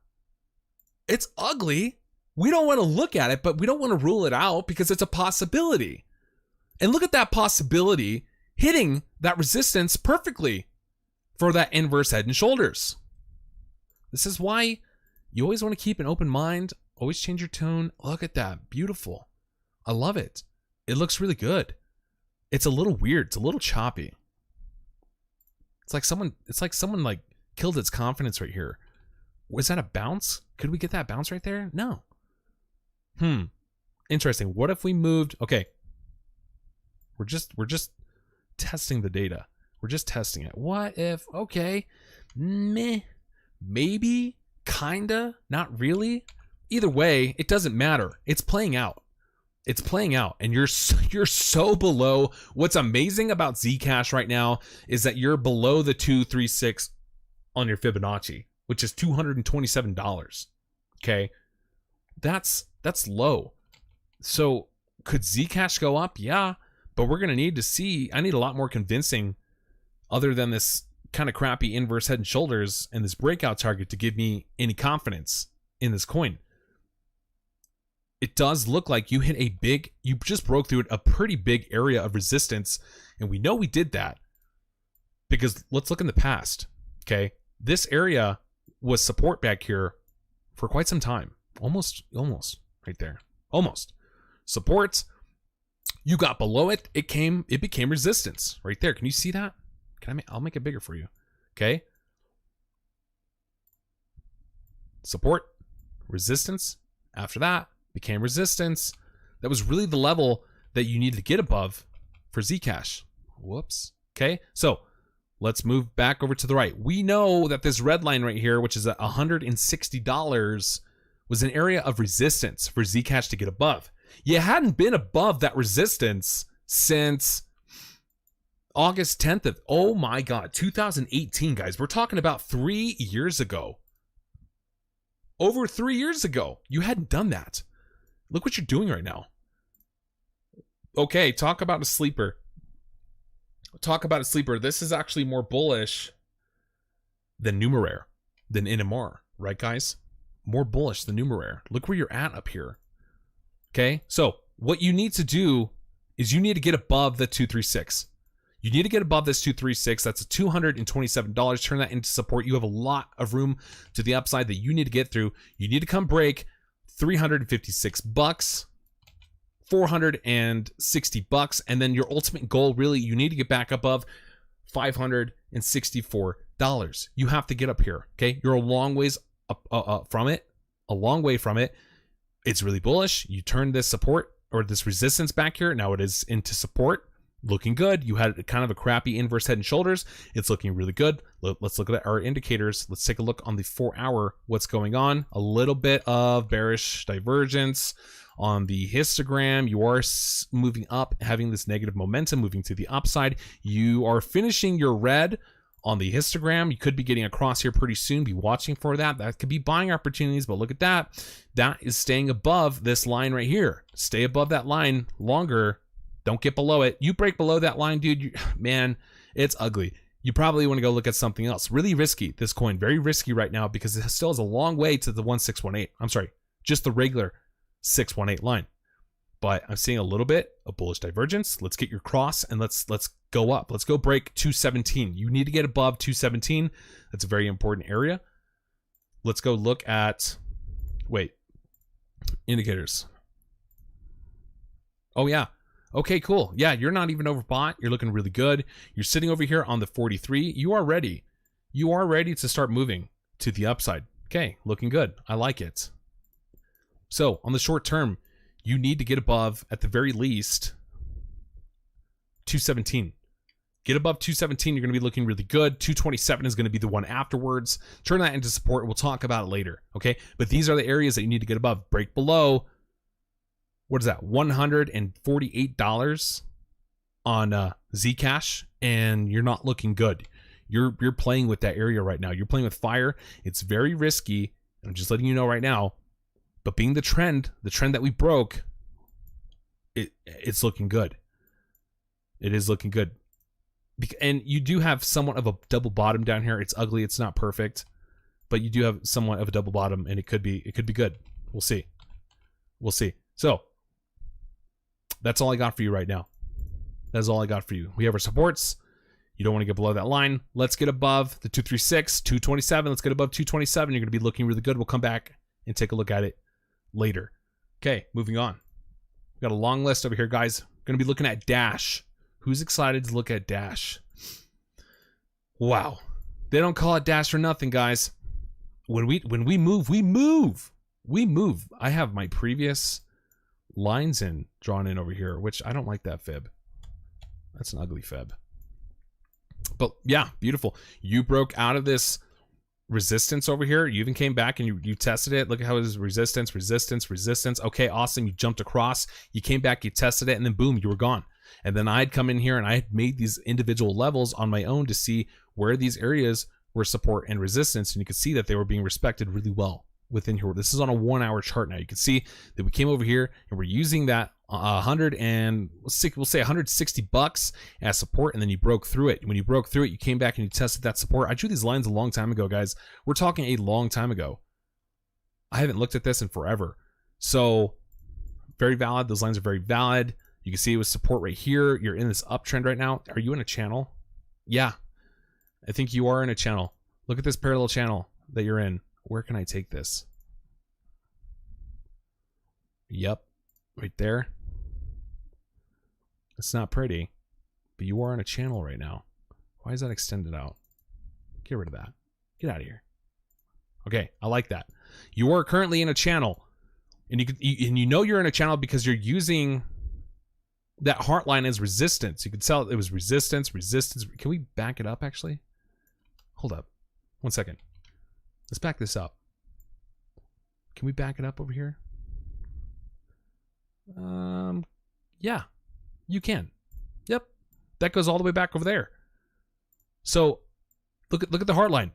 It's ugly. We don't want to look at it, but we don't want to rule it out because it's a possibility. And look at that possibility hitting that resistance perfectly for that inverse head and shoulders. This is why you always want to keep an open mind. Always change your tone. Look at that. Beautiful. I love it. It looks really good. It's a little weird. It's a little choppy. It's like someone like killed its confidence right here. Was that a bounce? Could we get that bounce right there? No. Interesting. What if we moved? Okay. We're just testing the data. We're just testing it. What if? Okay. Meh. Maybe. Kinda. Not really. Either way, it doesn't matter. It's playing out. It's playing out. And you're so below. What's amazing about Zcash right now is that you're below the 236 on your Fibonacci, which is $227. Okay. That's low. So could Zcash go up? Yeah, but we're going to need to see, I need a lot more convincing other than this kind of crappy inverse head and shoulders and this breakout target to give me any confidence in this coin. It does look like you hit you just broke through a pretty big area of resistance. And we know we did that because let's look in the past. Okay. This area was support back here for quite some time. Almost right there. Almost. Support. You got below it. It became resistance right there. Can you see that? I'll make it bigger for you. Okay. Support. Resistance. After that, became resistance. That was really the level that you need to get above for Zcash. Whoops. Okay. So let's move back over to the right. We know that this red line right here, which is at $160, was an area of resistance for Zcash to get above. You hadn't been above that resistance since August 10th of, oh my God, 2018, guys. We're talking about 3 years ago. Over 3 years ago. You hadn't done that. Look what you're doing right now. Okay, talk about a sleeper. This is actually more bullish than Numeraire, than NMR, right, guys? More bullish than Numeraire. Look where you're at up here. Okay, so what you need to do is you need to get above the 236. You need to get above this 236. That's $227. Turn that into support. You have a lot of room to the upside that you need to get through. You need to come break $356, $460, and then your ultimate goal, really, you need to get back above $564. You have to get up here. Okay, you're a long ways up from it. A long way from it. It's really bullish. You turn this support or this resistance back here. Now it is into support. Looking good. You had kind of a crappy inverse head and shoulders. It's looking really good. Let's look at our indicators. Let's take a look on the 4 hour. What's going on? A little bit of bearish divergence on the histogram. You are moving up, having this negative momentum, moving to the upside. You are finishing your red on the histogram. You could be getting across here pretty soon. Be watching for that. That could be buying opportunities, but look at that. That is staying above this line right here. Stay above that line longer. Don't get below it. You break below that line, dude, man, it's ugly. You probably want to go look at something else. Really risky, this coin. Very risky right now because it still has a long way to the 1618. I'm sorry, just the regular 618 line. But I'm seeing a little bit of bullish divergence. Let's get your cross and let's go up. Let's go break 217. You need to get above 217. That's a very important area. Let's go look at, indicators. Oh yeah. Okay, cool. Yeah, you're not even overbought. You're looking really good. You're sitting over here on the 43. You are ready. You are ready to start moving to the upside. Okay, looking good. I like it. So on the short term, you need to get above, at the very least, 217. Get above 217. You're going to be looking really good. 227 is going to be the one afterwards. Turn that into support. We'll talk about it later. Okay, but these are the areas that you need to get above. Break below. What is that? $148 on Zcash, and you're not looking good. You're playing with that area right now. You're playing with fire. It's very risky. I'm just letting you know right now. But being the trend that we broke, it's looking good. It is looking good. And you do have somewhat of a double bottom down here. It's ugly. It's not perfect, but you do have somewhat of a double bottom, and it could be good. We'll see. We'll see. So that's all I got for you right now. That's all I got for you. We have our supports. You don't want to get below that line. Let's get above the 236, 227. Let's get above 227. You're going to be looking really good. We'll come back and take a look at it later. Okay, moving on. We've got a long list over here, guys. Going to be looking at Dash. Who's excited to look at Dash? Wow. They don't call it Dash for nothing, guys. When we move, we move. We move. I have my previous lines drawn in over here, which I don't like that fib. That's an ugly fib. But yeah, beautiful. You broke out of this resistance over here. You even came back and you tested it. Look at how it was resistance, resistance, resistance. Okay, awesome. You jumped across. You came back, you tested it, and then boom, you were gone. And then I'd come in here and I had made these individual levels on my own to see where these areas were support and resistance. And you could see that they were being respected really well. within here. This is on a 1 hour chart now. You can see that we came over here and we're using that 100 and we'll say 160 bucks as support, and then you broke through it. When you broke through it, you came back and you tested that support. I drew these lines a long time ago, guys. We're talking a long time ago. I haven't looked at this in forever. So very valid. Those lines are very valid. You can see it was support right here. You're in this uptrend right now. Are you in a channel? Yeah, I think you are in a channel. Look at this parallel channel that you're in. Where can I take this? Yep, right there. It's not pretty, but you are on a channel right now. Why is that extended out? Get rid of that. Get out of here. Okay, I like that. You are currently in a channel, and you know you're in a channel because you're using that heart line as resistance. You could tell it was resistance, resistance. Can we back it up actually? Hold up. 1 second. Let's back this up. Can we back it up over here? Yeah, you can. Yep. That goes all the way back over there. So look at the heart line.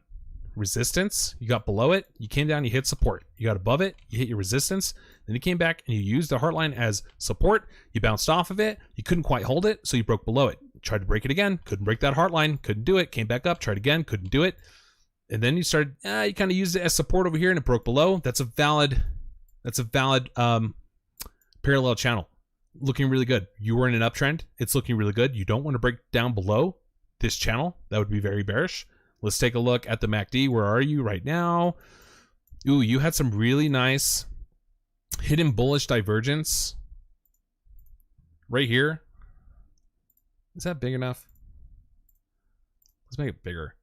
Resistance, you got below it, you came down, you hit support. You got above it, you hit your resistance, then you came back and you used the heart line as support. You bounced off of it, you couldn't quite hold it, so you broke below it. Tried to break it again, couldn't break that heart line, couldn't do it, came back up, tried again, couldn't do it. And then you started, you kind of used it as support over here and it broke below. That's a valid parallel channel. Looking really good. You were in an uptrend, it's looking really good. You don't want to break down below this channel. That would be very bearish. Let's take a look at the MACD. Where are you right now? Ooh, you had some really nice hidden bullish divergence right here. Is that big enough? Let's make it bigger.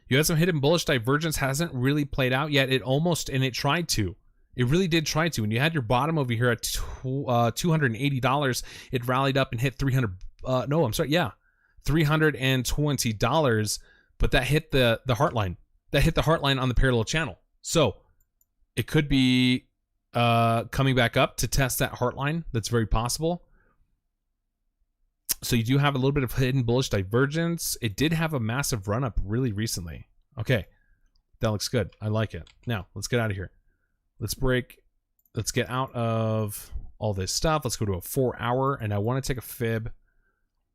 You had some hidden bullish divergence. Hasn't really played out yet. It almost, and it tried to. It really did try to. When you had your bottom over here at $280, it rallied up and hit $320. But that hit the heart line. That hit the heart line on the parallel channel. So it could be coming back up to test that heart line. That's very possible. So you do have a little bit of hidden bullish divergence. It did have a massive run up really recently. Okay, that looks good. I like it. Now let's get out of here. Let's get out of all this stuff. Let's go to a 4 hour, and I want to take a fib.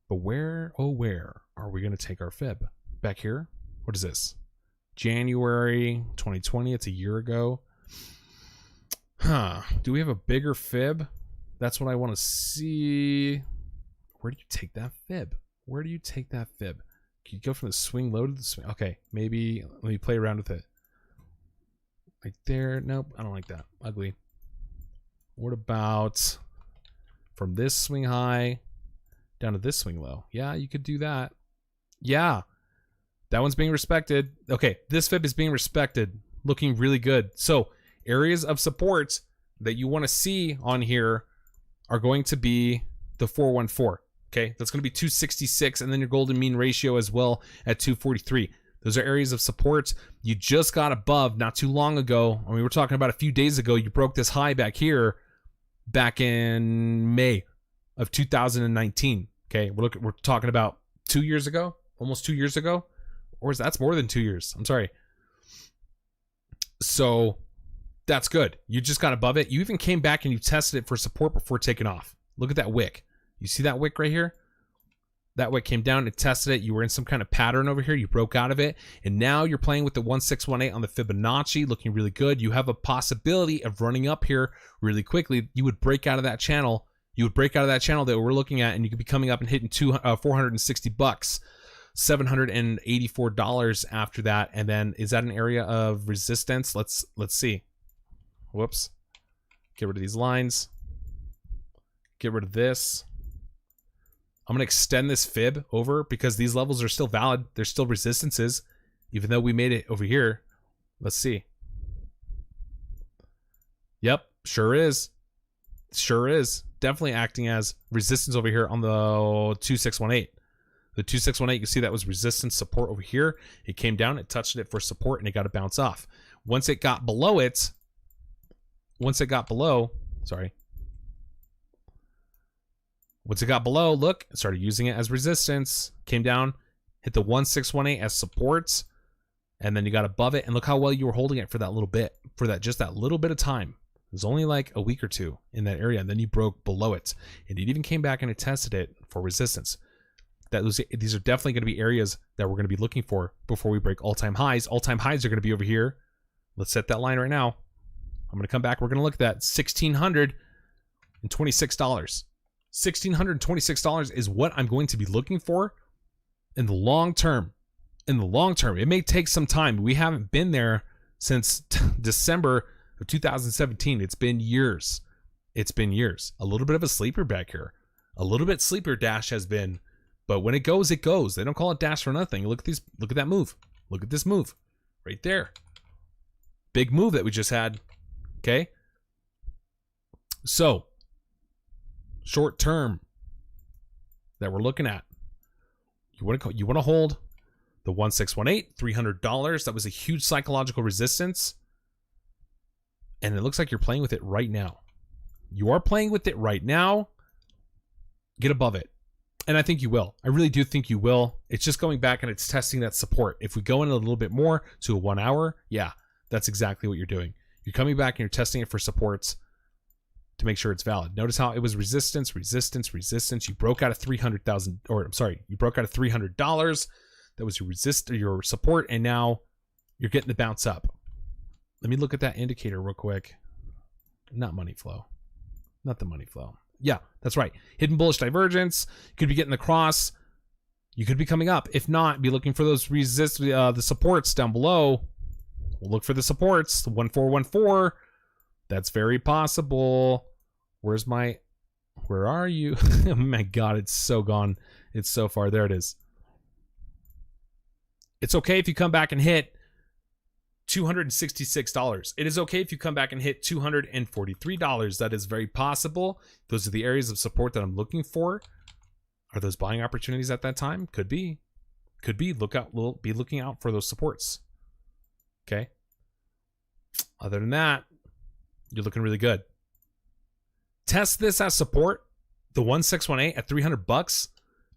But where, oh where are we going to take our fib? Back here? What is this? January 2020. It's a year ago. Huh. Do we have a bigger fib? That's what I want to see. Where do you take that fib? Where do you take that fib? Can you go from the swing low to the swing? Okay, maybe let me play around with it. Right there. Nope, I don't like that. Ugly. What about from this swing high down to this swing low? Yeah, you could do that. Yeah. That one's being respected. Okay, this fib is being respected. Looking really good. So areas of support that you want to see on here are going to be the 414. Okay, that's going to be 266, and then your golden mean ratio as well at 243. Those are areas of support. You just got above not too long ago. I mean, we're talking about a few days ago. You broke this high back here back in May of 2019. Okay, we're talking about 2 years ago, almost 2 years ago. Or that's more than 2 years. I'm sorry. So that's good. You just got above it. You even came back and you tested it for support before taking off. Look at that wick. You see that wick right here? That wick came down and tested it. You were in some kind of pattern over here. You broke out of it. And now you're playing with the 1618 on the Fibonacci, looking really good. You have a possibility of running up here really quickly. You would break out of that channel. You would break out of that channel that we're looking at, and you could be coming up and hitting $460. $784 after that. And then is that an area of resistance? Let's see. Whoops. Get rid of these lines. Get rid of this. I'm going to extend this fib over because these levels are still valid. There's still resistances, even though we made it over here. Let's see. Yep, sure is. Sure is. Definitely acting as resistance over here on the 2618. The 2618, you can see that was resistance support over here. It came down, it touched it for support, and it got to bounce off. Once it got below, once it got below, look, it started using it as resistance, came down, hit the 1618 as supports, and then you got above it, and look how well you were holding it for that little bit, for that just that little bit of time. It was only like a week or two in that area, and then you broke below it, and it even came back and it tested it for resistance. These are definitely going to be areas that we're going to be looking for before we break all-time highs. All-time highs are going to be over here. Let's set that line right now. I'm going to come back. We're going to look at that $1,626. $1,626 is what I'm going to be looking for in the long term. In the long term, it may take some time. We haven't been there since December of 2017. It's been years. It's been years. A little bit of a sleeper back here. A little bit sleeper Dash has been, but when it goes, it goes. They don't call it Dash for nothing. Look at these. Look at that move. Look at this move right there. Big move that we just had. Okay. So short term that we're looking at. You want to hold the 1618, $300. That was a huge psychological resistance. And it looks like you're playing with it right now. You are playing with it right now. Get above it. And I think you will. I really do think you will. It's just going back and it's testing that support. If we go in a little bit more to a 1 hour, yeah, that's exactly what you're doing. You're coming back and you're testing it for supports to make sure it's valid. Notice how it was resistance, resistance, resistance. You broke out of $300,000, or I'm sorry, you broke out of $300. That was your support, and now you're getting the bounce up. Let me look at that indicator real quick. Not money flow. Not the money flow. Yeah, that's right. Hidden bullish divergence. You could be getting the cross. You could be coming up. If not, be looking for those the supports down below. We'll look for the supports. The 1414. That's very possible. Where are you? Oh my God, it's so gone. It's so far. There it is. It's okay if you come back and hit $266. It is okay if you come back and hit $243. That is very possible. Those are the areas of support that I'm looking for. Are those buying opportunities at that time? Could be. Could be. We'll be looking out for those supports. Okay. Other than that, you're looking really good. Test this as support. The 1618 at $300.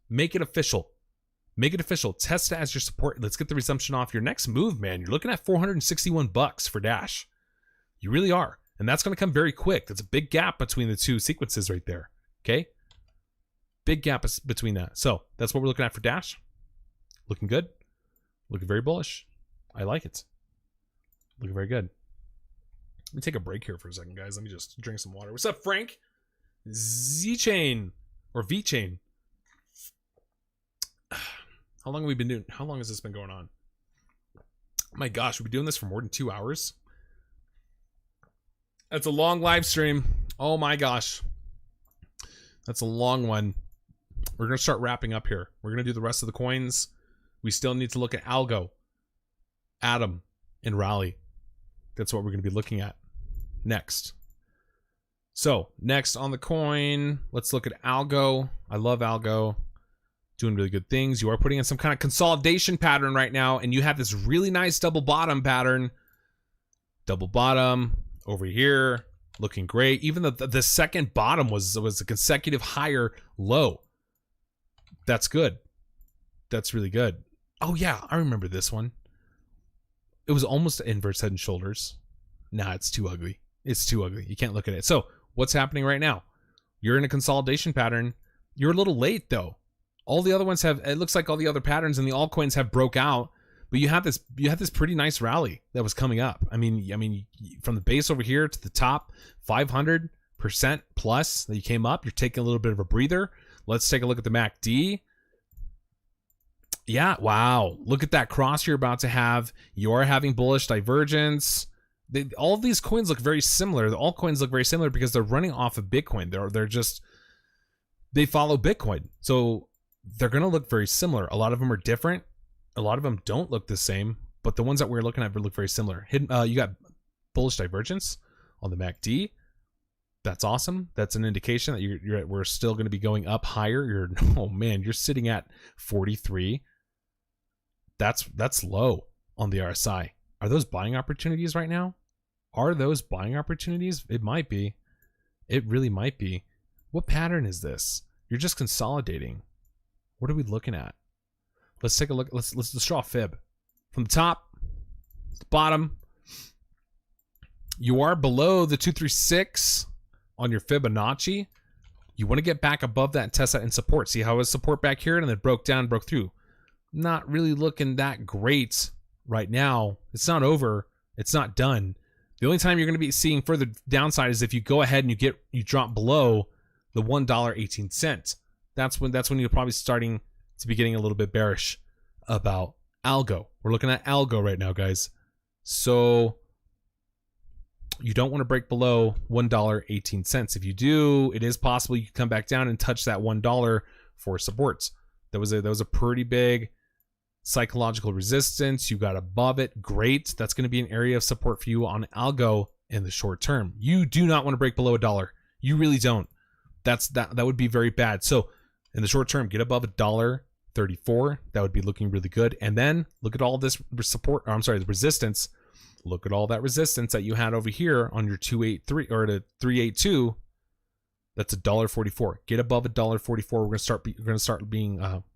Make it official. Make it official. Test it as your support. Let's get the resumption off. Your next move, man. You're looking at $461 for Dash. You really are. And that's going to come very quick. That's a big gap between the two sequences right there. Okay? Big gap between that. So that's what we're looking at for Dash. Looking good. Looking very bullish. I like it. Looking very good. Let me take a break here for a second, guys. Let me just drink some water. What's up, Frank? Z-Chain. Or V-Chain. How long have we been doing? How long has this been going on? Oh my gosh, we've been doing this for more than 2 hours. That's a long live stream. Oh my gosh. That's a long one. We're going to start wrapping up here. We're going to do the rest of the coins. We still need to look at Algo, Atom, and Rally. That's what we're going to be looking at next. So, next on the coin, let's look at Algo. I love Algo. Doing really good things. You are putting in some kind of consolidation pattern right now, and you have this really nice double bottom pattern. Double bottom over here, looking great. Even the second bottom was a consecutive higher low. That's good. That's really good. Oh yeah, I remember this one. It was almost inverse head and shoulders. Nah, it's too ugly. It's too ugly. You can't look at it. So what's happening right now? You're in a consolidation pattern. You're a little late though. All the other ones have, it looks like all the other patterns and the altcoins have broke out, but you have this pretty nice rally that was coming up. I mean, from the base over here to the top, 500% plus that you came up. You're taking a little bit of a breather. Let's take a look at the MACD. Yeah, wow. Look at that cross you're about to have. You are having bullish divergence. All of these coins look very similar. The altcoins look very similar because they're running off of Bitcoin. They follow Bitcoin. So they're going to look very similar. A lot of them are different. A lot of them don't look the same, but the ones that we're looking at look very similar. You got bullish divergence on the MACD. That's awesome. That's an indication that we're still going to be going up higher. Oh man, you're sitting at 43. That's low on the RSI. Are those buying opportunities right now? Are those buying opportunities? It might be. It really might be. What pattern is this? You're just consolidating. What are we looking at? Let's take a look. Let's draw a fib. From the top, bottom. You are below the 236 on your Fibonacci. You want to get back above that and test that in support. See how it was support back here and then broke down, broke through. Not really looking that great right now. It's not over. It's not done. The only time you're going to be seeing further downside is if you go ahead and you drop below the $1.18. That's when you're probably starting to be getting a little bit bearish about algo. We're looking at algo right now, guys. So you don't want to break below $1.18. If you do, it is possible you can come back down and touch that $1 for supports. That was a pretty big psychological resistance. You got above it. Great. That's going to be an area of support for you on algo in the short term. You do not want to break below $1. You really don't. That would be very bad. So in the short term, get above $1.34. That would be looking really good. And then look at all this support, or I'm sorry, the resistance. Look at all that resistance that you had over here on your 283 or the 382. That's $1.44. Get above $1.44. We're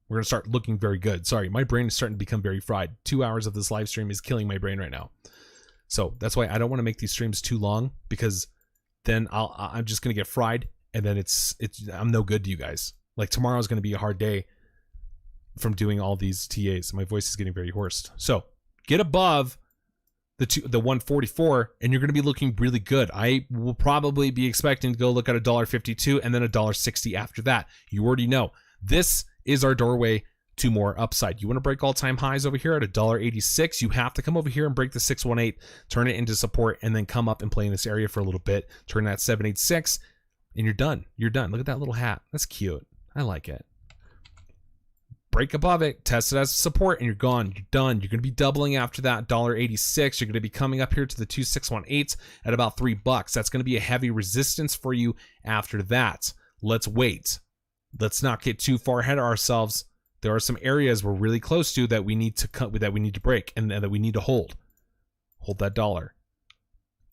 gonna start looking very good. Sorry, my brain is starting to become very fried. 2 hours of this live stream is killing my brain right now. So that's why I don't want to make these streams too long, because then I'm just gonna get fried, and then I'm no good to you guys. Like tomorrow is gonna be a hard day from doing all these TAs. My voice is getting very hoarse. So get above the 144, and you're going to be looking really good. I will probably be expecting to go look at $1.52 and then $1.60 after that. You already know this is our doorway to more upside. You want to break all-time highs over here at $1.86. You have to come over here and break the 618, turn it into support, and then come up and play in this area for a little bit. Turn that 786, and you're done. You're done. Look at that little hat. That's cute. I like it. Break above it, test it as support, and you're gone. You're done. You're going to be doubling after that $1.86. You're going to be coming up here to the 2618 at about $3. That's going to be a heavy resistance for you after that. Let's wait. Let's not get too far ahead of ourselves. There are some areas we're really close to that we need to cut, that we need to break, and that we need to hold. Hold that dollar.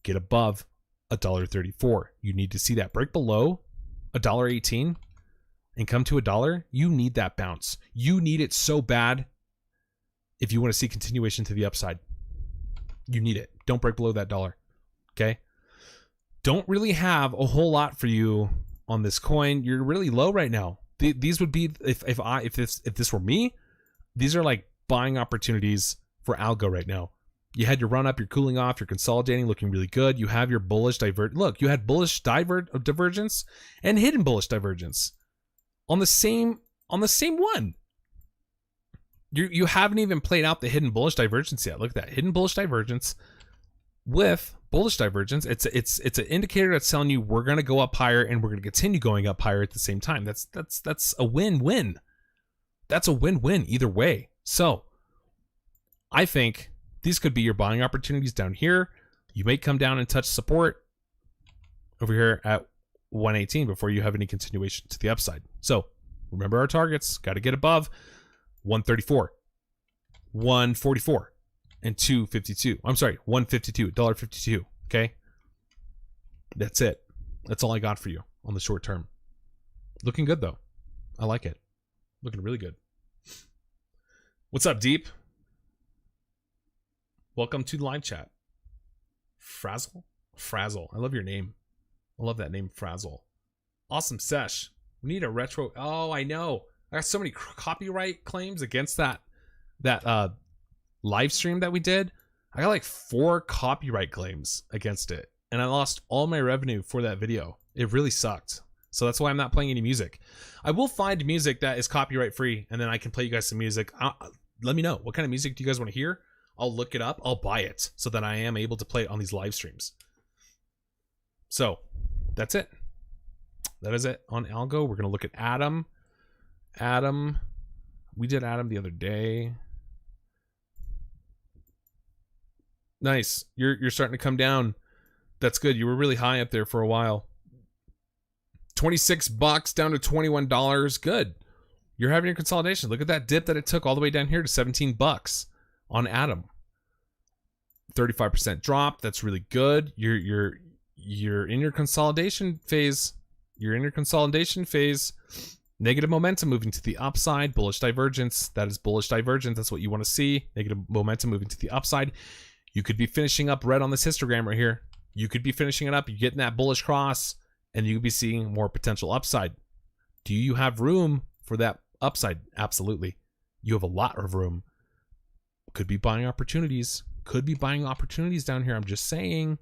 Get above $1.34. You need to see that break below $1.18. And come to $1, you need that bounce. You need it so bad if you want to see continuation to the upside. You need it. Don't break below that $1. Okay? Don't really have a whole lot for you on this coin. You're really low right now. These would be, if this were me, these are like buying opportunities for algo right now. You had your run up, you're cooling off, you're consolidating, looking really good. You have your bullish Look, you had bullish divergence and hidden bullish divergence on the same one. You haven't even played out the hidden bullish divergence yet. Look at that hidden bullish divergence with bullish divergence. It's an indicator that's telling you we're gonna go up higher and we're gonna continue going up higher at the same time. That's a win-win. That's a win-win either way. So I think these could be your buying opportunities down here. You may come down and touch support over here at 118 before you have any continuation to the upside. So remember our targets. Got to get above 134, 144, and 252. I'm sorry, 152, $1.52. Okay, that's it. That's all I got for you on the short term. Looking good though. I like it. Looking really good. What's up, Deep? Welcome to the live chat. Frazzle? Frazzle. I love your name. I love that name, Frazzle. Awesome sesh. We need a retro. Oh, I know. I got so many copyright claims against that live stream that we did. I got like 4 copyright claims against it, and I lost all my revenue for that video. It really sucked. So that's why I'm not playing any music. I will find music that is copyright free, and then I can play you guys some music. Let me know what kind of music do you guys want to hear. I'll look it up. I'll buy it so that I am able to play it on these live streams. So that's it. That is it on algo. We're going to look at Atom. Atom. We did Atom the other day. Nice. You're starting to come down. That's good. You were really high up there for a while. $26 down to $21. Good. You're having your consolidation. Look at that dip that it took all the way down here to $17 on Atom. 35% drop. That's really good. You're in your consolidation phase. You're in your consolidation phase. Negative momentum moving to the upside. Bullish divergence. That is bullish divergence. That's what you want to see. Negative momentum moving to the upside. You could be finishing up red on this histogram right here. You could be finishing it up. You're getting that bullish cross, and you could be seeing more potential upside. Do you have room for that upside? Absolutely. You have a lot of room. Could be buying opportunities. Could be buying opportunities down here. I'm just saying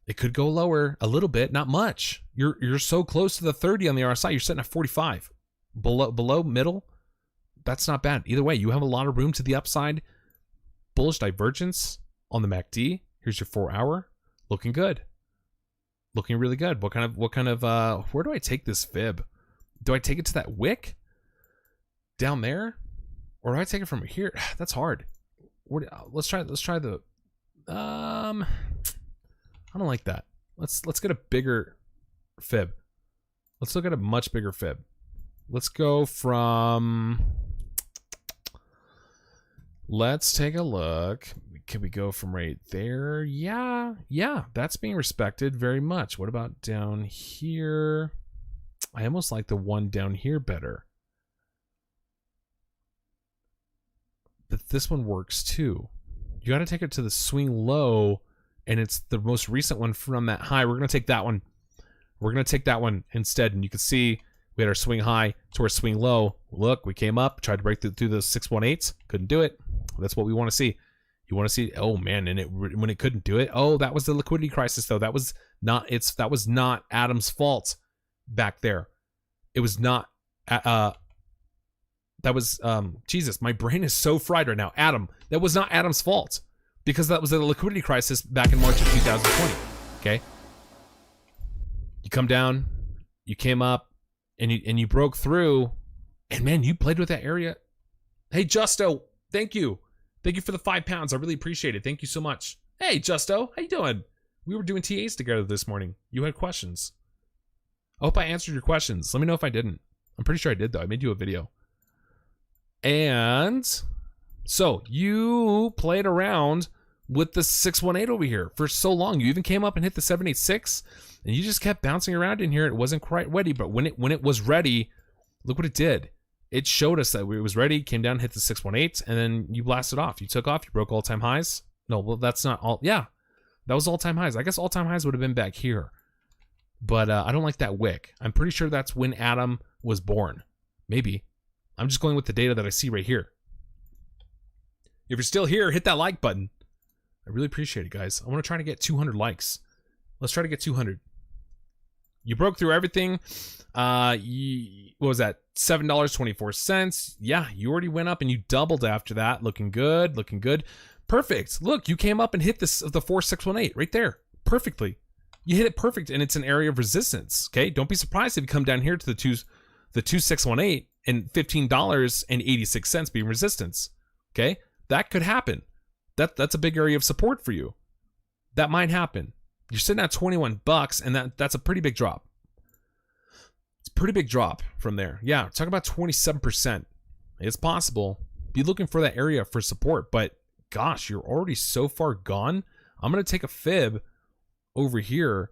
it could go lower a little bit, not much. You're so close to the 30 on the RSI. You're sitting at 45. Below middle. That's not bad. Either way, you have a lot of room to the upside. Bullish divergence on the MACD. Here's your 4 hour. Looking good. Looking really good. What kind of where do I take this fib? Do I take it to that wick down there? Or do I take it from here? That's hard. Let's try the I don't like that. Let's get a bigger fib. Let's look at a much bigger fib. Let's go from, let's take a look. Can we go from right there? Yeah, that's being respected very much. What about down here? I almost like the one down here better. But this one works too. You got to take it to the swing low, and it's the most recent one from that high. We're going to take that one. We're going to take that one instead, and you can see we had our swing high to our swing low. Look, we came up, tried to break through those 618s, couldn't do it. That's what we want to see. You want to see, oh man, and when it couldn't do it, oh, that was the liquidity crisis though. That was not Adam's fault back there. It was not that was Jesus, my brain is so fried right now. Adam, that was not Adam's fault, because that was the liquidity crisis back in March of 2020. Okay, you come down, you came up, and you broke through, and man, you played with that area. Hey Justo, thank you for the £5. I really appreciate it. Thank you so much. Hey Justo, how you doing? We were doing TAs together this morning. You had questions. I hope I answered your questions. Let me know if I didn't. I'm pretty sure I did though. I made you a video. And so you played around with the 618 over here for so long. You even came up and hit the 786, and you just kept bouncing around in here. It wasn't quite ready, but when it was ready, look what it did. It showed us that it was ready, came down, hit the 618, and then you blasted off. You took off, you broke all-time highs. No, well, that's not all. Yeah, that was all-time highs. I guess all-time highs would have been back here. But I don't like that wick. I'm pretty sure that's when Adam was born. Maybe. I'm just going with the data that I see right here. If you're still here, hit that like button. I really appreciate it, guys. I want to try to get 200 likes. Let's try to get 200. You broke through everything. What was that? $7.24. Yeah, you already went up and you doubled after that. Looking good. Looking good. Perfect. Look, you came up and hit the 4618 right there. Perfectly. You hit it perfect, and it's an area of resistance. Okay, don't be surprised if you come down here to the 2618 and $15.86 being resistance. Okay, that could happen. That's a big area of support for you. That might happen. You're sitting at $21, and that's a pretty big drop. It's a pretty big drop from there. Yeah, talk about 27%. It's possible. Be looking for that area for support, but gosh, you're already so far gone. I'm gonna take a fib over here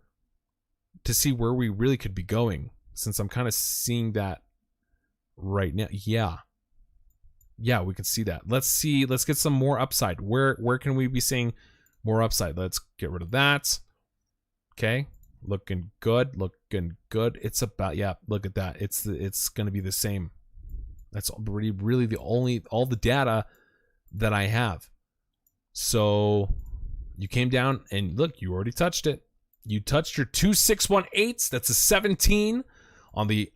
to see where we really could be going, since I'm kind of seeing that right now. Yeah, we can see that. Let's get some more upside. Where can we be seeing more upside? Let's get rid of that. Okay, looking good. It's about, yeah, look at that. It's gonna be the same. That's really all the data that I have. So you came down and look, you already touched it. You touched your 2618s. That's a 17 on the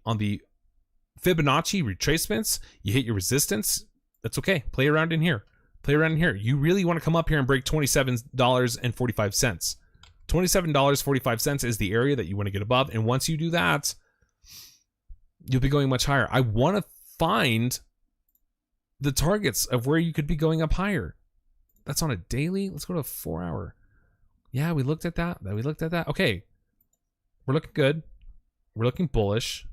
Fibonacci retracements. You hit your resistance. That's okay. Play around in here. You really want to come up here and break $27.45. $27.45 is the area that you want to get above. And once you do that, you'll be going much higher. I want to find the targets of where you could be going up higher. That's on a daily. Let's go to a 4 hour. Yeah, we looked at that. Okay. We're looking good. We're looking bullish.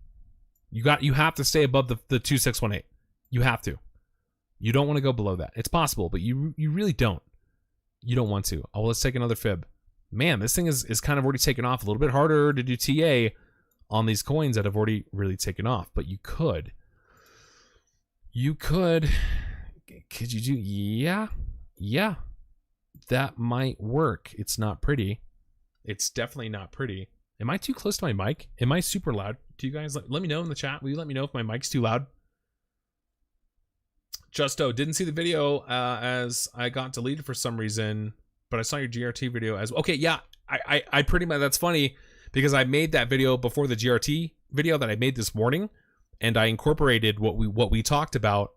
You have to stay above the 2618. You have to. You don't want to go below that. It's possible, but you really don't. You don't want to. Oh, well, let's take another fib. Man, this thing is kind of already taken off. A little bit harder to do TA on these coins that have already really taken off, but you could. Could you do? Yeah. that might work. It's not pretty. It's definitely not pretty. Am I too close to my mic? Am I super loud? Do you guys let me know in the chat? Will you let me know if my mic's too loud? Justo, didn't see the video as I got deleted for some reason, but I saw your GRT video as well. Okay, yeah, I pretty much, that's funny because I made that video before the GRT video that I made this morning, and I incorporated what we talked about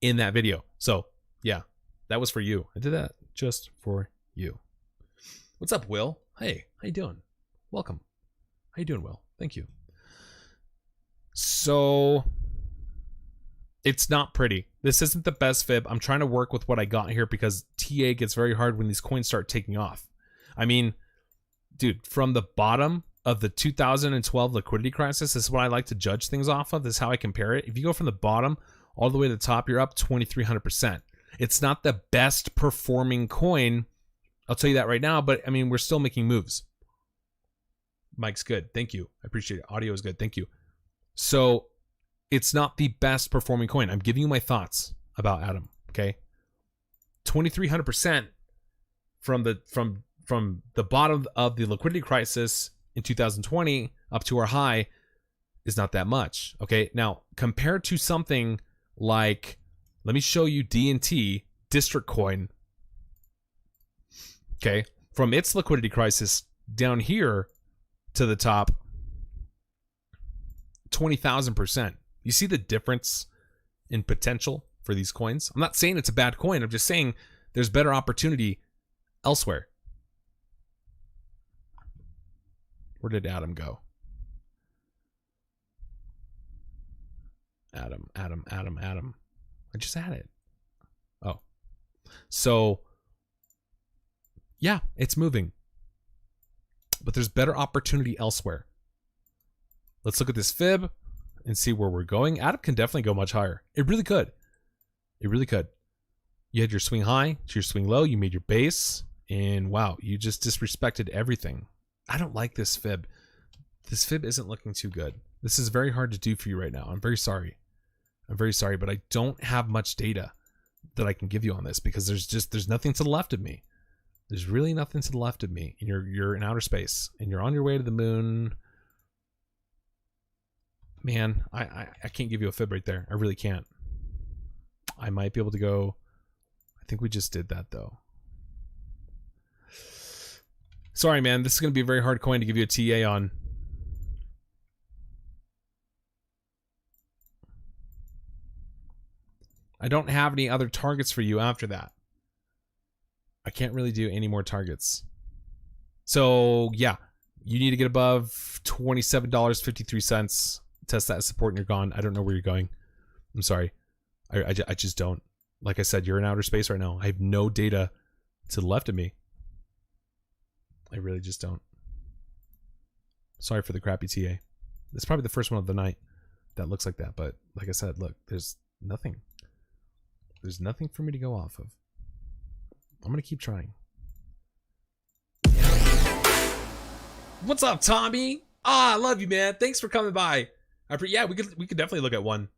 in that video. So yeah, that was for you. I did that just for you. What's up, Will? Hey, how you doing? Welcome. How you doing, Will? Thank you. So it's not pretty. This isn't the best fib. I'm trying to work with what I got here because TA gets very hard when these coins start taking off. I mean, dude, from the bottom of the 2012 liquidity crisis, this is what I like to judge things off of. This is how I compare it. If you go from the bottom all the way to the top, you're up 2,300%. It's not the best performing coin, I'll tell you that right now, but I mean, we're still making moves. Mike's good. Thank you. I appreciate it. Audio is good. Thank you. So it's not the best performing coin. I'm giving you my thoughts about Atom. Okay. 2,300% from the bottom of the liquidity crisis in 2020 up to our high is not that much. Okay. Now compared to something like, let me show you D&T District Coin. Okay. From its liquidity crisis down here to the top, 20,000%. You see the difference in potential for these coins? I'm not saying it's a bad coin. I'm just saying there's better opportunity elsewhere. Where did Adam go? Adam. I just had it. Oh. So, yeah, it's moving. But there's better opportunity elsewhere. Let's look at this fib and see where we're going. Atom can definitely go much higher. It really could. It really could. You had your swing high to your swing low. You made your base. And wow, you just disrespected everything. I don't like this fib. This fib isn't looking too good. This is very hard to do for you right now. I'm very sorry. I'm very sorry, but I don't have much data that I can give you on this because there's nothing to the left of me. There's really nothing to the left of me. And you're in outer space and you're on your way to the moon. Man, I can't give you a fib right there. I really can't. I might be able to go. I think we just did that though. Sorry, man. This is going to be a very hard coin to give you a TA on. I don't have any other targets for you after that. I can't really do any more targets. So, yeah. You need to get above $27.53. Test that as support and you're gone. I don't know where you're going. I'm sorry. I just don't. Like I said, you're in outer space right now. I have no data to the left of me. I really just don't. Sorry for the crappy TA. It's probably the first one of the night that looks like that. But like I said, look, there's nothing. There's nothing for me to go off of. I'm going to keep trying. What's up, Tommy? I love you, man. Thanks for coming by. Yeah, we could definitely look at one.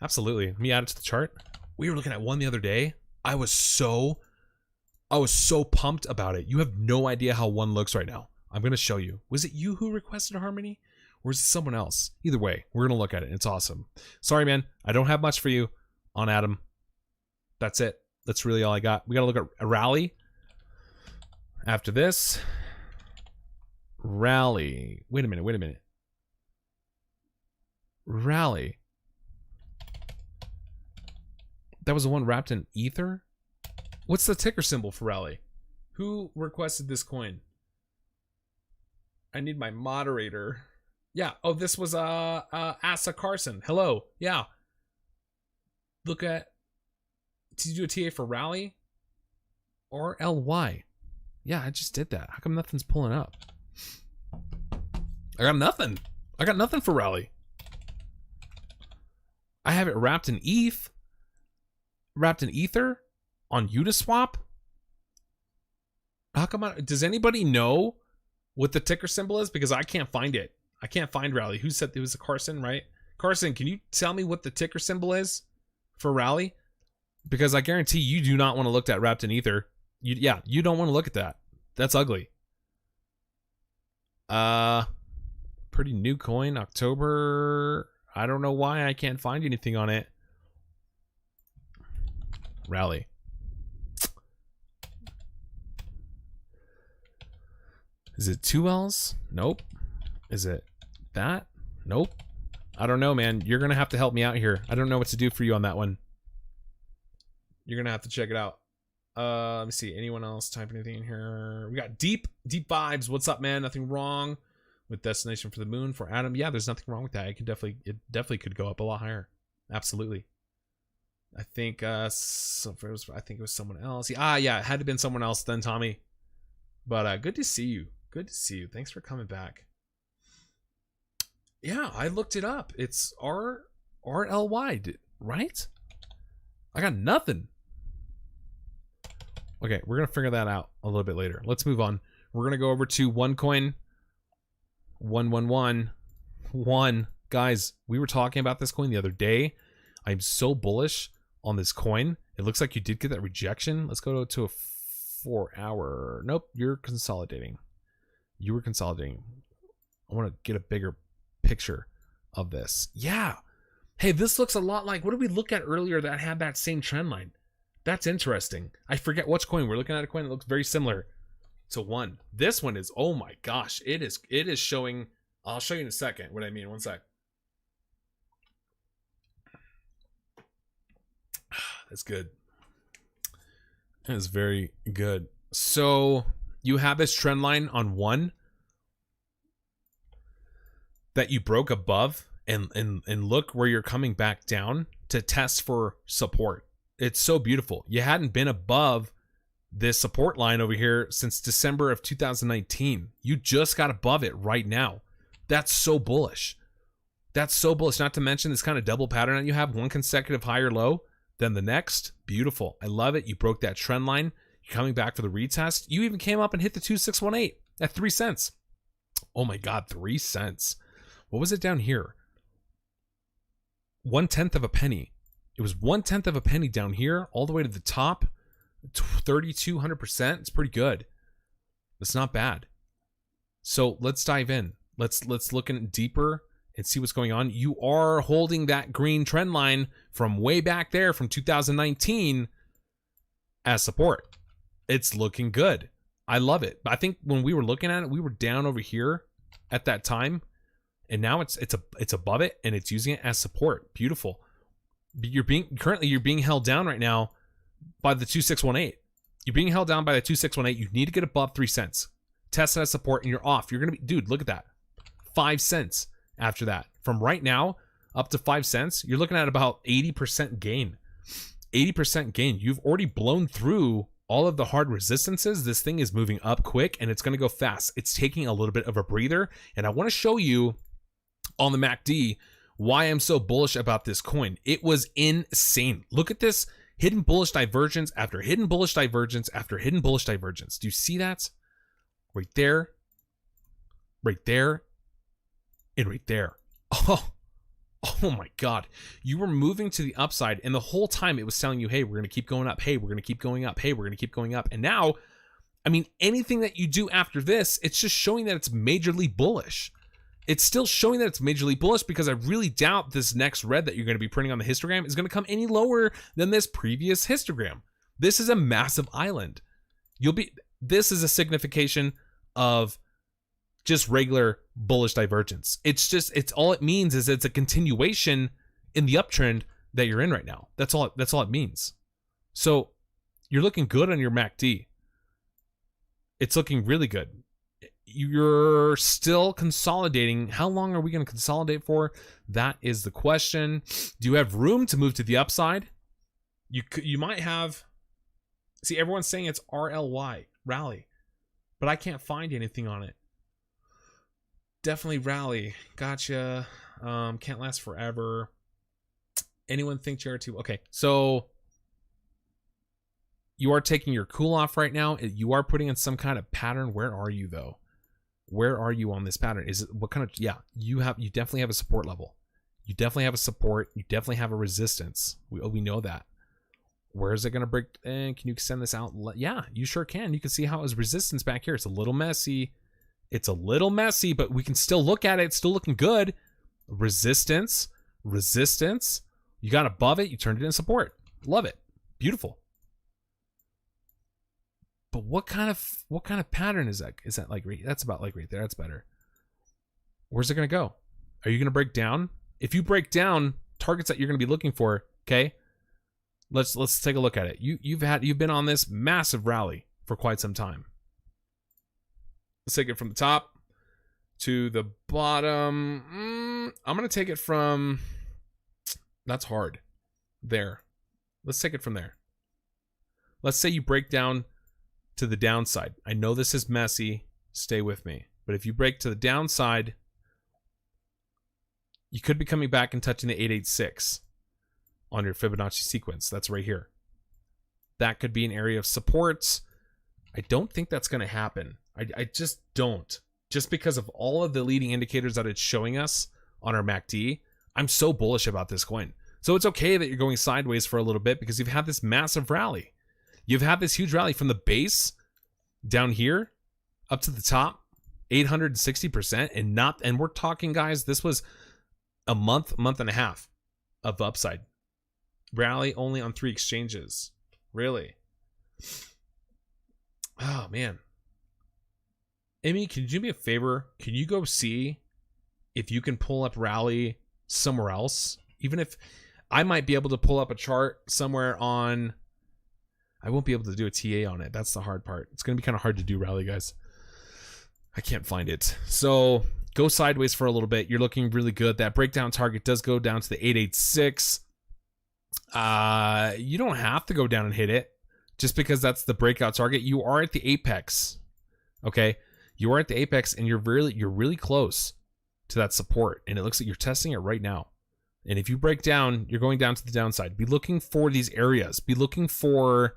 Absolutely. Let me add it to the chart. We were looking at one the other day. I was so pumped about it. You have no idea how one looks right now. I'm going to show you. Was it you who requested Harmony? Or is it someone else? Either way, we're going to look at it. It's awesome. Sorry, man. I don't have much for you on Atom. That's it. That's really all I got. We got to look at a rally. After this. Rally. Wait a minute. Rally. That was the one wrapped in ether? What's the ticker symbol for Rally? Who requested this coin? I need my moderator. Yeah. Oh, this was Asa Carson. Hello. Yeah. Look at. Did you do a TA for Rally? Or LY? Yeah, I just did that. How come nothing's pulling up? I got nothing. I got nothing for Rally. I have it wrapped in ETH. Wrapped in Ether on Uniswap. How come does anybody know what the ticker symbol is? Because I can't find it. I can't find Rally. Who said it was a Carson, right? Carson, can you tell me what the ticker symbol is for Rally? Because I guarantee you do not want to look at wrapped in Ether. You don't want to look at that. That's ugly. Pretty new coin, October. I don't know why I can't find anything on it. Rally. Is it 2 L's? Nope. Is it that? Nope. I don't know, man. You're going to have to help me out here. I don't know what to do for you on that one. You're going to have to check it out. Let me see. Anyone else type anything in here? We got Deep Vibes. What's up, man? Nothing wrong with Destination for the Moon for Adam. Yeah, there's nothing wrong with that. It definitely could go up a lot higher. Absolutely. I think I think it was someone else. Yeah, it had to have been someone else then, Tommy. But good to see you. Good to see you. Thanks for coming back. Yeah, I looked it up. It's RLY, right? I got nothing. Okay, we're going to figure that out a little bit later. Let's move on. We're going to go over to OneCoin. 111. Guys, we were talking about this coin the other day. I'm so bullish on this coin. It looks like you did get that rejection. Let's go to a 4-hour. Nope, you're consolidating. You were consolidating. I want to get a bigger picture of this. Yeah. Hey, this looks a lot like, what did we look at earlier that had that same trend line? That's interesting. I forget which coin. We're looking at a coin that looks very similar to one. This one is, oh my gosh, it is showing. I'll show you in a second what I mean. One sec. That's good. That is very good. So you have this trend line on one that you broke above, and look where you're coming back down to test for support. It's so beautiful. You hadn't been above this support line over here since December of 2019. You just got above it right now. That's so bullish. That's so bullish. Not to mention this kind of double pattern that you have, one consecutive higher low, then the next. Beautiful. I love it. You broke that trend line. You're coming back for the retest. You even came up and hit the 2618 at 3 cents. Oh my God, 3 cents. What was it down here? 1/10 of a penny. It was 1/10 of a penny down here, all the way to the top. 3,200%. It's pretty good. It's not bad. So let's dive in. Let's look in deeper and see what's going on. You are holding that green trend line from way back there from 2019 as support. It's looking good. I love it. I think when we were looking at it, we were down over here at that time, and now it's above it and it's using it as support. Beautiful. You're being held down right now by the 2618. You're being held down by the 2618. You need to get above 3 cents. Test it as support and you're off. You're going to be, dude, look at that. 5 cents after that. From right now up to 5 cents, you're looking at about 80% gain. 80% gain. You've already blown through all of the hard resistances. This thing is moving up quick and it's going to go fast. It's taking a little bit of a breather. And I want to show you on the MACD why I'm so bullish about this coin. It was insane. Look at this hidden bullish divergence after hidden bullish divergence after hidden bullish divergence. Do you see that? Right there, and right there. Oh my God. You were moving to the upside, and the whole time it was telling you, hey, we're going to keep going up. Hey, we're going to keep going up. Hey, we're going to keep going up. And now, I mean, anything that you do after this, it's just showing that it's majorly bullish. It's still showing that it's majorly bullish because I really doubt this next red that you're going to be printing on the histogram is going to come any lower than this previous histogram. This is a massive island. This is a signification of just regular bullish divergence. It's all it means is it's a continuation in the uptrend that you're in right now. That's all it means. So you're looking good on your MACD. It's looking really good. You're still consolidating. How long are we going to consolidate for? That is the question. Do you have room to move to the upside? You might have. See, everyone's saying it's RLY, rally, but I can't find anything on it. Definitely rally. Gotcha. Can't last forever. Anyone think JR2? Okay, so you are taking your cool off right now. You are putting in some kind of pattern. Where are you though? Where are you on this pattern? Is it what kind of, yeah, you definitely have a support level. You definitely have a support. You definitely have a resistance. We know that. Where is it going to break? And can you extend this out? Yeah, you sure can. You can see how it was resistance back here. It's a little messy. It's a little messy, but we can still look at it. It's still looking good. Resistance, resistance. You got above it. You turned it into support. Love it. Beautiful. But what kind of pattern is that? Is that like that's about like right there? That's better. Where's it going to go? Are you going to break down? If you break down targets that you're going to be looking for, okay? Let's take a look at it. You've been on this massive rally for quite some time. Let's take it from the top to the bottom. I'm going to take it from, that's hard. There. Let's take it from there. Let's say you break down to the downside. I know this is messy. Stay with me. But if you break to the downside, you could be coming back and touching the 886 on your Fibonacci sequence. That's right here. That could be an area of support. I don't think that's going to happen. I just don't. Just because of all of the leading indicators that it's showing us on our MACD, I'm so bullish about this coin. So it's okay that you're going sideways for a little bit because you've had this massive rally. You've had this huge rally from the base down here up to the top, 860%, and we're talking, guys, this was a month and a half of upside. Rally only on 3 exchanges. Really? Oh, man. Amy, can you do me a favor? Can you go see if you can pull up rally somewhere else? Even if I might be able to pull up a chart somewhere on... I won't be able to do a TA on it. That's the hard part. It's going to be kind of hard to do rally, guys. I can't find it. So go sideways for a little bit. You're looking really good. That breakdown target does go down to the 886. You don't have to go down and hit it just because that's the breakout target. You are at the apex. Okay? You are at the apex and you're really close to that support. And it looks like you're testing it right now. And if you break down, you're going down to the downside. Be looking for these areas. Be looking for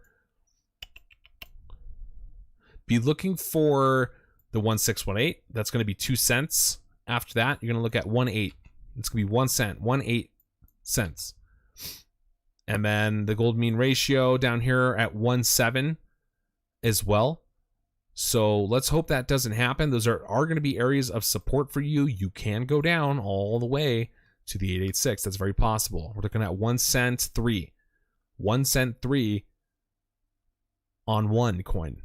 the 1618. That's going to be 2 cents. After that, you're going to look at 1.8. It's going to be 1 cent, 1.8 cents. And then the gold mean ratio down here at 1.7 as well. So let's hope that doesn't happen. Those are going to be areas of support for you. You can go down all the way to the 886. That's very possible. We're looking at 1 cent 3. 1 cent 3 on one coin.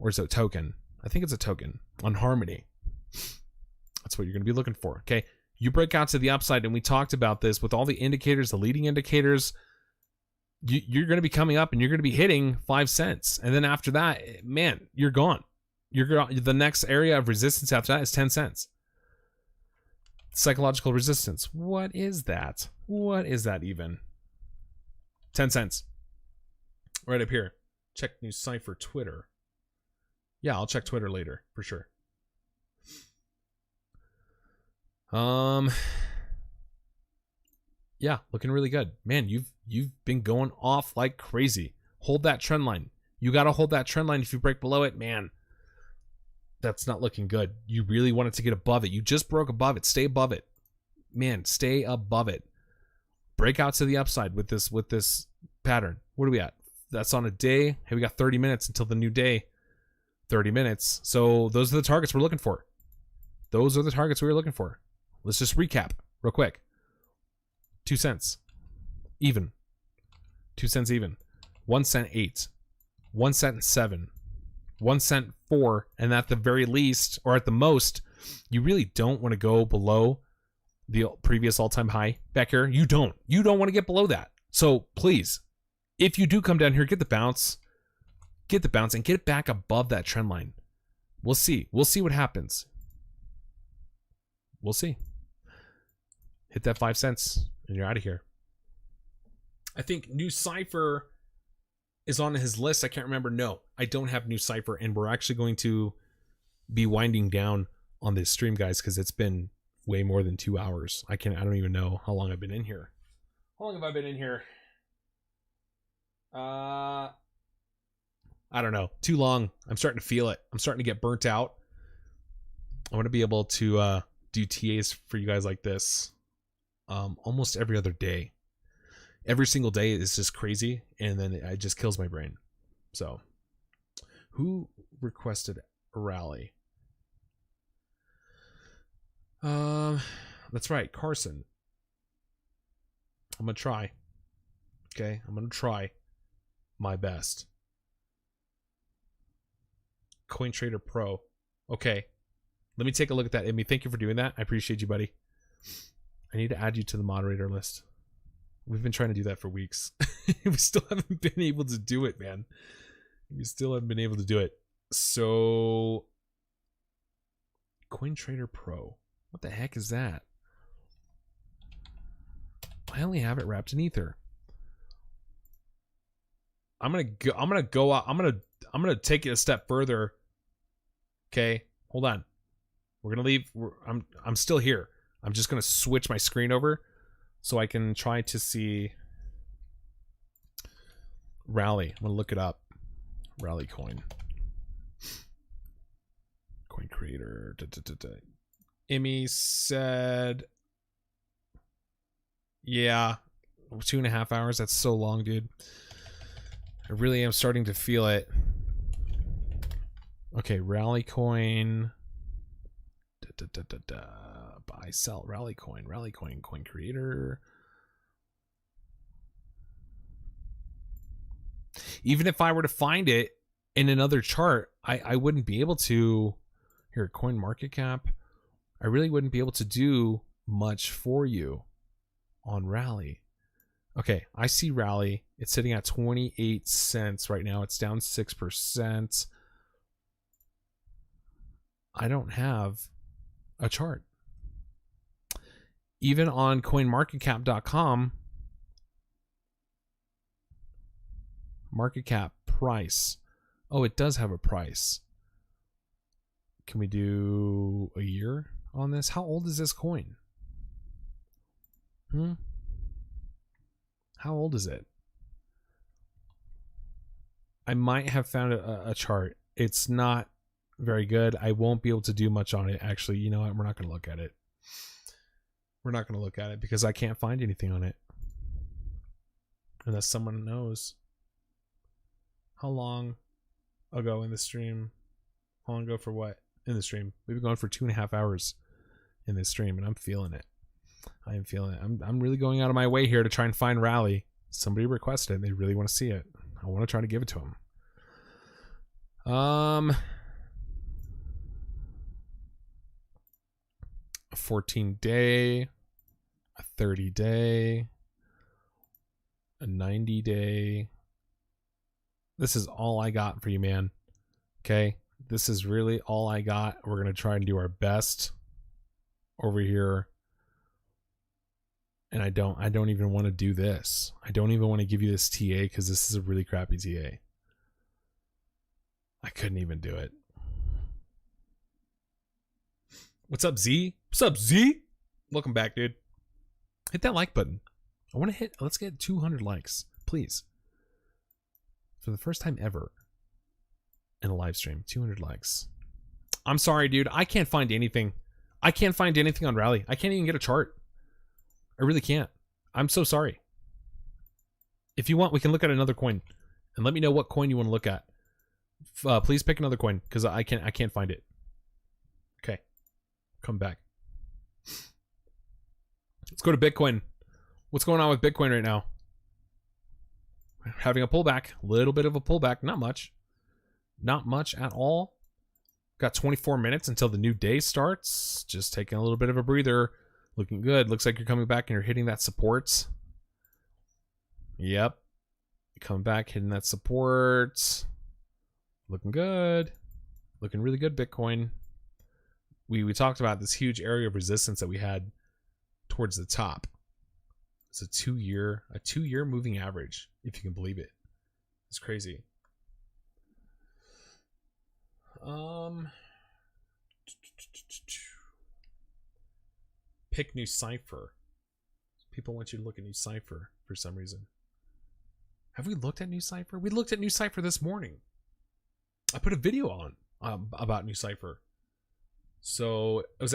Or is it a token? I think it's a token on Harmony. That's what you're going to be looking for. Okay. You break out to the upside, and we talked about this with all the indicators, the leading indicators. You're going to be coming up and you're going to be hitting 5 cents. And then after that, man, you're gone. The next area of resistance after that is 10 cents. Psychological resistance. What is that? What is that even? 10 cents. Right up here. Check New Cypher Twitter. Yeah, I'll check Twitter later for sure. Yeah, looking really good. Man, you've been going off like crazy. Hold that trend line. You got to hold that trend line. If you break below it, man, that's not looking good. You really wanted to get above it. You just broke above it. Stay above it. Man, stay above it. Break out to the upside with this pattern. What are we at? That's on a day. Hey, we got 30 minutes until the new day. 30 minutes. So those are the targets we're looking for. Those are the targets we were looking for. Let's just recap real quick. 2 cents. Even. 2 cents even. 1 cent 8. 1 cent 7. 1 cent 4. And at the very least, or at the most, you really don't want to go below the previous all-time high back here. You don't want to get below that. So please, if you do come down here, get the bounce. Get the bounce and get it back above that trend line. We'll see. We'll see what happens. We'll see. Hit that 5 cents and you're out of here. I think New Cypher is on his list. I can't remember. No, I don't have New Cypher, and we're actually going to be winding down on this stream, guys, because it's been way more than 2 hours. I don't even know how long I've been in here. How long have I been in here? I don't know. Too long. I'm starting to feel it. I'm starting to get burnt out. I want to be able to do TAs for you guys like this almost every other day. every single day is just crazy, and then it just kills my brain. So, who requested a rally? That's right, Carson. I'm gonna try. Okay, I'm gonna try my best. CoinTrader Pro. Okay, let me take a look at that. Emmy, thank you for doing that. I appreciate you, buddy. I need to add you to the moderator list. We've been trying to do that for weeks. We still haven't been able to do it, man. We still haven't been able to do it. So, CoinTrader Pro. What the heck is that? I only have it wrapped in Ether. I'm gonna take it a step further. Okay, hold on. We're gonna leave. I'm still here. I'm just gonna switch my screen over so I can try to see Rally. I'm gonna look it up. Rally coin. Coin creator. Emmy said, yeah, 2.5 hours. That's so long, dude. I really am starting to feel it. Okay, Rally coin. Buy, sell, Rally coin, coin creator. Even if I were to find it in another chart, I wouldn't be able to. Here, coin market cap. I really wouldn't be able to do much for you on Rally. Okay, I see Rally. It's sitting at 28 cents right now. It's down 6%. I don't have a chart. Even on coinmarketcap.com, market cap price. Oh, it does have a price. Can we do a year on this? How old is this coin? How old is it? I might have found a chart. It's not very good. I won't be able to do much on it. Actually, you know what? We're not going to look at it. We're not going to look at it because I can't find anything on it. Unless someone knows. How long ago in the stream? How long ago for what? In the stream. We've been going for 2.5 hours in this stream, and I'm feeling it. I am feeling it. I'm really going out of my way here to try and find Rally. Somebody requested it. They really want to see it. I want to try to give it to them. A 14-day, a 30-day, a 90-day. This is all I got for you, man. Okay? This is really all I got. We're going to try and do our best over here. And I don't even want to do this. I don't even want to give you this TA because this is a really crappy TA. I couldn't even do it. What's up, Z? What's up, Z? Welcome back, dude. Hit that like button. I want to hit, let's get 200 likes, please. For the first time ever in a live stream, 200 likes. I'm sorry, dude. I can't find anything. I can't find anything on Rally. I can't even get a chart. I really can't. I'm so sorry. If you want, we can look at another coin, and let me know what coin you want to look at. Please pick another coin because I can't find it. Okay, come back. Let's go to Bitcoin. What's going on with Bitcoin right now? We're having a pullback, a little bit of a pullback. Not much at all. Got 24 minutes until the new day starts. Just taking a little bit of a breather. Looking good. Looks like you're coming back and you're hitting that support. Yep. Coming back, hitting that support. Looking good. Looking really good, Bitcoin. We talked about this huge area of resistance that we had towards the top. It's a 2-year moving average, if you can believe it. It's crazy. Pick new cipher. People want you to look at new cipher for some reason. Have we looked at new cipher? We looked at new cipher this morning. I put a video on about new cipher. So it was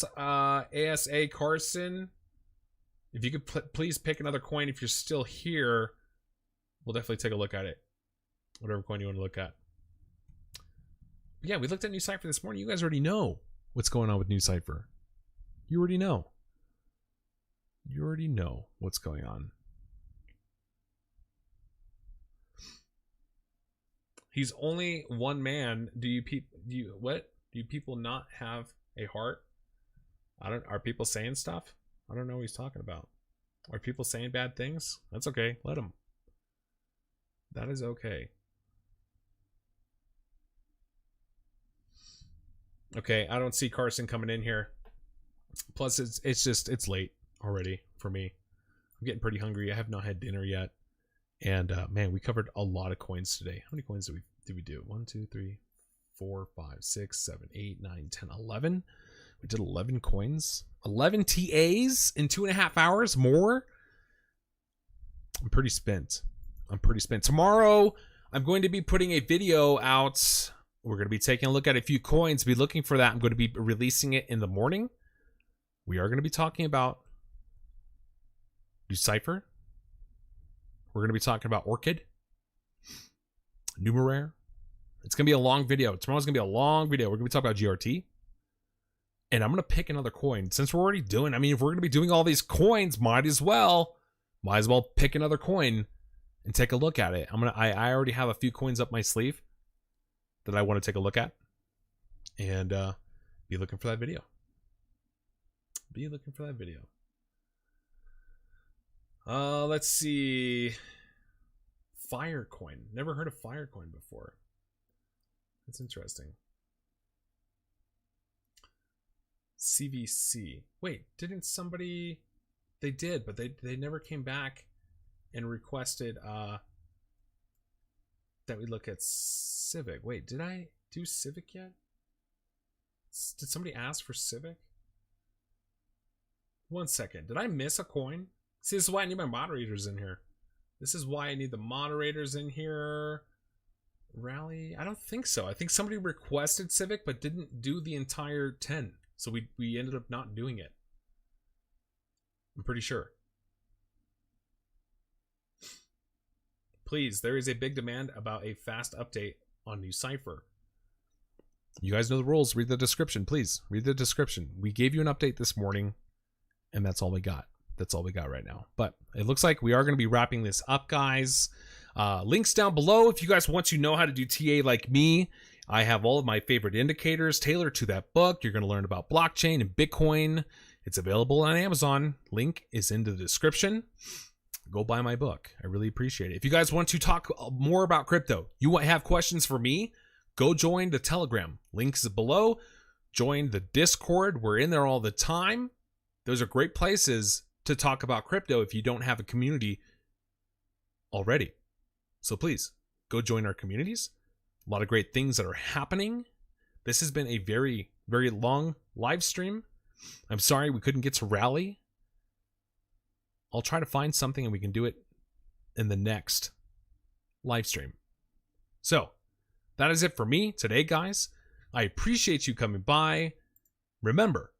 ASA Carson. If you could please pick another coin. If you're still here, we'll definitely take a look at it. Whatever coin you want to look at. But yeah, we looked at New Cipher this morning. You guys already know what's going on with New Cipher. You already know. You already know what's going on. He's only one man. Do you people not have a heart? Are people saying stuff? I don't know what he's talking about. Are people saying bad things? That's okay. Let them. That is okay. Okay, I don't see Carson coming in here. Plus, it's late already for me. I'm getting pretty hungry. I have not had dinner yet. And man, we covered a lot of coins today. How many coins did we do? 1, 2, 3, 4, 5, 6, 7, 8, 9, 10, 11. We did 11 coins. 11 TAs in 2.5 hours more. I'm pretty spent. Tomorrow, I'm going to be putting a video out. We're going to be taking a look at a few coins. Be looking for that. I'm going to be releasing it in the morning. We are going to be talking about New Cipher. We're going to be talking about Orchid, Numeraire. It's going to be a long video. Tomorrow's going to be a long video. We're going to be talking about GRT. And I'm going to pick another coin. Since we're already doing, if we're going to be doing all these coins, might as well pick another coin and take a look at it. I already have a few coins up my sleeve that I want to take a look at. And be looking for that video. Let's see. Firecoin. Never heard of Firecoin before. That's interesting. CVC. Wait, didn't somebody... They did, but they never came back and requested that we look at Civic. Wait, did I do Civic yet? Did somebody ask for Civic? 1 second. Did I miss a coin? See, this is why I need my moderators in here. This is why I need the moderators in here. Rally? I don't think so. I think somebody requested Civic but didn't do the entire 10. So we ended up not doing it. I'm pretty sure. Please, there is a big demand about a fast update on New Cipher. You guys know the rules. Read the description, please. Read the description. We gave you an update this morning, and that's all we got. That's all we got right now. But it looks like we are going to be wrapping this up, guys. Links down below if you guys want to know how to do TA like me. I have all of my favorite indicators tailored to that book. You're going to learn about blockchain and Bitcoin. It's available on Amazon. Link is in the description. Go buy my book. I really appreciate it. If you guys want to talk more about crypto, you have questions for me, go join the Telegram. Links is below. Join the Discord. We're in there all the time. Those are great places to talk about crypto if you don't have a community already. So please, go join our communities. A lot of great things that are happening. This has been a very, very long live stream. I'm sorry we couldn't get to Rally. I'll try to find something and we can do it in the next live stream. So, that is it for me today, guys. I appreciate you coming by. Remember,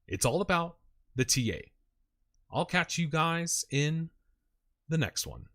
it's all about the TA. I'll catch you guys in the next one.